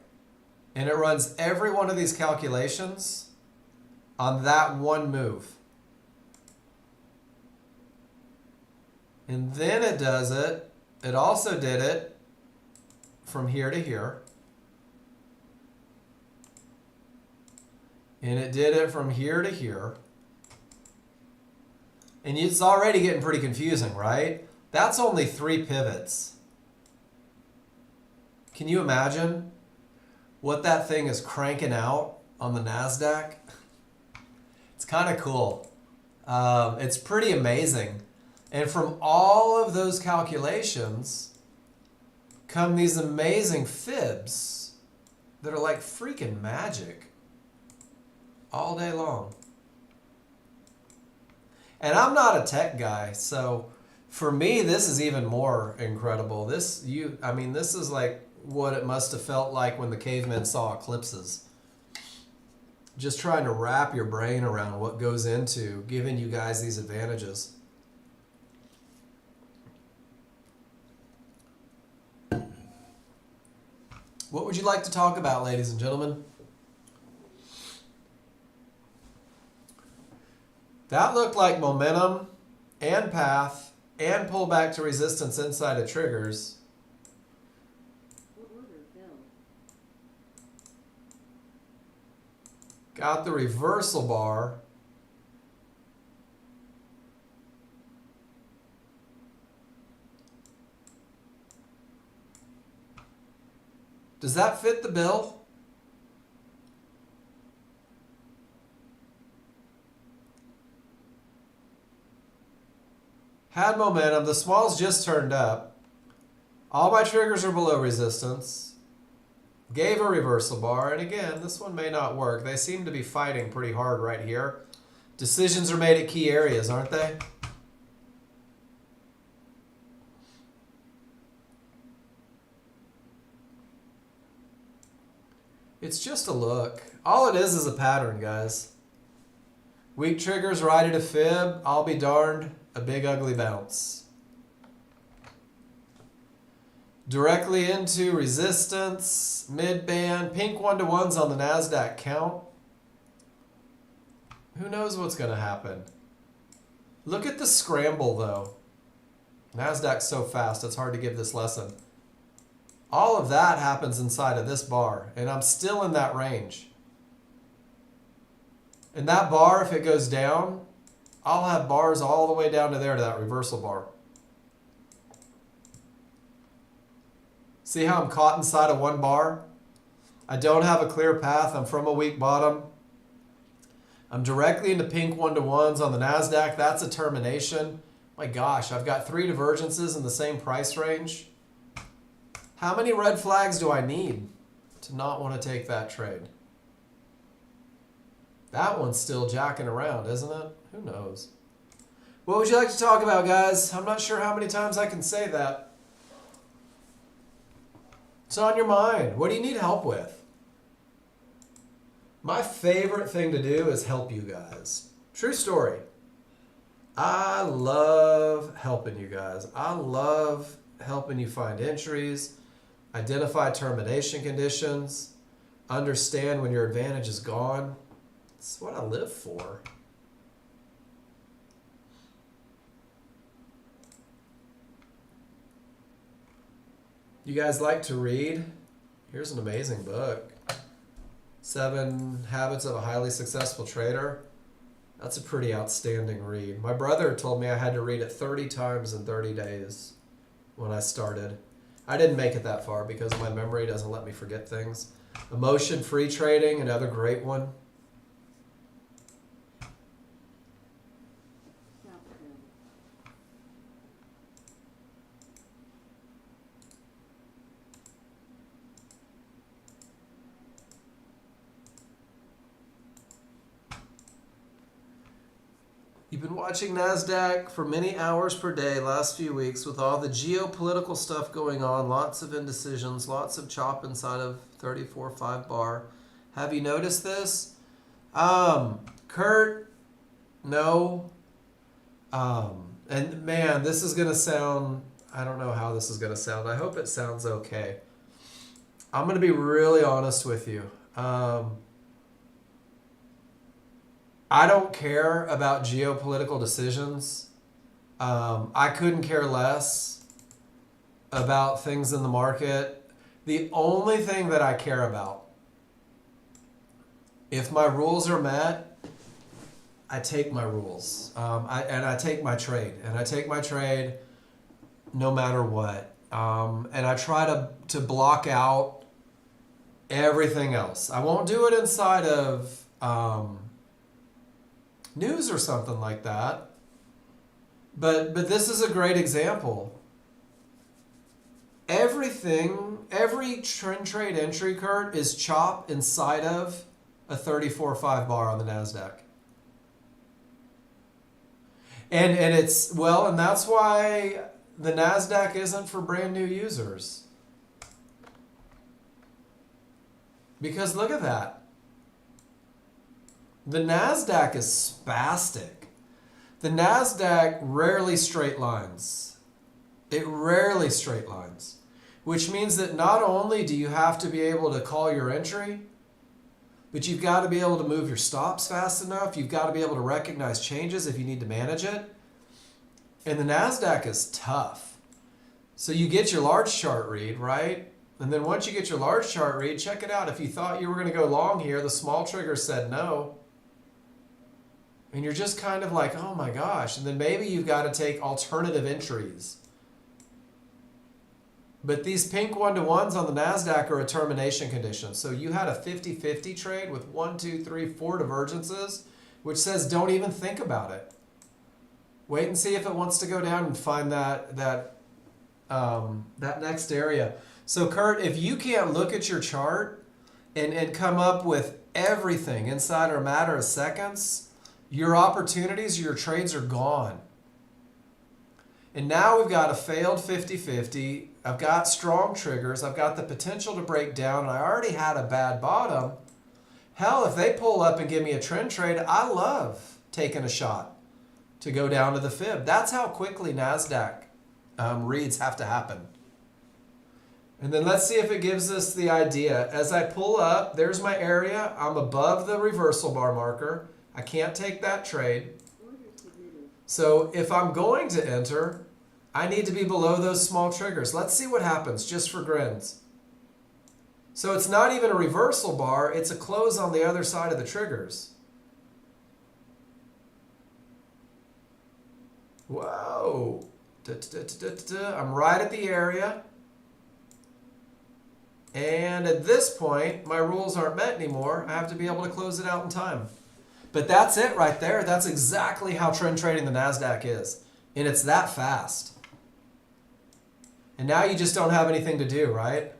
And it runs every one of these calculations on that one move. And then it does it. It also did it from here to here. And it did it from here to here. And it's already getting pretty confusing, right? That's only 3 pivots. Can you imagine what that thing is cranking out on the NASDAQ? It's kind of cool. It's pretty amazing. And from all of those calculations come these amazing fibs that are like freaking magic all day long. And I'm not a tech guy, so for me this is even more incredible. This is like what it must have felt like when the cavemen saw eclipses. Just trying to wrap your brain around what goes into giving you guys these advantages. What would you like to talk about, ladies and gentlemen? That looked like momentum and path and pullback to resistance inside of triggers. Got the reversal bar. Does that fit the bill? Had momentum. The smalls just turned up. All my triggers are below resistance. Gave a reversal bar, and again, this one may not work. They seem to be fighting pretty hard right here. Decisions are made at key areas, aren't they? It's just a look. All it is a pattern, guys. Weak triggers right at a fib. I'll be darned. A big ugly bounce. Directly into resistance, mid-band, pink 1-to-1s on the NASDAQ count. Who knows what's going to happen? Look at the scramble, though. NASDAQ's so fast, it's hard to give this lesson. All of that happens inside of this bar, and I'm still in that range. And that bar, if it goes down, I'll have bars all the way down to there to that reversal bar. See how I'm caught inside of one bar? I don't have a clear path. I'm from a weak bottom. I'm directly into pink 1-to-1s on the NASDAQ. That's a termination. My gosh, I've got 3 divergences in the same price range. How many red flags do I need to not want to take that trade? That one's still jacking around, isn't it? Who knows? What would you like to talk about, guys? I'm not sure how many times I can say that. It's on your mind. What do you need help with? My favorite thing to do is help you guys. True story. I love helping you guys. I love helping you find entries, identify termination conditions, understand when your advantage is gone. It's what I live for. You guys like to read? Here's an amazing book. 7 Habits of a Highly Successful Trader. That's a pretty outstanding read. My brother told me I had to read it 30 times in 30 days when I started. I didn't make it that far because my memory doesn't let me forget things. Emotion-Free Trading, another great one. You've been watching NASDAQ for many hours per day last few weeks with all the geopolitical stuff going on, lots of indecisions, lots of chop inside of 34.5 bar. Have you noticed this? Kurt, no. And man, this is going to sound, I don't know how this is going to sound. I hope it sounds okay. I'm going to be really honest with you. I don't care about geopolitical decisions. I couldn't care less about things in the market. The only thing that I care about, if my rules are met, I take my rules. I take my trade. And I take my trade no matter what. And I try to block out everything else. I won't do it inside of news or something like that. But this is a great example. Every trend trade entry, Kurt, is chop inside of a 34.5 bar on the NASDAQ. And it's, well, and that's why the NASDAQ isn't for brand new users. Because look at that. The NASDAQ is spastic. The NASDAQ rarely straight lines. It rarely straight lines. Which means that not only do you have to be able to call your entry, but you've got to be able to move your stops fast enough. You've got to be able to recognize changes if you need to manage it. And the NASDAQ is tough. So you get your large chart read, right? And then once you get your large chart read, check it out. If you thought you were going to go long here, the small trigger said no. And you're just kind of like, oh my gosh. And then maybe you've got to take alternative entries. But these pink 1-to-1s on the NASDAQ are a termination condition. So you had a 50-50 trade with 1, 2, 3, 4 divergences, which says don't even think about it. Wait and see if it wants to go down and find that that next area. So Kurt, if you can't look at your chart and come up with everything inside of a matter of seconds, your opportunities, your trades are gone. And now we've got a failed 50-50. I've got strong triggers. I've got the potential to break down, and I already had a bad bottom. Hell, if they pull up and give me a trend trade, I love taking a shot to go down to the fib. That's how quickly NASDAQ reads have to happen. And then let's see if it gives us the idea. As I pull up, there's my area. I'm above the reversal bar marker. I can't take that trade. So if I'm going to enter, I need to be below those small triggers. Let's see what happens just for grins. So it's not even a reversal bar, it's a close on the other side of the triggers. Whoa. I'm right at the area. And at this point, my rules aren't met anymore. I have to be able to close it out in time. But that's it right there. That's exactly how trend trading the NASDAQ is. And it's that fast. And now you just don't have anything to do, right?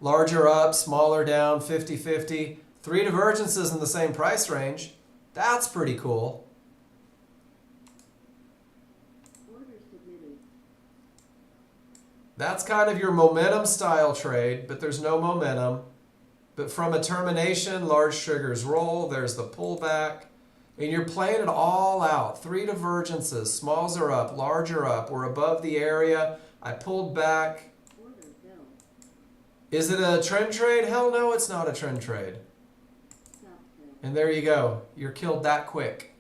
Larger up, smaller down, 50-50. 3 divergences in the same price range. That's pretty cool. That's kind of your momentum style trade, but there's no momentum. But from a termination, large triggers roll, there's the pullback, and you're playing it all out. 3 divergences, smalls are up, large are up, we're above the area, I pulled back. Is it a trend trade? Hell no, it's not a trend trade. And there you go, you're killed that quick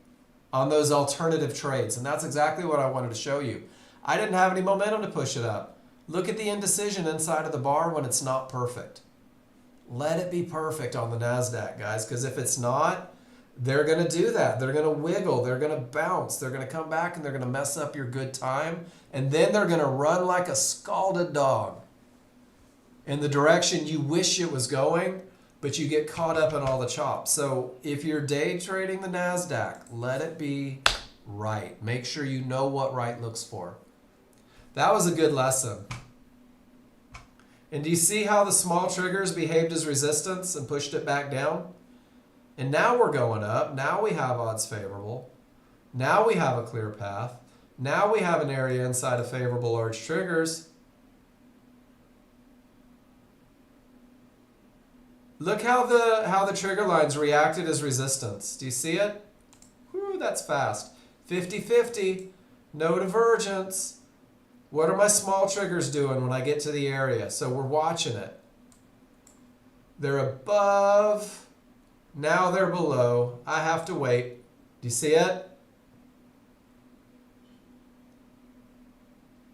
on those alternative trades, and that's exactly what I wanted to show you. I didn't have any momentum to push it up. Look at the indecision inside of the bar when it's not perfect. Let it be perfect on the NASDAQ, guys, because if it's not, they're going to do that. They're going to wiggle. They're going to bounce. They're going to come back and they're going to mess up your good time. And then they're going to run like a scalded dog in the direction you wish it was going, but you get caught up in all the chop. So if you're day trading the NASDAQ, let it be right. Make sure you know what right looks for. That was a good lesson. And do you see how the small triggers behaved as resistance and pushed it back down? And now we're going up. Now we have odds favorable. Now we have a clear path. Now we have an area inside of favorable large triggers. Look how the trigger lines reacted as resistance. Do you see it? Whew, that's fast. 50-50, no divergence. What are my small triggers doing when I get to the area? So we're watching it. They're above. Now they're below. I have to wait. Do you see it?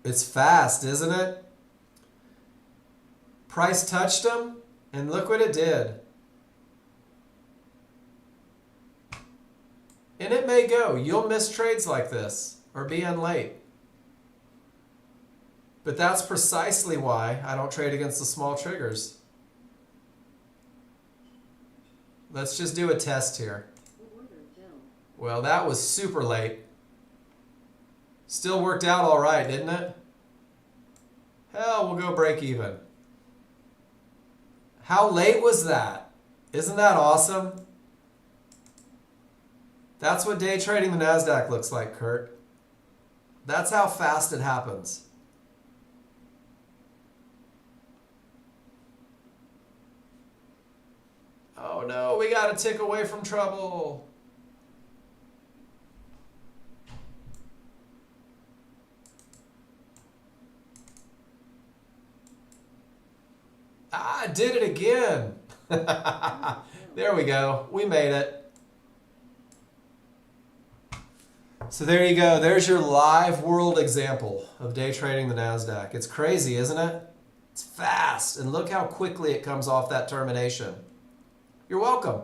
It's fast, isn't it? Price touched them, and look what it did. And it may go. You'll miss trades like this or be in late. But that's precisely why I don't trade against the small triggers. Let's just do a test here. Well, that was super late. Still worked out all right, didn't it? Hell, we'll go break even. How late was that? Isn't that awesome? That's what day trading the NASDAQ looks like, Kurt. That's how fast it happens. Oh no, we got a tick away from trouble. Ah, I did it again. There we go. We made it. So there you go. There's your live world example of day trading the NASDAQ. It's crazy, isn't it? It's fast. And look how quickly it comes off that termination. You're welcome.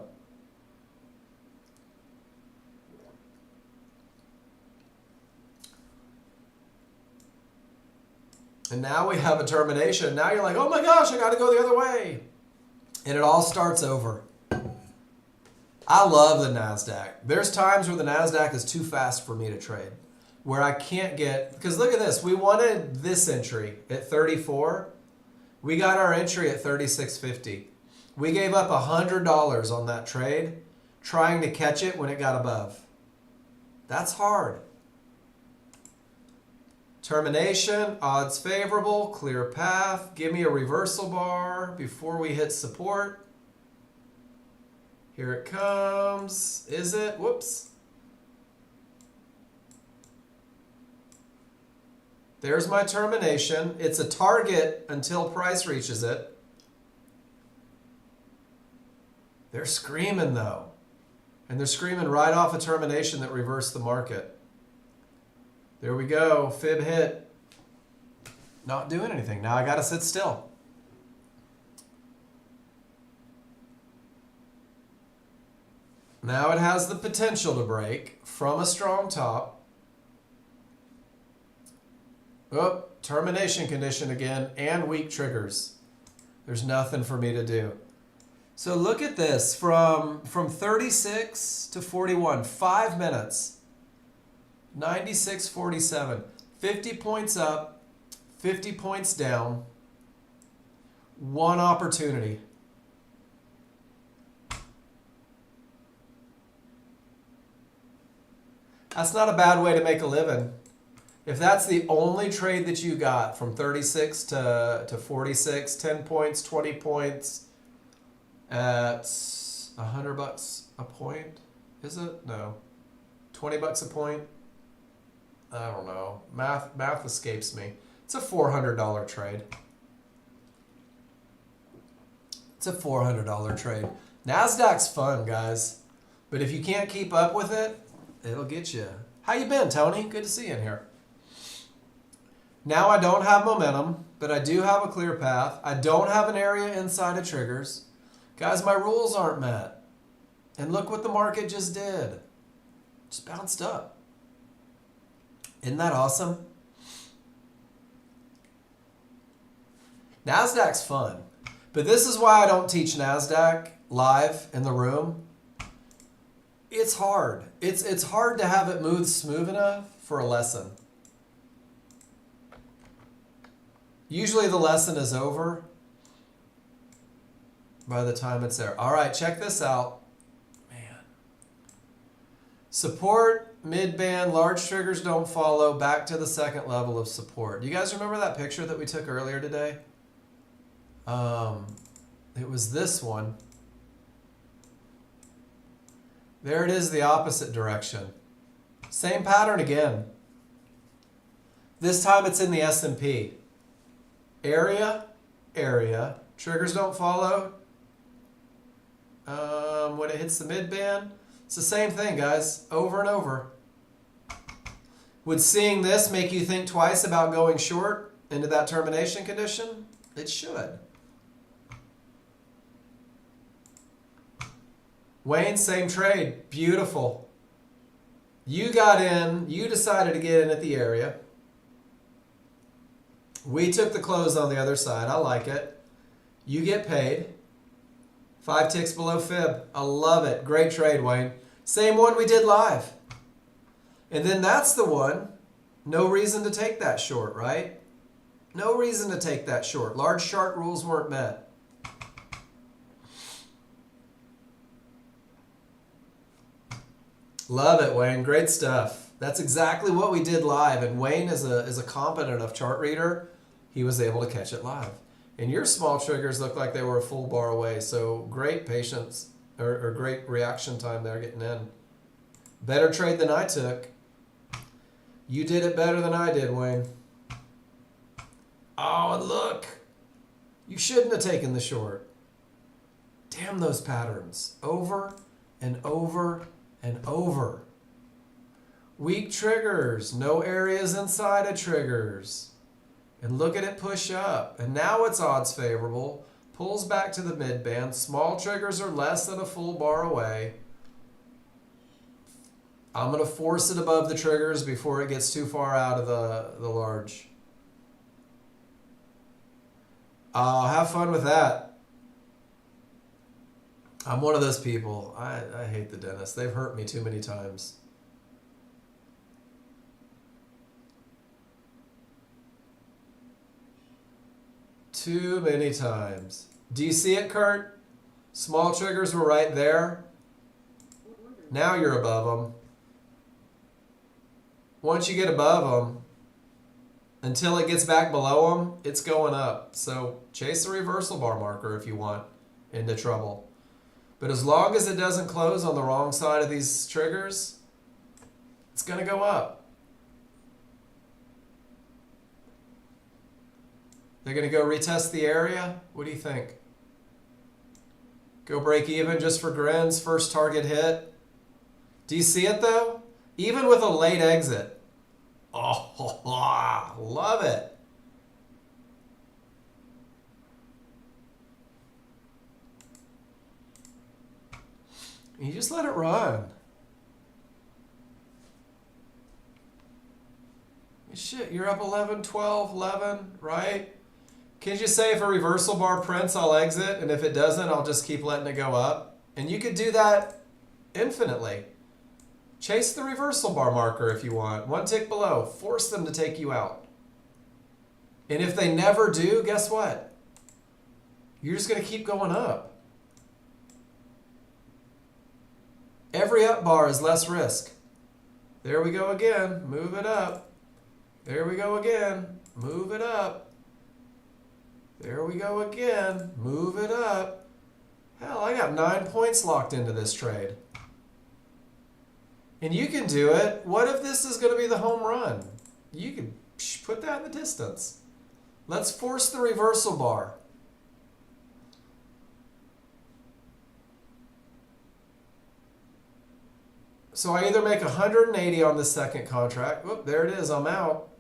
And now we have a termination. Now you're like, oh my gosh, I got to go the other way. And it all starts over. I love the NASDAQ. There's times where the NASDAQ is too fast for me to trade. where I can't get, because look at this, we wanted this entry at 34. We got our entry at 36.50. We gave up $100 on that trade trying to catch it when it got above. That's hard. Termination, odds favorable, clear path. Give me a reversal bar before we hit support. Here it comes. Is it? Whoops. There's my termination. It's a target until price reaches it. They're screaming though. And they're screaming right off a termination that reversed the market. There we go. Fib hit. Not doing anything. Now I got to sit still. Now it has the potential to break from a strong top. Oh, termination condition again and weak triggers. There's nothing for me to do. So look at this, from 36 to 41, 5 minutes. 96.47, 50 points up, 50 points down. One opportunity. That's not a bad way to make a living. If that's the only trade that you got from 36 to 46, 10 points, 20 points at $100 a point, is it? No. 20 bucks a point? I don't know. Math escapes me. It's a $400 trade. It's a $400 trade. NASDAQ's fun, guys. But if you can't keep up with it, it'll get you. How you been, Tony? Good to see you in here. Now I don't have momentum, but I do have a clear path. I don't have an area inside of triggers. Guys, my rules aren't met. And look what the market just did. Just bounced up. Isn't that awesome? NASDAQ's fun. But this is why I don't teach NASDAQ live in the room. It's hard. It's hard to have it move smooth enough for a lesson. Usually the lesson is over by the time it's there. All right, check this out. Man. Support, mid-band, large triggers don't follow, back to the second level of support. Do you guys remember that picture that we took earlier today? It was this one. There it is, the opposite direction. Same pattern again. This time it's in the S&P. Area, area, triggers don't follow. When it hits the mid-band, it's the same thing, guys, over and over. Would seeing this make you think twice about going short into that termination condition? It should. Wayne, same trade. Beautiful. You got in. You decided to get in at the area. We took the close on the other side. I like it. You get paid. 5 ticks below fib. I love it. Great trade, Wayne. Same one we did live. And then that's the one. No reason to take that short, right? No reason to take that short. Large chart rules weren't met. Love it, Wayne. Great stuff. That's exactly what we did live. And Wayne is a competent enough chart reader. He was able to catch it live. And your small triggers looked like they were a full bar away. So great patience or great reaction time there getting in. Better trade than I took. You did it better than I did, Wayne. Oh, and look. You shouldn't have taken the short. Damn those patterns. Over and over and over. Weak triggers. No areas inside of triggers. And look at it push up. And now it's odds favorable. Pulls back to the mid-band. Small triggers are less than a full bar away. I'm going to force it above the triggers before it gets too far out of the large. Have fun with that. I'm one of those people. I hate the dentist. They've hurt me too many times. Too many times. Do you see it, Kurt? Small triggers were right there. Now you're above them. Once you get above them, until it gets back below them, it's going up. So chase the reversal bar marker if you want into trouble. But as long as it doesn't close on the wrong side of these triggers, it's going to go up. They're going to go retest the area. What do you think? Go break even just for grins, first target hit. Do you see it though? Even with a late exit. Oh, love it. You just let it run. Shit, you're up 11, 12, 11, right? Can you say if a reversal bar prints, I'll exit, and if it doesn't, I'll just keep letting it go up? And you could do that infinitely. Chase the reversal bar marker if you want. One tick below. Force them to take you out. And if they never do, guess what? You're just going to keep going up. Every up bar is less risk. There we go again. Move it up. There we go again. Move it up. There we go again. Move it up. Hell, I got 9 points locked into this trade. And you can do it. What if this is going to be the home run? You can put that in the distance. Let's force the reversal bar. So I either make 180 on the second contract. Whoop, there it is. I'm out.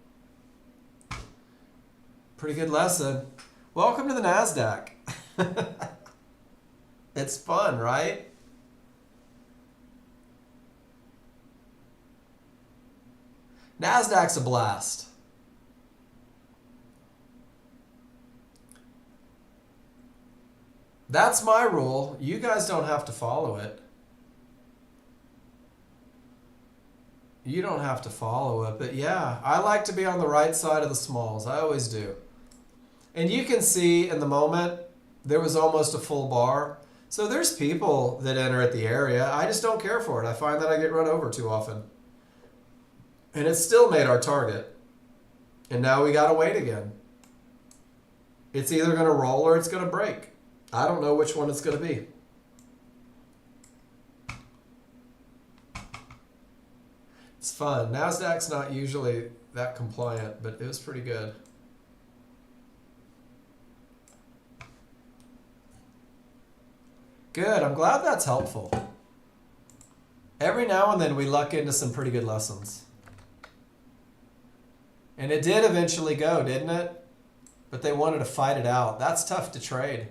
Pretty good lesson. Welcome to the NASDAQ. It's fun, right? NASDAQ's a blast. That's my rule. You guys don't have to follow it. You don't have to follow it, but yeah, I like to be on the right side of the smalls. I always do. And you can see in the moment, there was almost a full bar. So there's people that enter at the area. I just don't care for it. I find that I get run over too often. And it still made our target. And now we got to wait again. It's either going to roll or it's going to break. I don't know which one it's going to be. It's fun. NASDAQ's not usually that compliant, but it was pretty good. Good. I'm glad that's helpful. Every now and then we luck into some pretty good lessons. And it did eventually go, didn't it? But they wanted to fight it out. That's tough to trade.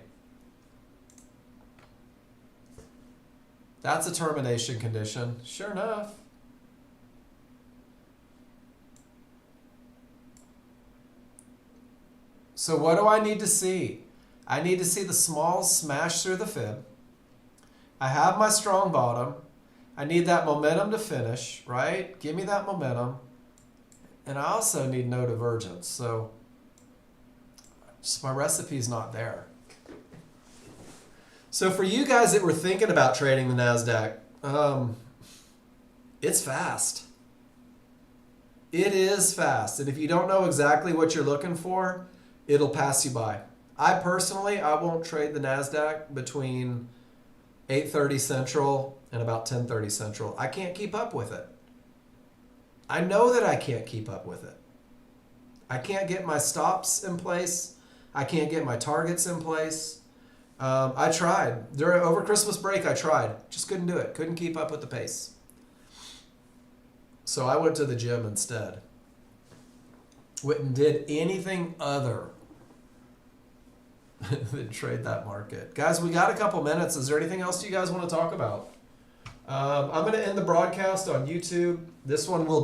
That's a termination condition. Sure enough. So what do I need to see? I need to see the smalls smash through the fib. I have my strong bottom. I need that momentum to finish, right? Give me that momentum. And I also need no divergence. So just my recipe's not there. So for you guys that were thinking about trading the NASDAQ, it's fast. It is fast. And if you don't know exactly what you're looking for, it'll pass you by. I personally, I won't trade the NASDAQ between 8:30 Central and about 10:30 Central. I can't keep up with it. I know that I can't keep up with it. I can't get my stops in place. I can't get my targets in place. I tried. Over Christmas break, I tried. Just couldn't do it. Couldn't keep up with the pace. So I went to the gym instead. Went and did anything other than trade that market. Guys, we got a couple minutes. Is there anything else you guys want to talk about? I'm going to end the broadcast on YouTube. This one will